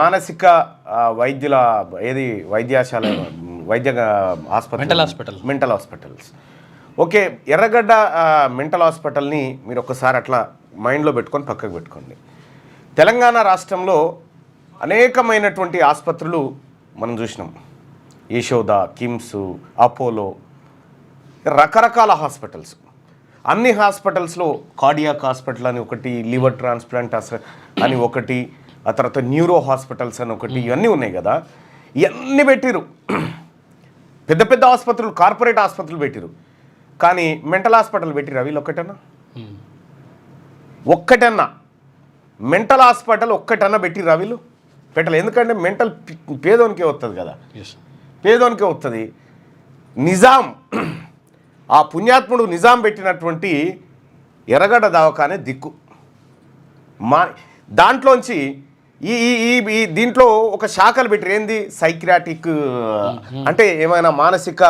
మానసిక వైద్యుల వైద్యశాల వైద్య హాస్పిటల్ మెంటల్ హాస్పిటల్స్. ఓకే, ఎర్రగడ్డ మెంటల్ హాస్పిటల్ని మీరు ఒక్కసారి అట్లా మైండ్లో పెట్టుకొని పక్కకు పెట్టుకోండి. తెలంగాణ రాష్ట్రంలో అనేకమైనటువంటి ఆసుపత్రులు మనం చూసినాం. యశోద, కిమ్స్, అపోలో, రకరకాల హాస్పిటల్స్. అన్ని హాస్పిటల్స్లో కార్డియాక్ హాస్పిటల్ అని ఒకటి, లివర్ ట్రాన్స్ప్లాంట్ అని ఒకటి, ఆ తర్వాత న్యూరో హాస్పిటల్స్ అని ఒకటి, ఇవన్నీ ఉన్నాయి కదా. ఇవన్నీ పెట్టిరు, పెద్ద పెద్ద ఆసుపత్రులు, కార్పొరేట్ ఆసుపత్రులు పెట్టిరు. కానీ మెంటల్ హాస్పిటల్ పెట్టిరా వీళ్ళు ఒక్కటన్నా మెంటల్ హాస్పిటల్ ఒక్కటన్నా పెట్టిరా వీళ్ళు? పెట్టాలి. ఎందుకంటే మెంటల్ పేదోనికే వస్తుంది కదా, పేదోనికే వస్తుంది. నిజాం, ఆ పుణ్యాత్ముడు నిజాం పెట్టినటువంటి ఎర్రగడ్డ దవాఖానే దిక్కు. దాంట్లోంచి ఈ దీంట్లో ఒక శాఖలు పెట్టారు. ఏంది? సైక్రాటిక్, అంటే ఏమైనా మానసిక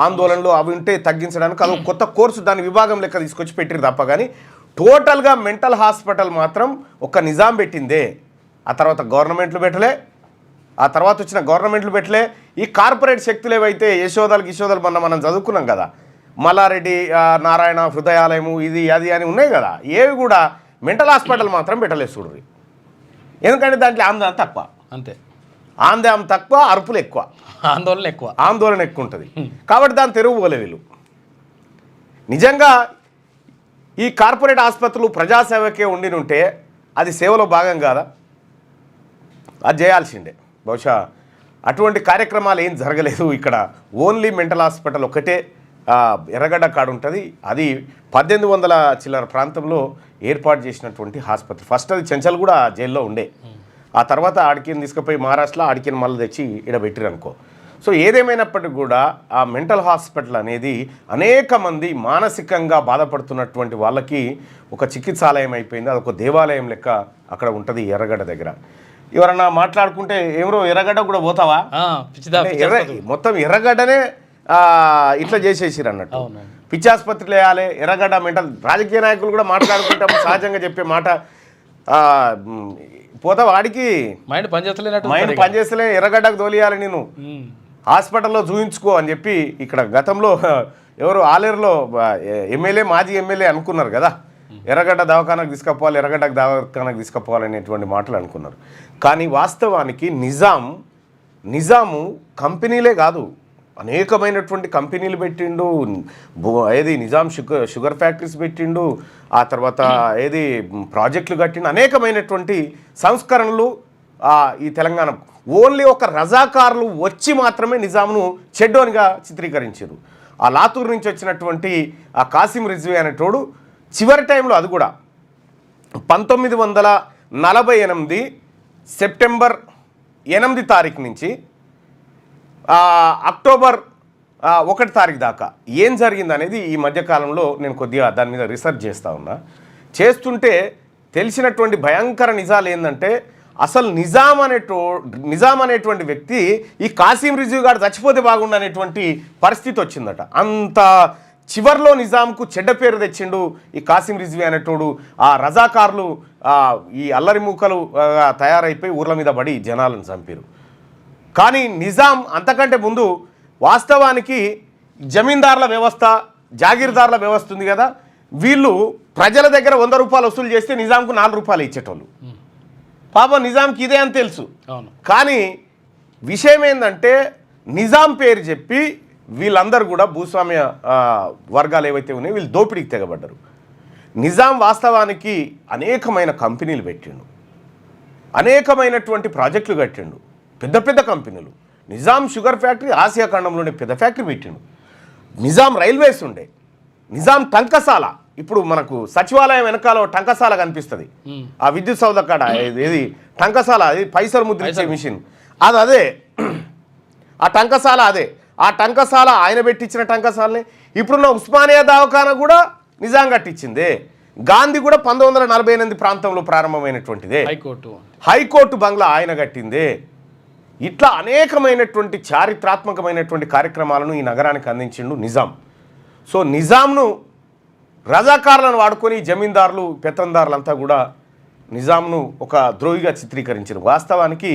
ఆందోళనలు అవి ఉంటే తగ్గించడానికి అది కొత్త కోర్సు, దాని విభాగం లెక్క తీసుకొచ్చి పెట్టిరు తప్ప. కానీ టోటల్గా మెంటల్ హాస్పిటల్ మాత్రం ఒక నిజాం పెట్టిందే. ఆ తర్వాత గవర్నమెంట్లు పెట్టలే, ఆ తర్వాత వచ్చిన గవర్నమెంట్లు పెట్టలే. ఈ కార్పొరేట్ శక్తులు ఏవైతే యశోదలు మనం చదువుకున్నాం కదా, మల్లారెడ్డి, నారాయణ హృదయాలయము, ఇది అది అని ఉన్నాయి కదా, ఏవి కూడా మెంటల్ హాస్పిటల్ మాత్రం పెట్టలేదు చూడండి. ఎందుకంటే దాంట్లో ఆందోళన తక్కువ, అంతే. ఆందోళన తక్కువ, అరుపులు ఎక్కువ, ఆందోళన ఎక్కువ ఉంటుంది. కాబట్టి దాన్ని తెరువుకోలే వీళ్ళు. నిజంగా ఈ కార్పొరేట్ ఆసుపత్రులు ప్రజాసేవకే ఉండినుంటే అది సేవలో భాగం కాదా? అది చేయాల్సిందే. బహుశా అటువంటి కార్యక్రమాలు ఏం జరగలేదు ఇక్కడ. ఓన్లీ మెంటల్ హాస్పిటల్ ఒకటే ఎర్రగడ్డ కాడ ఉంటుంది. అది 1800 చిల్లర ప్రాంతంలో ఏర్పాటు చేసినటువంటి ఆసుపత్రి. ఫస్ట్ అది చెంచల్గూడ జైల్లో ఉండే, ఆ తర్వాత ఆడికిని తీసుకుపోయి మహారాష్ట్రలో ఆడికిని మళ్ళీ తెచ్చి ఇక్కడ పెట్టిరనుకో. సో ఏదేమైనప్పటికీ కూడా ఆ మెంటల్ హాస్పిటల్ అనేది అనేక మంది మానసికంగా బాధపడుతున్నటువంటి వాళ్ళకి ఒక చికిత్సాలయం అయిపోయింది. అదొక దేవాలయం లెక్క అక్కడ ఉంటుంది ఎర్రగడ్డ దగ్గర. ఎవరన్నా మాట్లాడుకుంటే ఎవరో ఎర్రగడ్డ కూడా పోతావా, మొత్తం ఎర్రగడ్డనే ఇట్లా చేసేసిరు అన్నట్టు. పిచ్చాసుపత్రులు వేయాలి, ఎర్రగడ్డ మెంటల్. రాజకీయ నాయకులు కూడా మాట్లాడుకుంటాము సహజంగా చెప్పే మాట, పోతా వాడికి మైండ్ పనిచేస్తలే, ఎర్రగడ్డకు తోలియాలి, నేను హాస్పిటల్లో చూయించుకో అని చెప్పి ఇక్కడ గతంలో ఎవరు ఆలేరులో ఎమ్మెల్యే, మాజీ ఎమ్మెల్యే అనుకున్నారు కదా, ఎర్రగడ్డ దవాఖానకు తీసుకుపోవాలి, ఎర్రగడ్డకు దవాఖానకు తీసుకుపోవాలనేటువంటి మాటలు అనుకున్నారు. కానీ వాస్తవానికి నిజాము కంపెనీలే కాదు, అనేకమైనటువంటి కంపెనీలు పెట్టిండు. ఏది నిజాం షుగర్ ఫ్యాక్టరీస్ పెట్టిండు, ఆ తర్వాత ఏది ప్రాజెక్టులు కట్టిండు, అనేకమైనటువంటి సంస్కరణలు ఈ తెలంగాణ. ఓన్లీ ఒక రజాకారులు వచ్చి మాత్రమే నిజాంను చెడ్డోనిగా చిత్రీకరించారు. ఆ లాతూర్ నుంచి వచ్చినటువంటి ఆ కాసిం రిజ్వీ అనేటోడు చివరి టైంలో, అది కూడా 1948 సెప్టెంబర్ 8 తారీఖు నుంచి అక్టోబర్ 1 తారీఖు దాకా ఏం జరిగింది అనేది ఈ మధ్యకాలంలో నేను కొద్దిగా దాని మీద రీసెర్చ్ చేస్తూ ఉన్నా. చేస్తుంటే తెలిసినటువంటి భయంకర నిజాలు ఏంటంటే, అసలు నిజాం అనేటువంటి వ్యక్తి ఈ కాసిం రిజ్వీ గారు చచ్చిపోతే బాగుండు అనేటువంటి పరిస్థితి వచ్చిందట. అంత చివర్లో నిజాంకు చెడ్డ పేరు తెచ్చిండు ఈ కాసిం రిజ్వీ అనేటోడు. ఆ రజాకారులు ఈ అల్లరి మూకలు తయారైపోయి ఊర్ల మీద పడి జనాలను చంపారు. కానీ నిజాం అంతకంటే ముందు వాస్తవానికి జమీందారుల వ్యవస్థ, జాగీర్దారుల వ్యవస్థ ఉంది కదా, వీళ్ళు ప్రజల దగ్గర 100 రూపాయలు వసూలు చేస్తే నిజాంకు 4 రూపాయలు ఇచ్చేటోళ్ళు. పాపం నిజాంకి ఇదే అని తెలుసు. కానీ విషయం ఏంటంటే, నిజాం పేరు చెప్పి వీళ్ళందరూ కూడా భూస్వామ్య వర్గాలు ఏవైతే ఉన్నాయో వీళ్ళు దోపిడీకి తెగబడ్డారు. నిజాం వాస్తవానికి అనేకమైన కంపెనీలు పెట్టిండు, అనేకమైనటువంటి ప్రాజెక్టులు కట్టిండు, పెద్ద పెద్ద కంపెనీలు. నిజాం షుగర్ ఫ్యాక్టరీ ఆసియా ఖండంలోనే పెద్ద ఫ్యాక్టరీ పెట్టిండు. నిజాం రైల్వేస్ ఉండే, నిజాం టంకసాల, ఇప్పుడు మనకు సచివాలయం వెనకాల టంకసాల కనిపిస్తుంది, ఆ విద్యుత్ సౌధ కాడ ఏది టంకసాల, అది పైసలు ముద్రించే మిషన్, అదే ఆ టంకసాల, ఆ టంకసాల ఆయన పెట్టించిన టంకసాలనే. ఇప్పుడున్న ఉస్మానియా దవాఖానా కూడా నిజాం కట్టించిందే. గాంధీ కూడా 1948 ప్రాంతంలో ప్రారంభమైనటువంటిదే. హైకోర్టు బంగ్లా ఆయన కట్టిందే. ఇట్లా అనేకమైనటువంటి చారిత్రాత్మకమైనటువంటి కార్యక్రమాలను ఈ నగరానికి అందించిండు నిజాం. సో నిజాంను రజాకారులను వాడుకొని జమీందారులు, పెత్తందారులంతా కూడా నిజాంను ఒక ద్రోహిగా చిత్రీకరించారు. వాస్తవానికి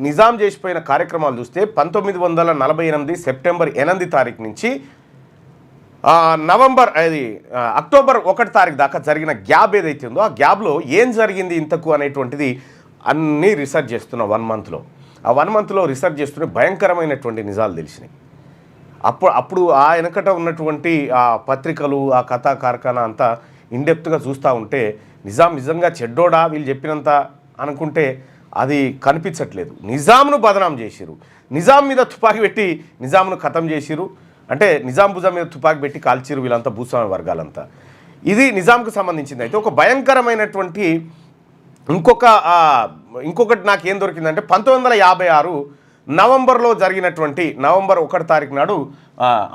నిజాం చేసిపోయిన కార్యక్రమాలు చూస్తే 1948 సెప్టెంబర్ 8 తారీఖు నుంచి అక్టోబర్ 1 తారీఖు దాకా జరిగిన గ్యాప్ ఏదైతే ఉందో ఆ గ్యాప్లో ఏం జరిగింది ఇంతకు అనేటువంటిది అన్నీ రీసెర్చ్ చేస్తున్న 1 మంత్లో. ఆ 1 మంత్లో రీసెర్చ్ చేస్తూనే భయంకరమైనటువంటి నిజాలు తెలిసినాయి. అప్పుడు ఆ వెనకట ఉన్నటువంటి ఆ పత్రికలు ఆ కథా కార్ఖానా అంతా ఇన్డెప్త్గా చూస్తూ ఉంటే నిజాం నిజంగా చెడ్డోడా వీళ్ళు చెప్పినంత అనుకుంటే అది కనిపించట్లేదు. నిజాంను బదనాం చేసిరు, నిజాం మీద తుపాకీ పెట్టి నిజాంను ఖతం చేసిరు, అంటే నిజాం భుజం మీద తుపాకీ పెట్టి కాల్చిరు వీళ్ళంతా భూస్వామి వర్గాలంతా. ఇది నిజాంకు సంబంధించింది. అయితే ఒక భయంకరమైనటువంటి ఇంకొకటి నాకేం దొరికిందంటే 1956 నవంబర్లో జరిగినటువంటి నవంబర్ 1 తారీఖు నాడు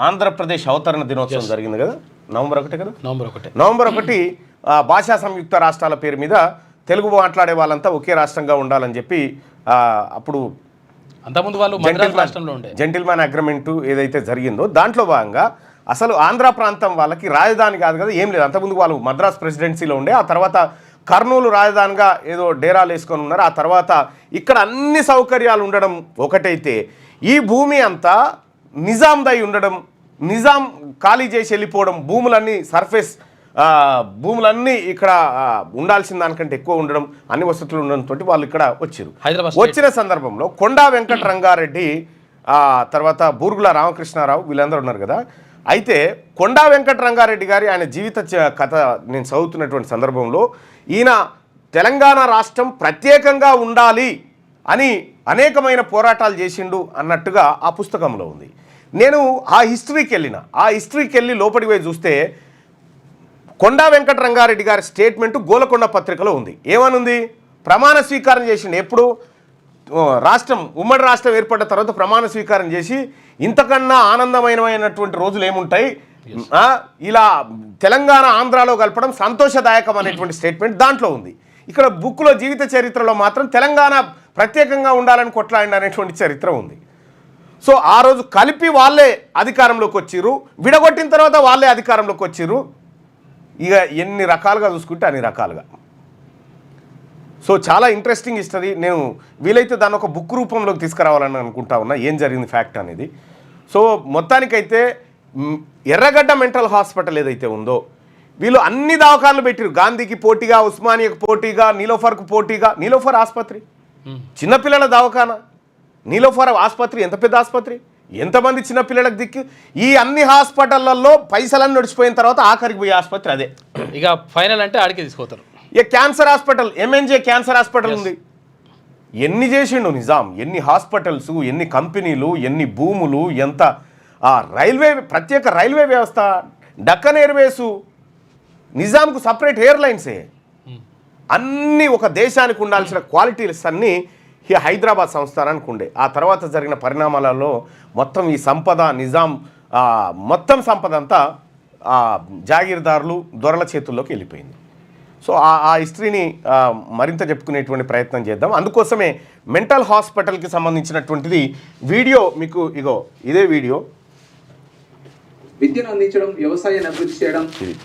ఆంధ్రప్రదేశ్ అవతరణ దినోత్సవం జరిగింది కదా. నవంబర్ 1 కదా, నవంబర్ 1 భాషా సంయుక్త రాష్ట్రాల పేరు మీద తెలుగు మాట్లాడే వాళ్ళంతా ఒకే రాష్ట్రంగా ఉండాలని చెప్పి అప్పుడు జెంటిల్మ్యాన్ అగ్రిమెంట్ ఏదైతే జరిగిందో దాంట్లో భాగంగా అసలు ఆంధ్ర ప్రాంతం వాళ్ళకి రాజధాని కాదు కదా, ఏం లేదు. అంతకుముందు వాళ్ళు మద్రాస్ ప్రెసిడెన్సీలో ఉండే, ఆ తర్వాత కర్నూలు రాజధానిగా ఏదో డేరాలు వేసుకొని ఉన్నారు. ఆ తర్వాత ఇక్కడ అన్ని సౌకర్యాలు ఉండడం ఒకటైతే ఈ భూమి అంతా నిజాందై ఉండడం, నిజాం ఖాళీ చేసి వెళ్ళిపోవడం, భూములన్నీ సర్ఫేస్ భూములన్నీ ఇక్కడ ఉండాల్సిన దానికంటే ఎక్కువ ఉండడం, అన్ని వసతులు ఉండడంతో వాళ్ళు ఇక్కడ వచ్చారు. వచ్చిన సందర్భంలో కొండా వెంకట రంగారెడ్డి తర్వాత బూర్గుల రామకృష్ణారావు వీళ్ళందరూ ఉన్నారు కదా. అయితే కొండా వెంకట రంగారెడ్డి గారి ఆయన జీవిత కథ నేను చదువుతున్నటువంటి సందర్భంలో ఈయన తెలంగాణ రాష్ట్రం ప్రత్యేకంగా ఉండాలి అని అనేకమైన పోరాటాలు చేసిండు అన్నట్టుగా ఆ పుస్తకంలో ఉంది. నేను ఆ హిస్టరీకి వెళ్ళి లోపలికి పోయి చూస్తే కొండా వెంకట రంగారెడ్డి గారి స్టేట్మెంటు గోలకొండ పత్రికలో ఉంది. ఏమనుంది? ప్రమాణ స్వీకారం చేసిండు. ఎప్పుడు ఉమ్మడి రాష్ట్రం ఏర్పడ్డ తర్వాత ప్రమాణ స్వీకారం చేసి ఇంతకన్నా ఆనందమైనటువంటి రోజులు ఏముంటాయి, ఇలా తెలంగాణ ఆంధ్రాలో కలపడం సంతోషదాయకం అనేటువంటి స్టేట్మెంట్ దాంట్లో ఉంది. ఇక్కడ బుక్లో జీవిత చరిత్రలో మాత్రం తెలంగాణ ప్రత్యేకంగా ఉండాలని కొట్లాడి అనేటువంటి చరిత్ర ఉంది. సో ఆ రోజు కలిపి వాళ్ళే అధికారంలోకి వచ్చిర్రు, విడగొట్టిన తర్వాత వాళ్ళే అధికారంలోకి వచ్చిర్రు. ఇక ఎన్ని రకాలుగా చూసుకుంటే అన్ని రకాలుగా. సో చాలా ఇంట్రెస్టింగ్ హిస్టరీ. నేను వీలైతే దాన్ని ఒక బుక్ రూపంలోకి తీసుకురావాలని అనుకుంటా ఉన్నా, ఏం జరిగింది ఫ్యాక్ట్ అనేది. సో మొత్తానికైతే ఎర్రగడ్డ మెంటల్ హాస్పిటల్ ఏదైతే ఉందో వీళ్ళు అన్ని దవాఖానలు పెట్టారు. గాంధీకి పోటీగా, ఉస్మానియాకు పోటీగా, నీలోఫర్కు పోటీగా. నీలోఫర్ ఆసుపత్రి చిన్నపిల్లల దవాఖానా, నీలోఫర్ ఆసుపత్రి ఎంత పెద్ద ఆసుపత్రి, ఎంతమంది చిన్నపిల్లలకు దిక్కు. ఈ అన్ని హాస్పిటళ్లలో పైసలన్నీ నడిచిపోయిన తర్వాత ఆఖరికి పోయే ఆసుపత్రి అదే. ఇక ఫైనల్ అంటే ఆడికి తీసుకుపోతారు. ఇక cancer hospital, MNJ cancer hospital ఉంది. ఎన్ని చేసిండు నిజాం, ఎన్ని హాస్పిటల్స్, ఎన్ని కంపెనీలు, ఎన్ని భూములు, ఎంత ప్రత్యేక రైల్వే వ్యవస్థ, డక్కన్ ఎయిర్వేసు, నిజాంకు సపరేట్ ఎయిర్లైన్సే. అన్నీ ఒక దేశానికి ఉండాల్సిన క్వాలిటీస్ అన్నీ ఈ హైదరాబాద్ సంస్థానానికి ఉండే. ఆ తర్వాత జరిగిన పరిణామాలలో మొత్తం ఈ సంపద నిజాం మొత్తం సంపద అంతా జాగీర్దారులు దొరల చేతుల్లోకి వెళ్ళిపోయింది. సో ఆ హిస్టరీని మరింత చెప్పుకునేటువంటి ప్రయత్నం చేద్దాం. అందుకోసమే మెంటల్ హాస్పిటల్కి సంబంధించినటువంటిది వీడియో మీకు ఇదే వీడియో. విద్యను అందించడం, వ్యవసాయాన్ని అభివృద్ధి చేయడం,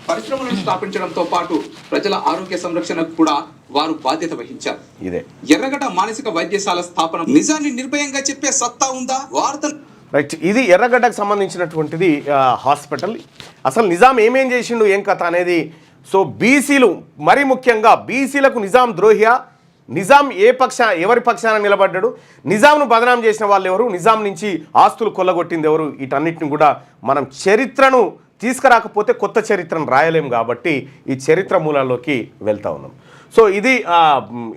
పరిశ్రమలను స్థాపించడంతో పాటు ప్రజల ఆరోగ్య సంరక్షణకు కూడా వారు బాధ్యత వహించారు. ఇదే ఎర్రగడ్డ మానసిక వైద్యశాల స్థాపన. నిజాన్ని నిర్భయంగా చెప్పే సత్తా ఉందా? వార్తలు రైట్. ఇది ఎర్రగడ్డకు సంబంధించినటువంటిది హాస్పిటల్. అసలు నిజాం ఏమేం చేసిండు, ఏం కథ అనేది. సో బీసీలు, మరీ ముఖ్యంగా బీసీలకు నిజాం ద్రోహియా, నిజాం ఎవరి పక్షాన నిలబడ్డాడు, నిజాంను బదనాం చేసిన వాళ్ళు ఎవరు, నిజాం నుంచి ఆస్తులు కొల్లగొట్టింది ఎవరు, వీటన్నిటిని కూడా మనం చరిత్రను తీసుకురాకపోతే కొత్త చరిత్రను రాయలేం కాబట్టి ఈ చరిత్ర మూలాల్లోకి వెళ్తా ఉన్నాం. సో ఇది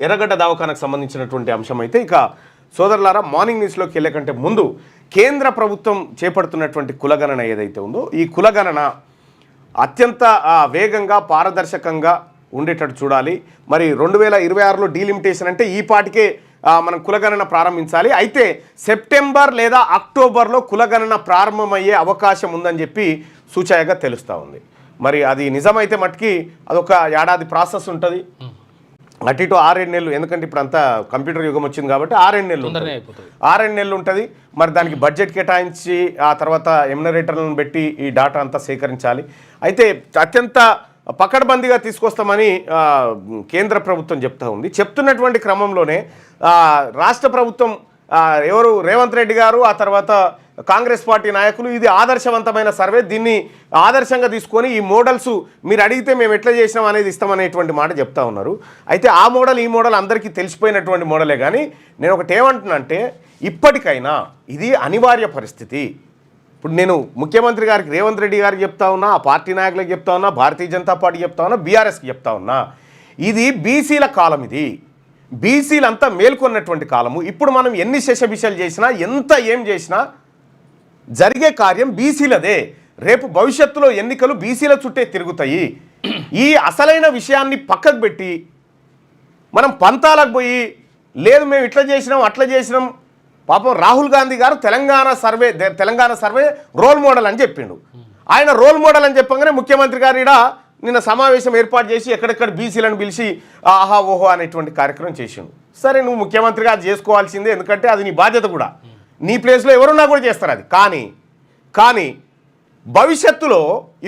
ఎర్రగడ్డ దవాఖానకు సంబంధించినటువంటి అంశం. అయితే ఇక సోదరులారా, మార్నింగ్ న్యూస్లోకి వెళ్ళే కంటే ముందు కేంద్ర ప్రభుత్వం చేపడుతున్నటువంటి కులగణన ఏదైతే ఉందో ఈ కులగణన అత్యంత వేగంగా పారదర్శకంగా ఉండేటట్టు చూడాలి. మరి 2026లో డీలిమిటేషన్ అంటే ఈ పాటికే మనం కులగణన ప్రారంభించాలి. అయితే సెప్టెంబర్ లేదా అక్టోబర్లో కులగణన ప్రారంభమయ్యే అవకాశం ఉందని చెప్పి సూచాయగా తెలుస్తూ ఉంది. మరి అది నిజమైతే మట్టుకి అదొక ఏడాది ప్రాసెస్ ఉంటుంది. అటు ఇటు 6-7 నెలలు, ఎందుకంటే ఇప్పుడు అంతా కంప్యూటర్ యుగం వచ్చింది కాబట్టి 6-7 నెలలు ఉంటుంది. మరి దానికి బడ్జెట్ కేటాయించి ఆ తర్వాత ఎమ్యునరేటర్లను పెట్టి ఈ డాటా అంతా సేకరించాలి. అయితే అత్యంత పకడ్బందీగా తీసుకొస్తామని కేంద్ర ప్రభుత్వం చెప్తా ఉంది. చెప్తున్నటువంటి క్రమంలోనే రాష్ట్ర ప్రభుత్వం ఎవరు రేవంత్ రెడ్డి గారు ఆ తర్వాత కాంగ్రెస్ పార్టీ నాయకులు ఇది ఆదర్శవంతమైన సర్వే, దీన్ని ఆదర్శంగా తీసుకొని ఈ మోడల్స్ మీరు అడిగితే మేము ఎట్లా చేసినాం అనేది ఇస్తామనేటువంటి మాట చెప్తా ఉన్నారు. అయితే ఆ మోడల్ ఈ మోడల్ అందరికీ తెలిసిపోయినటువంటి మోడలే. కానీ నేను ఒకటి ఏమంటున్నానంటే ఇప్పటికైనా ఇది అనివార్య పరిస్థితి. ఇప్పుడు నేను ముఖ్యమంత్రి గారికి రేవంత్ రెడ్డి గారికి చెప్తా ఉన్నా, ఆ పార్టీ నాయకులకు చెప్తా ఉన్నా, భారతీయ జనతా పార్టీ చెప్తా ఉన్నా, బీఆర్ఎస్కి చెప్తా ఉన్నా, ఇది బీసీల కాలం, ఇది బీసీలంతా మేల్కొన్నటువంటి కాలము. ఇప్పుడు మనం ఎన్ని శశబిషలు చేసినా ఎంత ఏం చేసినా జరిగే కార్యం బీసీలదే. రేపు భవిష్యత్తులో ఎన్నికలు బీసీల చుట్టే తిరుగుతాయి. ఈ అసలైన విషయాన్ని పక్కకు పెట్టి మనం పంతాలకు పోయి లేదు మేము ఇట్లా చేసినాం అట్లా చేసినాం. పాపం రాహుల్ గాంధీ గారు తెలంగాణ సర్వే రోల్ మోడల్ అని చెప్పిండు. ఆయన రోల్ మోడల్ అని చెప్పగానే ముఖ్యమంత్రి గారు ఈడ నిన్న సమావేశం ఏర్పాటు చేసి ఎక్కడెక్కడ బీసీలను పిలిచి ఆహా ఓహో అనేటువంటి కార్యక్రమం చేసిండు. సరే నువ్వు ముఖ్యమంత్రిగా అది చేసుకోవాల్సిందే, ఎందుకంటే అది నీ బాధ్యత కూడా, నీ ప్లేస్లో ఎవరున్నా కూడా చేస్తారు అది. కానీ భవిష్యత్తులో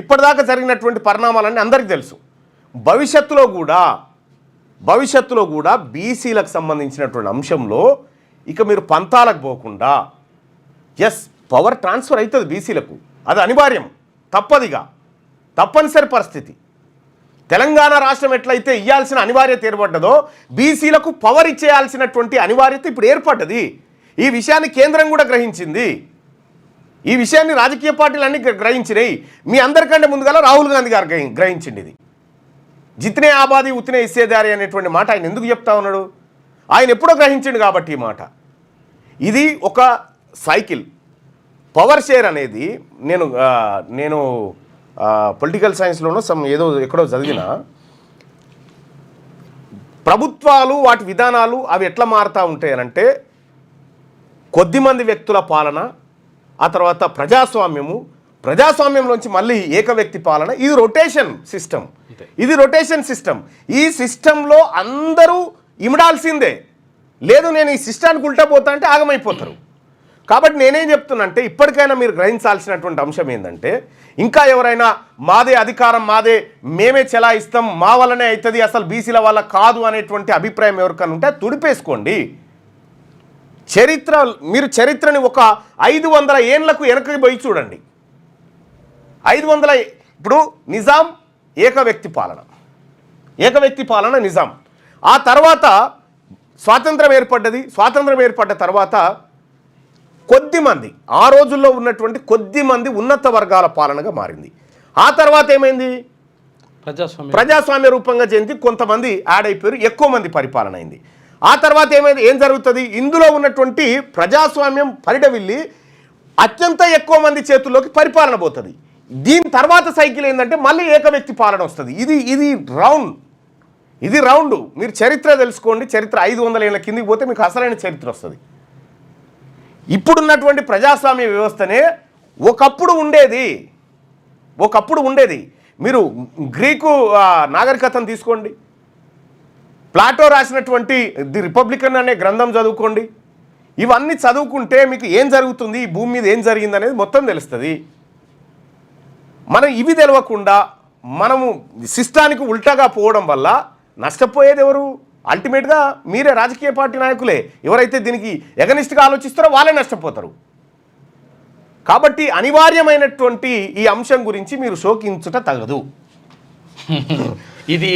ఇప్పటిదాకా జరిగినటువంటి పరిణామాలన్నీ అందరికీ తెలుసు. భవిష్యత్తులో కూడా బీసీలకు సంబంధించినటువంటి అంశంలో ఇక మీరు పంతాలకు పోకుండా పవర్ ట్రాన్స్ఫర్ అవుతుంది బీసీలకు, అది అనివార్యం, తప్పనిసరి పరిస్థితి. తెలంగాణ రాష్ట్రం ఎట్లయితే ఇవ్వాల్సిన అనివార్యత ఏర్పడ్డదో బీసీలకు పవర్ ఇచ్చేయాల్సినటువంటి అనివార్యత ఇప్పుడు ఏర్పడ్డది. ఈ విషయాన్ని కేంద్రం కూడా గ్రహించింది, ఈ విషయాన్ని రాజకీయ పార్టీలు అన్నీ గ్రహించినాయి. మీ అందరికంటే ముందుగా రాహుల్ గాంధీ గారు గ్రహించింది. ఇది జిత్నే ఆబాది ఉత్నే ఇస్సేదారి అనేటువంటి మాట ఆయన ఎందుకు చెప్తా ఉన్నాడు? ఆయన ఎప్పుడో గ్రహించిండు కాబట్టి ఈ మాట. ఇది ఒక సైకిల్. పవర్ షేర్ అనేది నేను పొలిటికల్ సైన్స్లోనూ ఏదో ఎక్కడో చదివిన, ప్రభుత్వాలు వాటి విధానాలు అవి ఎట్లా మారుతూ ఉంటాయనంటే కొద్దిమంది వ్యక్తుల పాలన, ఆ తర్వాత ప్రజాస్వామ్యంలోంచి మళ్ళీ ఏక వ్యక్తి పాలన. ఇది రొటేషన్ సిస్టమ్. ఈ సిస్టంలో అందరూ ఇమడాల్సిందే. లేదు నేను ఈ సిస్టానికి ఉల్టా పోతా అంటే ఆగమైపోతారు. కాబట్టి నేనేం చెప్తున్నంటే ఇప్పటికైనా మీరు గ్రహించాల్సినటువంటి అంశం ఏంటంటే ఇంకా ఎవరైనా మాదే అధికారం, మేమే చెలాయిస్తాం, మా వల్లనే అవుతుంది, అసలు బీసీల వల్ల కాదు అనేటువంటి అభిప్రాయం ఎవరికైనా ఉంటే తుడిపేసుకోండి. మీరు చరిత్రని ఒక 500 ఏళ్లకు వెనక్కి పోయి చూడండి. 500 ఇప్పుడు నిజాం ఏక వ్యక్తి పాలన నిజాం. ఆ తర్వాత స్వాతంత్రం ఏర్పడ్డ తర్వాత కొద్దిమంది, ఆ రోజుల్లో ఉన్నటువంటి కొద్దిమంది ఉన్నత వర్గాల పాలనగా మారింది. ఆ తర్వాత ఏమైంది? ప్రజాస్వామ్య రూపంగా చెంది కొంతమంది యాడ్ అయిపోయారు, ఎక్కువ మంది పరిపాలన అయింది. ఆ తర్వాత ఏం జరుగుతుంది? ఇందులో ఉన్నటువంటి ప్రజాస్వామ్యం పరిడవిల్లి అత్యంత ఎక్కువ మంది చేతుల్లోకి పరిపాలన పోతుంది. దీని తర్వాత సైకిల్ ఏంటంటే మళ్ళీ ఏక వ్యక్తి పాలన వస్తుంది. ఇది రౌండ్. మీరు చరిత్ర తెలుసుకోండి. చరిత్ర 500 ఏళ్ళ కిందికి పోతే మీకు అసలైన చరిత్ర వస్తుంది. ఇప్పుడున్నటువంటి ప్రజాస్వామ్య వ్యవస్థనే ఒకప్పుడు ఉండేది. మీరు గ్రీకు నాగరికతను తీసుకోండి, ప్లాటో రాసినటువంటి ది రిపబ్లికన్ అనే గ్రంథం చదువుకోండి. ఇవన్నీ చదువుకుంటే మీకు ఏం జరుగుతుంది, ఈ భూమి మీద ఏం జరిగింది అనేది మొత్తం తెలుస్తుంది. మనం ఇవి తెలియకుండా మనము సిస్టానికి ఉల్టాగా పోవడం వల్ల నష్టపోయేది ఎవరు? అల్టిమేట్గా మీరే, రాజకీయ పార్టీ నాయకులే. ఎవరైతే దీనికి ఎగనిస్ట్గా ఆలోచిస్తారో వాళ్ళే నష్టపోతారు. కాబట్టి అనివార్యమైనటువంటి ఈ అంశం గురించి మీరు శోకించుట తగదు. ఇది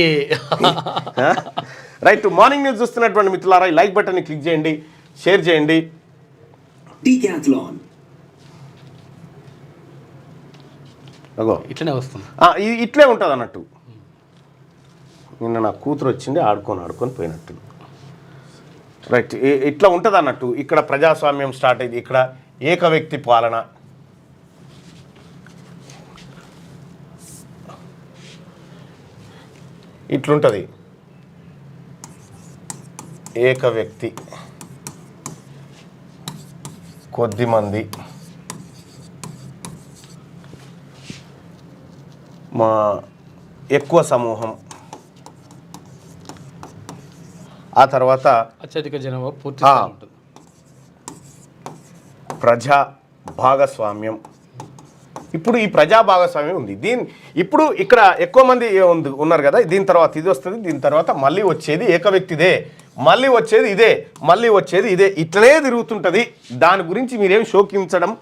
రైట్. మార్నింగ్ న్యూస్ చూస్తున్నటువంటి మిత్రులారా, ఈ లైక్ బటన్ని క్లిక్ చేయండి, షేర్ చేయండి. ఇట్లనే వస్తుంది, ఇట్లే ఉంటుంది అన్నట్టు. నిన్న నా కూతురు వచ్చింది, ఆడుకొని పోయినట్టు. రైట్, ఇట్లా ఉంటుంది అన్నట్టు. ఇక్కడ ప్రజాస్వామ్యం స్టార్ట్ అయింది, ఇక్కడ ఏక వ్యక్తి పాలన. ఇట్లుంటుంది ఏక వ్యక్తి, కొద్దిమంది, మా ఎక్కువ సమూహం, ఆ తర్వాత అత్యధిక జనాభా పూర్తి ఉంటుంది. ప్రజా భాగస్వామ్యం, ఇప్పుడు ఈ ప్రజా భాగస్వామ్యం ఉంది. ఇప్పుడు ఇక్కడ ఎక్కువ మంది ఉన్నారు కదా, దీని తర్వాత ఇది వస్తుంది, దీని తర్వాత మళ్ళీ వచ్చేది ఏక వ్యక్తిదే, మళ్ళీ వచ్చేది ఇదే, మళ్ళీ వచ్చేది ఇదే, ఇట్లనే తిరుగుతుంటుంది. దాని గురించి మీరేం శోకించడం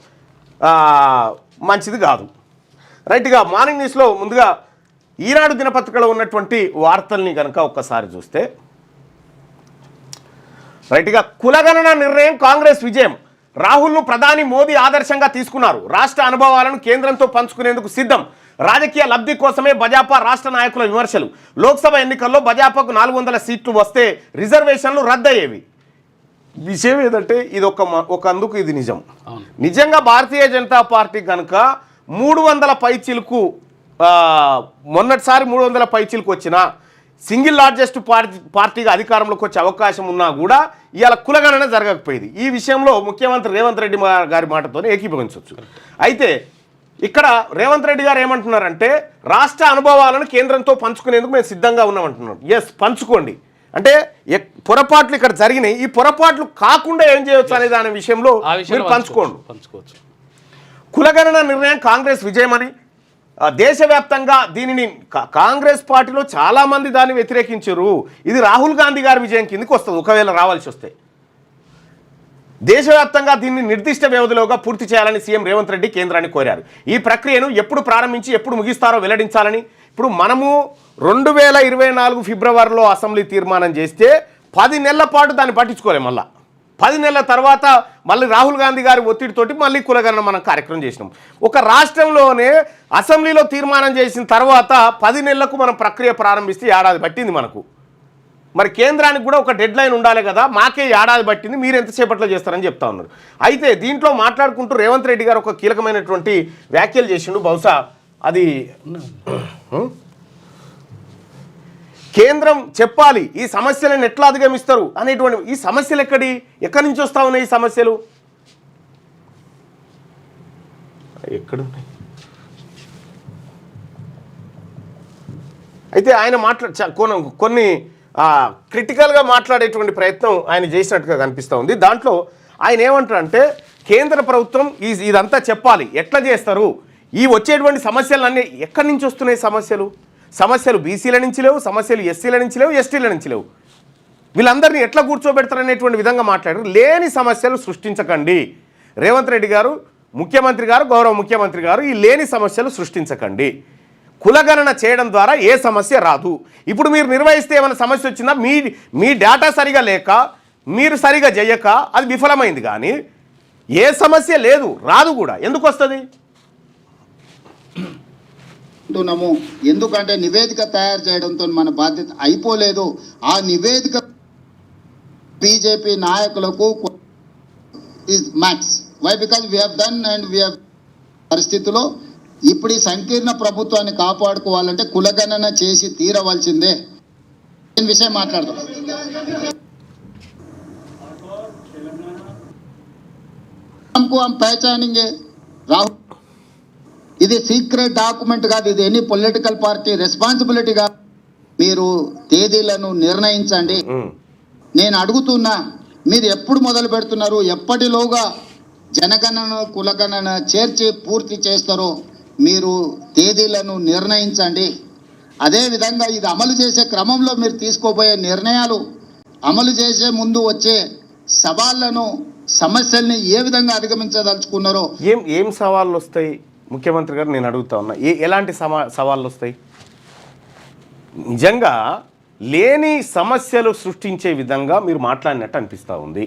మంచిది కాదు. రైట్గా మార్నింగ్ న్యూస్లో ముందుగా ఈనాడు దినపత్రికలో ఉన్నటువంటి వార్తల్ని కనుక ఒక్కసారి చూస్తే, రైట్గా కులగణన నిర్ణయం కాంగ్రెస్ విజయం, రాహుల్ను ప్రధాని మోదీ ఆదర్శంగా తీసుకున్నారు, రాష్ట్ర అనుభవాలను కేంద్రంతో పంచుకునేందుకు సిద్ధం, రాజకీయ లబ్ధి కోసమే భాజపా రాష్ట్ర నాయకుల విమర్శలు, లోక్సభ ఎన్నికల్లో భాజపాకు 400 సీట్లు వస్తే రిజర్వేషన్లు రద్దయ్యేవి. విషయం ఏదంటే ఇది ఒక అందుకు ఇది నిజం. నిజంగా భారతీయ జనతా పార్టీ కనుక 300 పైచీలకు మొన్నటిసారి 300 పైచీలకు వచ్చిన సింగిల్ లార్జెస్ట్ పార్టీగా అధికారంలోకి వచ్చే అవకాశం ఉన్నా కూడా ఇవాళ కులగణన జరగకపోయేది. ఈ విషయంలో ముఖ్యమంత్రి రేవంత్ రెడ్డి గారి మాటతోనే ఏకీభవించవచ్చు. అయితే ఇక్కడ రేవంత్ రెడ్డి గారు ఏమంటున్నారంటే రాష్ట్ర అనుభవాలను కేంద్రంతో పంచుకునేందుకు మేము సిద్ధంగా ఉన్నామంటున్నాం. ఎస్, పంచుకోండి. అంటే పొరపాట్లు ఇక్కడ జరిగినాయి, ఈ పొరపాట్లు కాకుండా ఏం చేయవచ్చు అనే దాని విషయంలో మీరు పంచుకోవచ్చు. కులగణన నిర్ణయం కాంగ్రెస్ విజయమని, దేశవ్యాప్తంగా దీనిని కాంగ్రెస్ పార్టీలో చాలామంది దాన్ని వ్యతిరేకించారు. ఇది రాహుల్ గాంధీ గారి విజయం కిందకి వస్తుంది ఒకవేళ రావాల్సి వస్తే. దేశవ్యాప్తంగా దీన్ని నిర్దిష్ట వ్యవధిలోగా పూర్తి చేయాలని సీఎం రేవంత్ రెడ్డి కేంద్రాన్ని కోరారు. ఈ ప్రక్రియను ఎప్పుడు ప్రారంభించి ఎప్పుడు ముగిస్తారో వెల్లడించాలని. ఇప్పుడు మనము 2024 ఫిబ్రవరిలో అసెంబ్లీ తీర్మానం చేస్తే 10 నెలల పాటు దాన్ని పట్టించుకోలేము. మళ్ళీ 10 నెలల తర్వాత మళ్ళీ రాహుల్ గాంధీ గారి ఒత్తిడితోటి మళ్ళీ కులగణన మనం కార్యక్రమం చేసినాం. ఒక రాష్ట్రంలోనే అసెంబ్లీలో తీర్మానం చేసిన తర్వాత 10 నెలలకు మనం ప్రక్రియ ప్రారంభిస్తే ఏడాది పట్టింది మనకు. మరి కేంద్రానికి కూడా ఒక డెడ్ లైన్ ఉండాలి కదా, మాకే ఏడాది పట్టింది, మీరు ఎంతసేపట్లో చేస్తారని చెప్తా ఉన్నారు. అయితే దీంట్లో మాట్లాడుకుంటూ రేవంత్ రెడ్డి గారు ఒక కీలకమైనటువంటి వ్యాఖ్యలు చేసిండు. బహుశా అది కేంద్రం చెప్పాలి ఈ సమస్యలను ఎట్లా అధిగమిస్తారు అనేటువంటి. ఈ సమస్యలు ఎక్కడి నుంచి వస్తా ఉన్నాయి? ఈ సమస్యలు ఎక్కడున్నాయి? అయితే ఆయన కొన్ని క్రిటికల్గా మాట్లాడేటువంటి ప్రయత్నం ఆయన చేసినట్టుగా కనిపిస్తూ ఉంది. దాంట్లో ఆయన ఏమంటారంటే కేంద్ర ప్రభుత్వం ఇదంతా చెప్పాలి, ఎట్లా చేస్తారు, ఈ వచ్చేటువంటి సమస్యలన్నీ ఎక్కడి నుంచి వస్తున్నాయి? సమస్యలు బీసీల నుంచి లేవు, సమస్యలు ఎస్సీల నుంచి లేవు, ఎస్టీల నుంచి లేవు. వీళ్ళందరినీ ఎట్లా కూర్చోబెడతారనేటువంటి విధంగా మాట్లాడారు. లేని సమస్యలు సృష్టించకండి రేవంత్ రెడ్డి గారు, ముఖ్యమంత్రి గారు, గౌరవ ముఖ్యమంత్రి గారు, ఈ లేని సమస్యలు సృష్టించకండి. కులగణన చేయడం ద్వారా ఏ సమస్య రాదు. ఇప్పుడు మీరు నిర్వహిస్తే ఏమైనా సమస్య వచ్చిందా? మీ డేటా సరిగా లేక, మీరు సరిగా చేయక అది విఫలమైంది. కానీ ఏ సమస్య లేదు, రాదు కూడా. ఎందుకు వస్తుంది? ఎందుకంటే నివేదిక తయారు చేయడంతో మన బాధ్యత అయిపోలేదు. ఆ నివేదిక బీజేపీ నాయకులకు is max. Why? Because we have done and we have పరిస్థితిలో ఇప్పుడు ఈ సంకీర్ణ ప్రభుత్వాన్ని కాపాడుకోవాలంటే కులగణన చేసి తీరవలసిందే. విషయం మాట్లాడదాం. పహచానింగే రాహుల్, ఇది సీక్రెట్ డాక్యుమెంట్ కాదు, ఇది ఎనీ పొలిటికల్ పార్టీ రెస్పాన్సిబిలిటీ కాదు. మీరు తేదీలను నిర్ణయించండి. నేను అడుగుతున్నా, మీరు ఎప్పుడు మొదలు పెడుతున్నారు? ఎప్పటిలోగా జనగణన కులగణన చేర్చి పూర్తి చేస్తారో మీరు తేదీలను నిర్ణయించండి. అదేవిధంగా ఇది అమలు చేసే క్రమంలో మీరు తీసుకోబోయే నిర్ణయాలు, అమలు చేసే ముందు వచ్చే సవాళ్లను, సమస్యల్ని ఏ విధంగా అధిగమించదలుచుకున్నారో. ఏం సవాళ్ళు వస్తాయి ముఖ్యమంత్రి గారు? నేను అడుగుతా ఉన్నా, ఎలాంటి సవాళ్ళు వస్తాయి? నిజంగా లేని సమస్యలు సృష్టించే విధంగా మీరు మాట్లాడినట్టు అనిపిస్తూ ఉంది.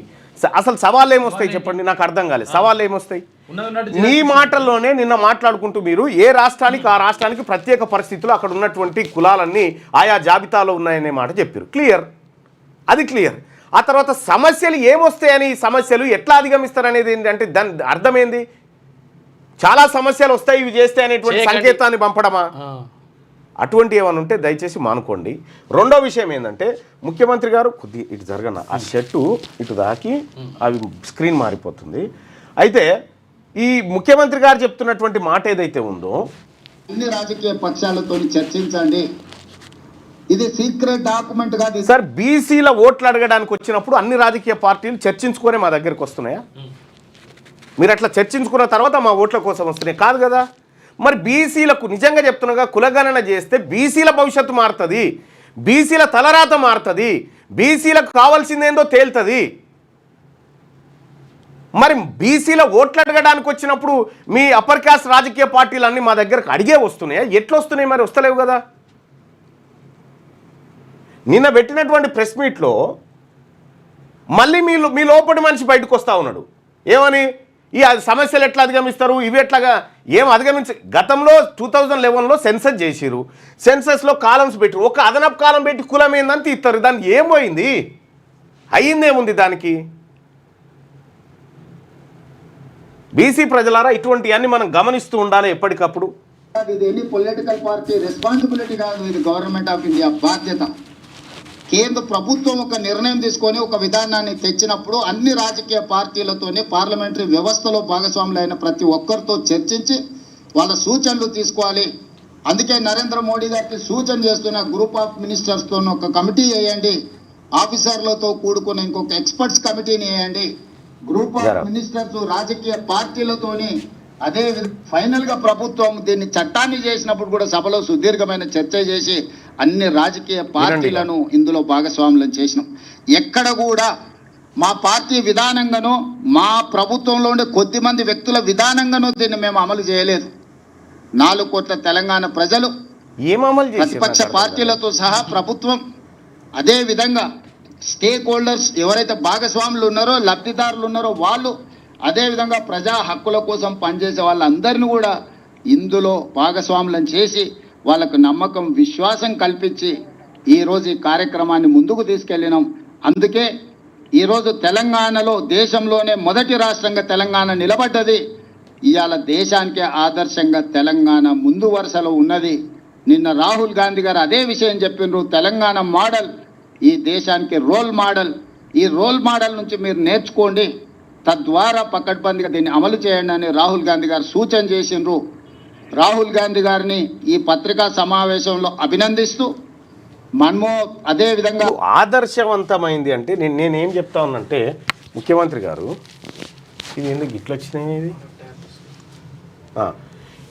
అసలు సవాళ్ళు ఏమొస్తాయి చెప్పండి, నాకు అర్థం కాలేదు. సవాళ్ళు ఏమొస్తాయి? మీ మాటల్లోనే నిన్న మాట్లాడుకుంటూ మీరు ఏ రాష్ట్రానికి ఆ రాష్ట్రానికి ప్రత్యేక పరిస్థితులు అక్కడ ఉన్నటువంటి కులాలన్నీ ఆయా జాబితాలో ఉన్నాయనే మాట చెప్పారు. క్లియర్, అది క్లియర్. ఆ తర్వాత సమస్యలు ఏమొస్తాయని, సమస్యలు ఎట్లా అధిగమిస్తారు ఏంటంటే దాని అర్థమైంది. చాలా సమస్యలు వస్తాయి ఇవి చేస్తే అనేటువంటి సంకేతాన్ని పంపడమా? అటువంటి ఏమైనా ఉంటే దయచేసి మానుకోండి. రెండో విషయం ఏంటంటే ముఖ్యమంత్రి గారు కొద్దిగా ఇటు జరగన, ఆ షర్టు ఇటు దాకి అవి స్క్రీన్ మారిపోతుంది. అయితే ఈ ముఖ్యమంత్రి గారు చెప్తున్నటువంటి మాట ఏదైతే ఉందో, అన్ని రాజకీయ పక్షాలతో చర్చించండి, ఇది సీక్రెట్ డాక్యుమెంట్ కాదు సార్. బీసీల ఓట్లు అడగడానికి వచ్చినప్పుడు అన్ని రాజకీయ పార్టీలు చర్చించుకొని మా దగ్గరికి వస్తున్నాయా? మీరు అట్లా చర్చించుకున్న తర్వాత మా ఓట్ల కోసం వస్తున్నాయి కాదు కదా. మరి బీసీలకు నిజంగా చెప్తున్నాగా కులగణన చేస్తే బీసీల భవిష్యత్తు మారుతుంది, బీసీల తలరాత మారుతుంది, బీసీలకు కావాల్సిందేందో తేలుతుంది. మరి బీసీల ఓట్లు అడగడానికి వచ్చినప్పుడు మీ అప్పర్ క్యాస్ట్ రాజకీయ పార్టీలన్నీ మా దగ్గరకు అడిగే వస్తున్నాయా? ఎట్లా వస్తున్నాయి? మరి వస్తలేవు కదా. నిన్న పెట్టినటువంటి ప్రెస్ మీట్లో మళ్ళీ మీ లోపటి మనిషి బయటకు వస్తూ ఉన్నాడు. ఏమని? ఈ సమస్యలు ఎట్లా అధిగమిస్తారు, ఇవి ఎట్లాగా ఏం గతంలో 2011లో సెన్సస్ చేసిరు, సెన్సస్లో కాలమ్స్ పెట్టి ఒక అదనపు కాలం పెట్టి కులం ఏందని తీస్తారు. దానికి ఏం పోయింది? అయ్యిందేముంది దానికి? బీసీ ప్రజలారా ఇటువంటివన్నీ మనం గమనిస్తూ ఉండాలి ఎప్పటికప్పుడు. ఇది ఎన్ని పొలిటికల్ పార్టీ రెస్పాన్సిబిలిటీ కాదు, ఇది గవర్నమెంట్ ఆఫ్ ఇండియా బాధ్యత. కేంద్ర ప్రభుత్వం ఒక నిర్ణయం తీసుకొని ఒక విధానాన్ని తెచ్చినప్పుడు అన్ని రాజకీయ పార్టీలతోనే పార్లమెంటరీ వ్యవస్థలో భాగస్వాములైన ప్రతి ఒక్కరితో చర్చించి వాళ్ళ సూచనలు తీసుకోవాలి. అందుకే నరేంద్ర మోడీ గారికి సూచన చేస్తున్న గ్రూప్ ఆఫ్ మినిస్టర్స్తో ఒక కమిటీ వేయండి, ఆఫీసర్లతో కూడుకున్న ఇంకొక ఎక్స్పర్ట్స్ కమిటీని వేయండి. గ్రూప్ ఆఫ్ మినిస్టర్స్ రాజకీయ పార్టీలతోని అదే ఫైనల్ గా ప్రభుత్వం దీన్ని చట్టాన్ని చేసినప్పుడు కూడా సభలో సుదీర్ఘమైన చర్చ చేసి అన్ని రాజకీయ పార్టీలను ఇందులో భాగస్వాములను చేసినాం. ఎక్కడ కూడా మా పార్టీ విధానంగానో మా ప్రభుత్వంలో ఉండే కొద్ది మంది వ్యక్తుల విధానంగానో దీన్ని మేము అమలు చేయలేదు. 4 కోట్ల తెలంగాణ ప్రజలు ప్రతిపక్ష పార్టీలతో సహా ప్రభుత్వం అదే విధంగా స్టేక్ హోల్డర్స్ ఎవరైతే భాగస్వాములు ఉన్నారో లబ్ధిదారులు ఉన్నారో వాళ్ళు అదేవిధంగా ప్రజా హక్కుల కోసం పనిచేసే వాళ్ళందరినీ కూడా ఇందులో భాగస్వాములను చేసి వాళ్ళకు నమ్మకం విశ్వాసం కల్పించి ఈరోజు ఈ కార్యక్రమాన్ని ముందుకు తీసుకెళ్ళినాం. అందుకే ఈరోజు తెలంగాణలో దేశంలోనే మొదటి రాష్ట్రంగా తెలంగాణ నిలబడ్డది. ఇవాళ దేశానికే ఆదర్శంగా తెలంగాణ ముందు వరుసలో ఉన్నది. నిన్న రాహుల్ గాంధీ గారు అదే విషయం చెప్పినారు. తెలంగాణ మోడల్ ఈ దేశానికి రోల్ మోడల్. ఈ రోల్ మోడల్ నుంచి మీరు నేర్చుకోండి, తద్వారా పకడ్బందీగా దీన్ని అమలు చేయండి అని రాహుల్ గాంధీ గారు సూచన చేసిండ్రు. రాహుల్ గాంధీ గారిని ఈ పత్రికా సమావేశంలో అభినందిస్తూ మనము అదే విధంగా ఆదర్శవంతమైంది అంటే నేనేం చెప్తా ఉన్నానంటే ముఖ్యమంత్రి గారు ఇది ఎందుకు ఇట్లా వచ్చినాయి? ఇది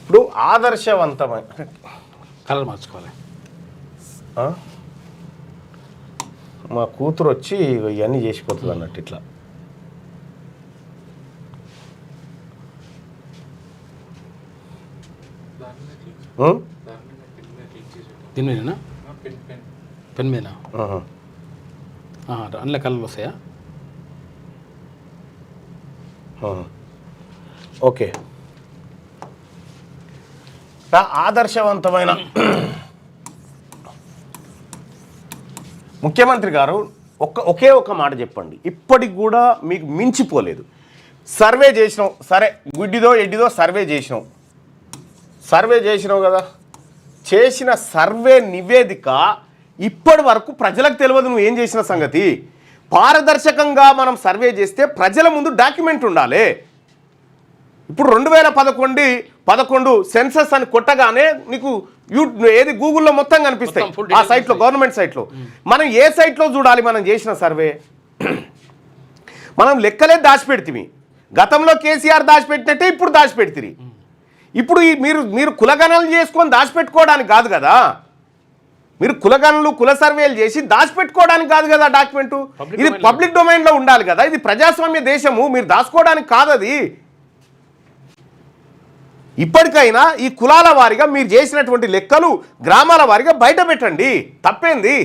ఇప్పుడు ఆదర్శవంతమైన కలర్ మార్చుకోవాలి. మా కూతురు వచ్చి ఇవన్నీ చేసిపోతుంది అన్నట్టు ఇట్లా. దీని మీదనా? పెన్ మీద అందులో కలర్లు వస్తాయా? ఓకే. ఆదర్శవంతమైన ముఖ్యమంత్రి గారు ఒకే ఒక మాట చెప్పండి. ఇప్పటికి కూడా మీకు మించిపోలేదు. సర్వే చేసినావు, సరే గుడ్డిదో ఎడ్డిదో సర్వే చేసినావు కదా. చేసిన సర్వే నివేదిక ఇప్పటి వరకు ప్రజలకు తెలియదు నువ్వు ఏం చేసిన సంగతి. పారదర్శకంగా మనం సర్వే చేస్తే ప్రజల ముందు డాక్యుమెంట్ ఉండాలి. ఇప్పుడు 2011 సెన్సస్ అని కొట్టగానే నీకు ఏది గూగుల్లో మొత్తం కనిపిస్తాయి ఆ సైట్లో, గవర్నమెంట్ సైట్లో. మనం ఏ సైట్లో చూడాలి మనం చేసిన సర్వే? మనం లెక్కలే దాచిపెడితిమి. గతంలో కేసీఆర్ దాచిపెట్టినట్టే ఇప్పుడు దాచిపెడితిరి. ఇప్పుడు మీరు కులగణనలు చేసుకొని దాచిపెట్టుకోవడానికి కాదు కదా. మీరు కులగణనలు కుల సర్వేలు చేసి దాచిపెట్టుకోవడానికి కాదు కదా డాక్యుమెంటు. ఇది పబ్లిక్ డొమైన్లో ఉండాలి కదా. ఇది ప్రజాస్వామ్య దేశము, మీరు దాచుకోవడానికి కాదు అది. ఇప్పటికైనా ఈ కులాల వారిగా మీరు చేసినటువంటి లెక్కలు గ్రామాల వారిగా బయట పెట్టండి, తప్పేంది?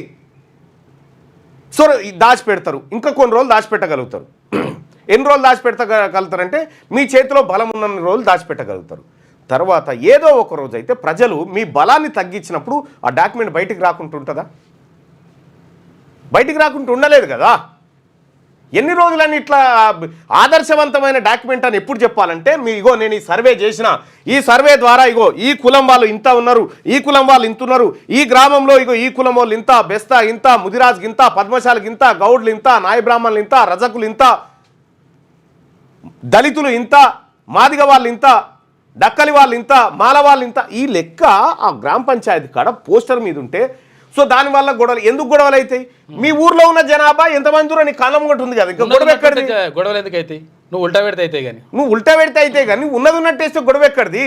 సో దాచిపెడతారు, ఇంకా కొన్ని రోజులు దాచిపెట్టగలుగుతారు. ఎన్ని రోజులు దాచిపెట్టగలుగుతారంటే మీ చేతిలో బలం ఉన్న రోజులు దాచిపెట్టగలుగుతారు. తర్వాత ఏదో ఒక రోజు అయితే ప్రజలు మీ బలాన్ని తగ్గించినప్పుడు ఆ డాక్యుమెంట్ బయటికి రాకుండా ఉంటుందా? బయటికి రాకుండా ఉండలేదు కదా. ఎన్ని రోజులని ఇట్లా ఆదర్శవంతమైన డాక్యుమెంట్ అని ఎప్పుడు చెప్పాలంటే నేను ఈ సర్వే చేసిన, ఈ సర్వే ద్వారా ఈ కులం వాళ్ళు ఇంత ఉన్నారు, ఈ కులం వాళ్ళు ఇంత ఉన్నారు, ఈ గ్రామంలో ఈ కులం వాళ్ళు ఇంత, బెస్తా ఇంత, ముదిరాజ్కి ఇంత, పద్మశాలకు ఇంత, గౌడ్లు ఇంత, నాయ బ్రాహ్మణులు ఇంత, రజకులు ఇంత, దళితులు ఇంత, మాదిగ వాళ్ళు ఇంత, డక్కలి వాళ్ళు ఇంత, మాల వాళ్ళు ఇంత, ఈ లెక్క ఆ గ్రామ పంచాయతీ కాడ పోస్టర్ మీద ఉంటే సో దానివల్ల గొడవలు ఎందుకు గొడవలు అవుతాయి? మీ ఊర్లో ఉన్న జనాభా ఎంతమంది నీ కాలం ఒకటి ఉంది కదా, ఇంకా గొడవ ఎక్కడిది? గొడవలు ఎందుకు అవుతాయి? నువ్వు ఉల్టా పెడితే అయితే కానీ ఉన్నది ఉన్నట్టు వేస్తే గొడవ ఎక్కడిది?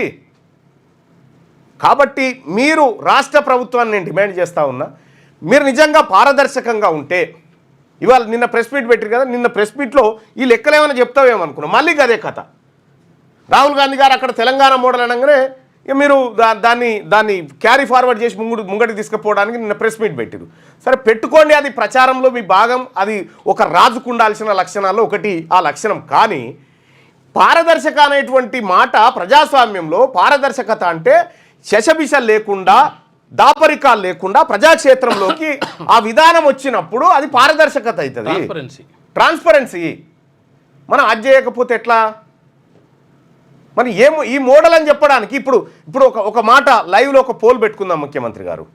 కాబట్టి మీరు రాష్ట్ర ప్రభుత్వాన్ని నేను డిమాండ్ చేస్తూ ఉన్నా, మీరు నిజంగా పారదర్శకంగా ఉంటే, ఇవాళ నిన్న ప్రెస్ మీట్ పెట్టారు కదా, నిన్న ప్రెస్ మీట్లో ఈ లెక్కలేమైనా చెప్తావేమనుకున్నాం, మళ్ళీ అదే కథ. రాహుల్ గాంధీ గారు అక్కడ తెలంగాణ మోడల్ అనగానే ఇక మీరు దాన్ని క్యారీ ఫార్వర్డ్ చేసి ముంగటికి తీసుకుపోవడానికి నిన్న ప్రెస్ మీట్ పెట్టారు. సరే పెట్టుకోండి, అది ప్రచారంలో మీ భాగం, అది ఒక రాజుకు ఉండాల్సిన లక్షణాల్లో ఒకటి ఆ లక్షణం. కానీ పారదర్శక అనేటువంటి మాట ప్రజాస్వామ్యంలో పారదర్శకత అంటే శశబిష లేకుండా, దాపరికాలు లేకుండా ప్రజాక్షేత్రంలోకి ఆ విధానం వచ్చినప్పుడు అది పారదర్శకత అవుతుంది, ట్రాన్స్పరెన్సీ. మనం అది చేయకపోతే ఎట్లా? మరి ఈ మోడల్ అని చెప్పడానికి ఇప్పుడు ఒక మాట లైవ్లో ఒక పోల్ పెట్టుకుందాం. ముఖ్యమంత్రి గారు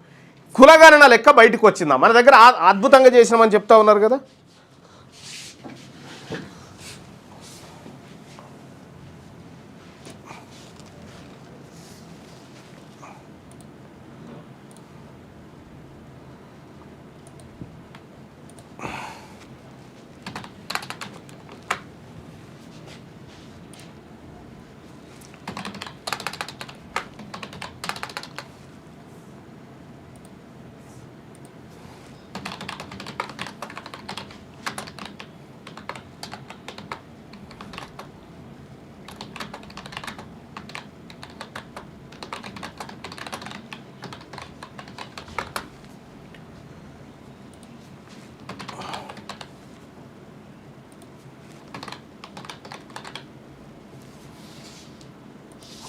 కులగణన లెక్క బయటకు వచ్చిందా, మన దగ్గర అద్భుతంగా చేసినామని చెప్తా ఉన్నారు కదా.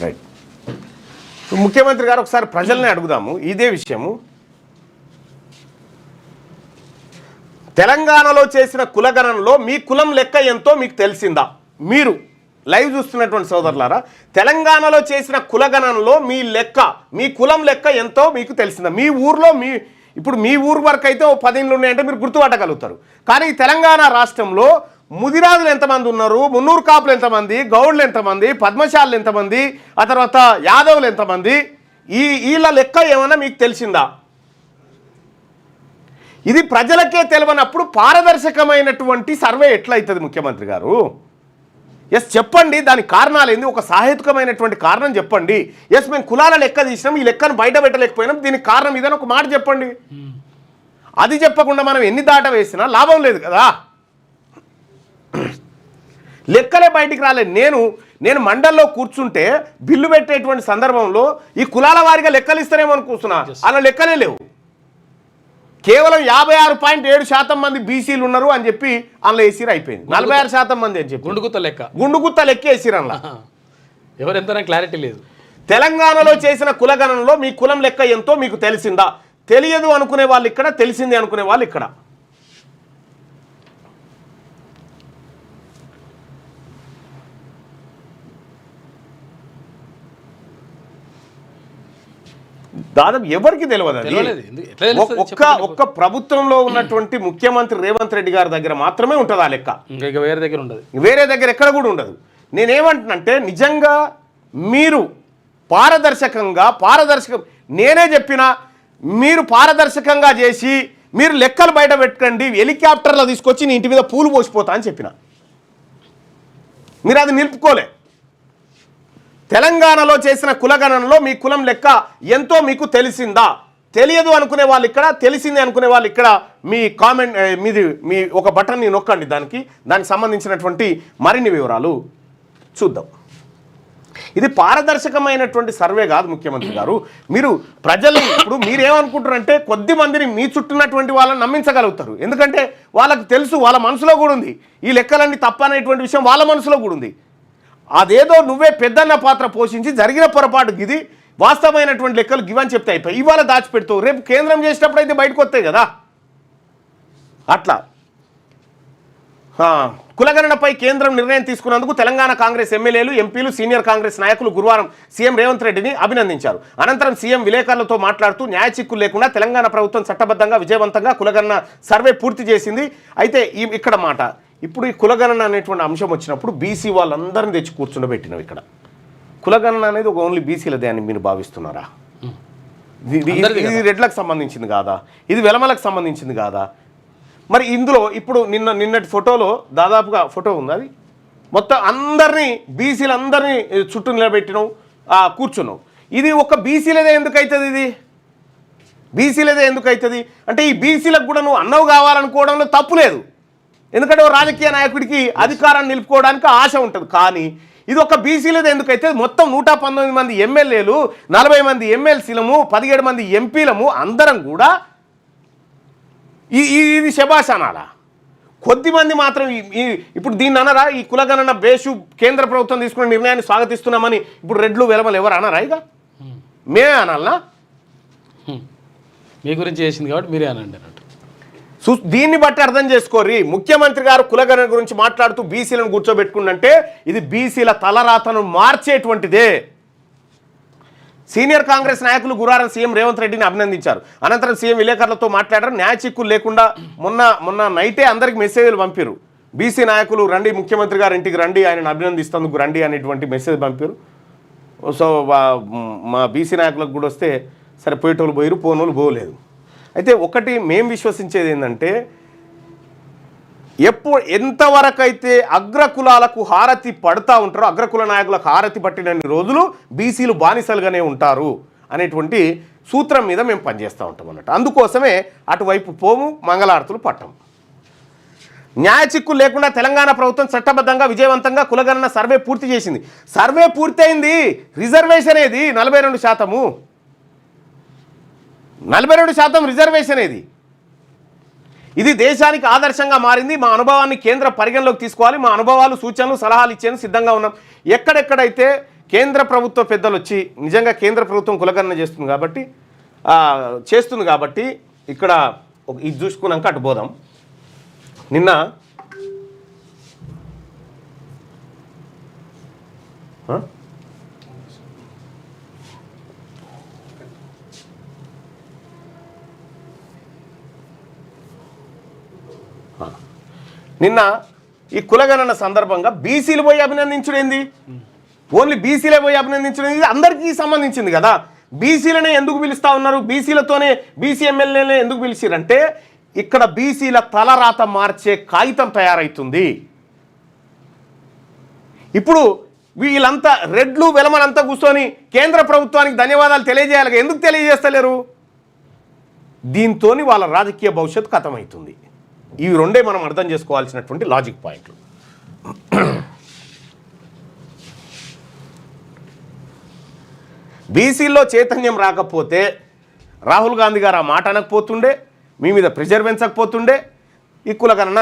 రైట్. ముఖ్యమంత్రి గారు ఒకసారి ప్రజల్ని అడుగుదాము ఇదే విషయము. తెలంగాణలో చేసిన కులగణనలో మీ కులం లెక్క ఎంతో మీకు తెలిసిందా? మీరు లైవ్ చూస్తున్నటువంటి సోదరులారా, తెలంగాణలో చేసిన కులగణనలో మీ కులం లెక్క ఎంతో మీకు తెలిసిందా? మీ ఊర్లో ఇప్పుడు మీ ఊరు వరకు అయితే 10 ఇండ్లు ఉన్నాయంటే మీరు గుర్తుపట్టగలుగుతారు. కానీ తెలంగాణ రాష్ట్రంలో ముదిరాజులు ఎంతమంది ఉన్నారు, మున్నూరు కాపులు ఎంతమంది, గౌడ్లు ఎంతమంది, పద్మశాలు ఎంతమంది, ఆ తర్వాత యాదవులు ఎంతమంది, వీళ్ళ లెక్క ఏమన్నా మీకు తెలిసిందా? ఇది ప్రజలకే తెలియనప్పుడు పారదర్శకమైనటువంటి సర్వే ఎట్లయితుంది? ముఖ్యమంత్రి గారు చెప్పండి, దాని కారణాలు ఏంది? ఒక సాహేతుకమైనటువంటి కారణం చెప్పండి. మేము కులాల లెక్క తీసినాం, ఈ లెక్కను బయట పెట్టలేకపోయినాం, దీనికి కారణం ఇదని ఒక మాట చెప్పండి. అది చెప్పకుండా మనం ఎన్ని దాట వేసినా లాభం లేదు కదా. లెక్కలే బయటికి రాలేదు. నేను మండల్లో కూర్చుంటే బిల్లు పెట్టేటువంటి సందర్భంలో ఈ కులాల వారిగా లెక్కలు ఇస్తారేమో అని కూర్చున్నా, అలా లెక్కలే లేవు. కేవలం 56.7% మంది బీసీలు ఉన్నారు అని చెప్పి అందులో వేసిరు, అయిపోయింది. 46% మంది అని చెప్పి గుండుగుత్త లెక్క వేసిరు అందులో. ఎవరెంత క్లారిటీ లేదు. తెలంగాణలో చేసిన కులగణనలో మీ కులం లెక్క ఎంతో మీకు తెలిసిందా? తెలియదు అనుకునే వాళ్ళు ఇక్కడ, తెలిసింది అనుకునే వాళ్ళు ఇక్కడ. దాదాపు ఎవరికి తెలియదు. ఒక్క ప్రభుత్వంలో ఉన్నటువంటి ముఖ్యమంత్రి రేవంత్ రెడ్డి గారి దగ్గర మాత్రమే ఉంటుంది ఆ లెక్క. వేరే దగ్గర ఉండదు, వేరే దగ్గర ఎక్కడ కూడా ఉండదు. నేనేమంటున్నంటే నిజంగా మీరు నేనే చెప్పిన మీరు పారదర్శకంగా చేసి మీరు లెక్కలు బయట పెట్టండి, హెలికాప్టర్లో తీసుకొచ్చి నీ ఇంటి మీద పూలు పోసిపోతా అని చెప్పిన. మీరు అది నిలుపుకోలే. తెలంగాణలో చేసిన కులగణనలో మీ కులం లెక్క ఎంతో మీకు తెలిసిందా? తెలియదు అనుకునే వాళ్ళు ఇక్కడ, తెలిసింది అనుకునే వాళ్ళు ఇక్కడ. మీ కామెంట్ మీ ఒక బటన్ని నొక్కండి, దానికి సంబంధించినటువంటి మరిన్ని వివరాలు చూద్దాం. ఇది పారదర్శకమైనటువంటి సర్వే కాదు ముఖ్యమంత్రి గారు. మీరు ప్రజలు ఇప్పుడు మీరేమనుకుంటారంటే కొద్ది మందిని మీ చుట్టూన్నటువంటి వాళ్ళని నమ్మించగలుగుతారు. ఎందుకంటే వాళ్ళకి తెలుసు, వాళ్ళ మనసులో కూడా ఉంది ఈ లెక్కలన్నీ తప్పనేటువంటి విషయం, వాళ్ళ మనసులో కూడా ఉంది. అదేదో నువ్వే పెద్దన్న పాత్ర పోషించి జరిగిన పొరపాటు ఇది, వాస్తవమైనటువంటి లెక్కలు గివని చెప్తే అయిపోయి ఇవాళ దాచిపెడతావు, రేపు కేంద్రం చేసినప్పుడు అయితే బయటకు వస్తాయి కదా. అట్లా కులగణనపై కేంద్రం నిర్ణయం తీసుకున్నందుకు తెలంగాణ కాంగ్రెస్ ఎమ్మెల్యేలు, ఎంపీలు, సీనియర్ కాంగ్రెస్ నాయకులు గురువారం సీఎం రేవంత్ రెడ్డిని అభినందించారు. అనంతరం సీఎం విలేకరులతో మాట్లాడుతూ న్యాయ చిక్కులు లేకుండా తెలంగాణ ప్రభుత్వం చట్టబద్ధంగా విజయవంతంగా కులగణన సర్వే పూర్తి చేసింది. అయితే ఇక్కడ మాట, ఇప్పుడు ఈ కులగణన అనేటువంటి అంశం వచ్చినప్పుడు బీసీ వాళ్ళందరినీ తెచ్చి కూర్చుండబెట్టినాం. ఇక్కడ కులగణన అనేది ఒక ఓన్లీ బీసీలదే అని మీరు భావిస్తున్నారా? ఇది రెడ్లకు సంబంధించింది కాదా? ఇది వెలమలకు సంబంధించింది కాదా? మరి ఇందులో ఇప్పుడు నిన్నటి ఫోటోలో దాదాపుగా ఫోటో ఉంది, అది మొత్తం అందరినీ బీసీలందరినీ చుట్టూ నిలబెట్టినావు, కూర్చున్నావు. ఇది ఒక బీసీలదే ఎందుకు అవుతుంది? ఇది బీసీలదే ఎందుకు అవుతుంది అంటే ఈ బీసీలకు కూడా నువ్వు అన్నవు కావాలనుకోవడంలో తప్పు లేదు. ఎందుకంటే ఓ రాజకీయ నాయకుడికి అధికారాన్ని నిలుపుకోవడానికి ఆశ ఉంటుంది. కానీ ఇది ఒక బీసీలదే ఎందుకైతే మొత్తం 119 మంది ఎమ్మెల్యేలు, 40 మంది ఎమ్మెల్సీలము, 17 మంది ఎంపీలము అందరం కూడా ఇది శభాష్ అనాలా? కొద్దిమంది మాత్రం ఇప్పుడు దీన్ని అనరా? ఈ కులగణన బేషు కేంద్ర ప్రభుత్వం తీసుకున్న నిర్ణయాన్ని స్వాగతిస్తున్నామని ఇప్పుడు రెడ్లు వెలమలు ఎవరు అనరా? ఇక మేమే అనాలనా? మీ గురించి చేసింది కాబట్టి మీరే అనండి అన్నట్టు. దీన్ని బట్టి అర్థం చేసుకోరి. ముఖ్యమంత్రి గారు కులగణన గురించి మాట్లాడుతూ బీసీలను కూర్చోబెట్టుకుందంటే ఇది బీసీల తలరాతను మార్చేటువంటిదే. సీనియర్ కాంగ్రెస్ నాయకులు గురువారం సీఎం రేవంత్ రెడ్డిని అభినందించారు. అనంతరం సీఎం విలేకరులతో మాట్లాడారు. న్యాయ చిక్కులు లేకుండా మొన్న నైటే అందరికి మెసేజ్లు పంపారు. బీసీ నాయకులు రండి, ముఖ్యమంత్రి గారి ఇంటికి రండి, ఆయనను అభినందిస్తేందుకు రండి అనేటువంటి మెసేజ్ పంపారు. సో మా బీసీ నాయకులకు కూడా వస్తే సరే పోయేటోళ్ళు పోయిరు, పోనోళ్ళు పోలేదు. అయితే ఒకటి మేము విశ్వసించేది ఏంటంటే ఎంతవరకు అయితే అగ్రకులాలకు హారతి పడుతూ ఉంటారో, అగ్రకుల నాయకులకు హారతి పట్టినన్ని రోజులు బీసీలు బానిసలుగానే ఉంటారు అనేటువంటి సూత్రం మీద మేము పనిచేస్తూ ఉంటాం అన్నట్టు. అందుకోసమే అటువైపు పోము, మంగళారతులు పట్టం. న్యాయ చిక్కులు లేకుండా తెలంగాణ ప్రభుత్వం చట్టబద్ధంగా విజయవంతంగా కులగణన సర్వే పూర్తి చేసింది. సర్వే పూర్తయింది. రిజర్వేషన్ ఏది 42%. 42% రిజర్వేషన్ ఏది? ఇది దేశానికి ఆదర్శంగా మారింది. మా అనుభవాన్ని కేంద్ర పరిగణలోకి తీసుకోవాలి. మా అనుభవాలు, సూచనలు, సలహాలు ఇచ్చేందుకు సిద్ధంగా ఉన్నాం. ఎక్కడెక్కడైతే కేంద్ర ప్రభుత్వ పెద్దలు వచ్చి నిజంగా కేంద్ర ప్రభుత్వం కులగణన చేస్తుంది కాబట్టి ఇక్కడ ఇది చూసుకున్నాక అటు పోదాం. నిన్న ఈ కులగణన సందర్భంగా బీసీలు పోయి అభినందించుడేంది? ఓన్లీ బీసీలే పోయి అభినందించుడేంది? అందరికీ సంబంధించింది కదా. బీసీలనే ఎందుకు పిలుస్తూ ఉన్నారు? బీసీలతోనే బీసీ ఎమ్మెల్యేలనే ఎందుకు పిలిచిరంటే ఇక్కడ బీసీల తలరాత మార్చే కాగితం తయారవుతుంది. ఇప్పుడు వీళ్ళంతా రెడ్లు వెలమనంతా కూర్చొని కేంద్ర ప్రభుత్వానికి ధన్యవాదాలు తెలియజేయాలి. ఎందుకు తెలియజేస్తలేరు? దీంతో వాళ్ళ రాజకీయ భవిష్యత్తు ఖతమవుతుంది. ఇవి రెండే మనం అర్థం చేసుకోవాల్సినటువంటి లాజిక్ పాయింట్లు. బీసీల్లో చైతన్యం రాకపోతే రాహుల్ గాంధీ గారు ఆ మాట అనకపోతుండే, మీ మీద ప్రెషర్ పెంచకపోతుండే, ఈ కులగణన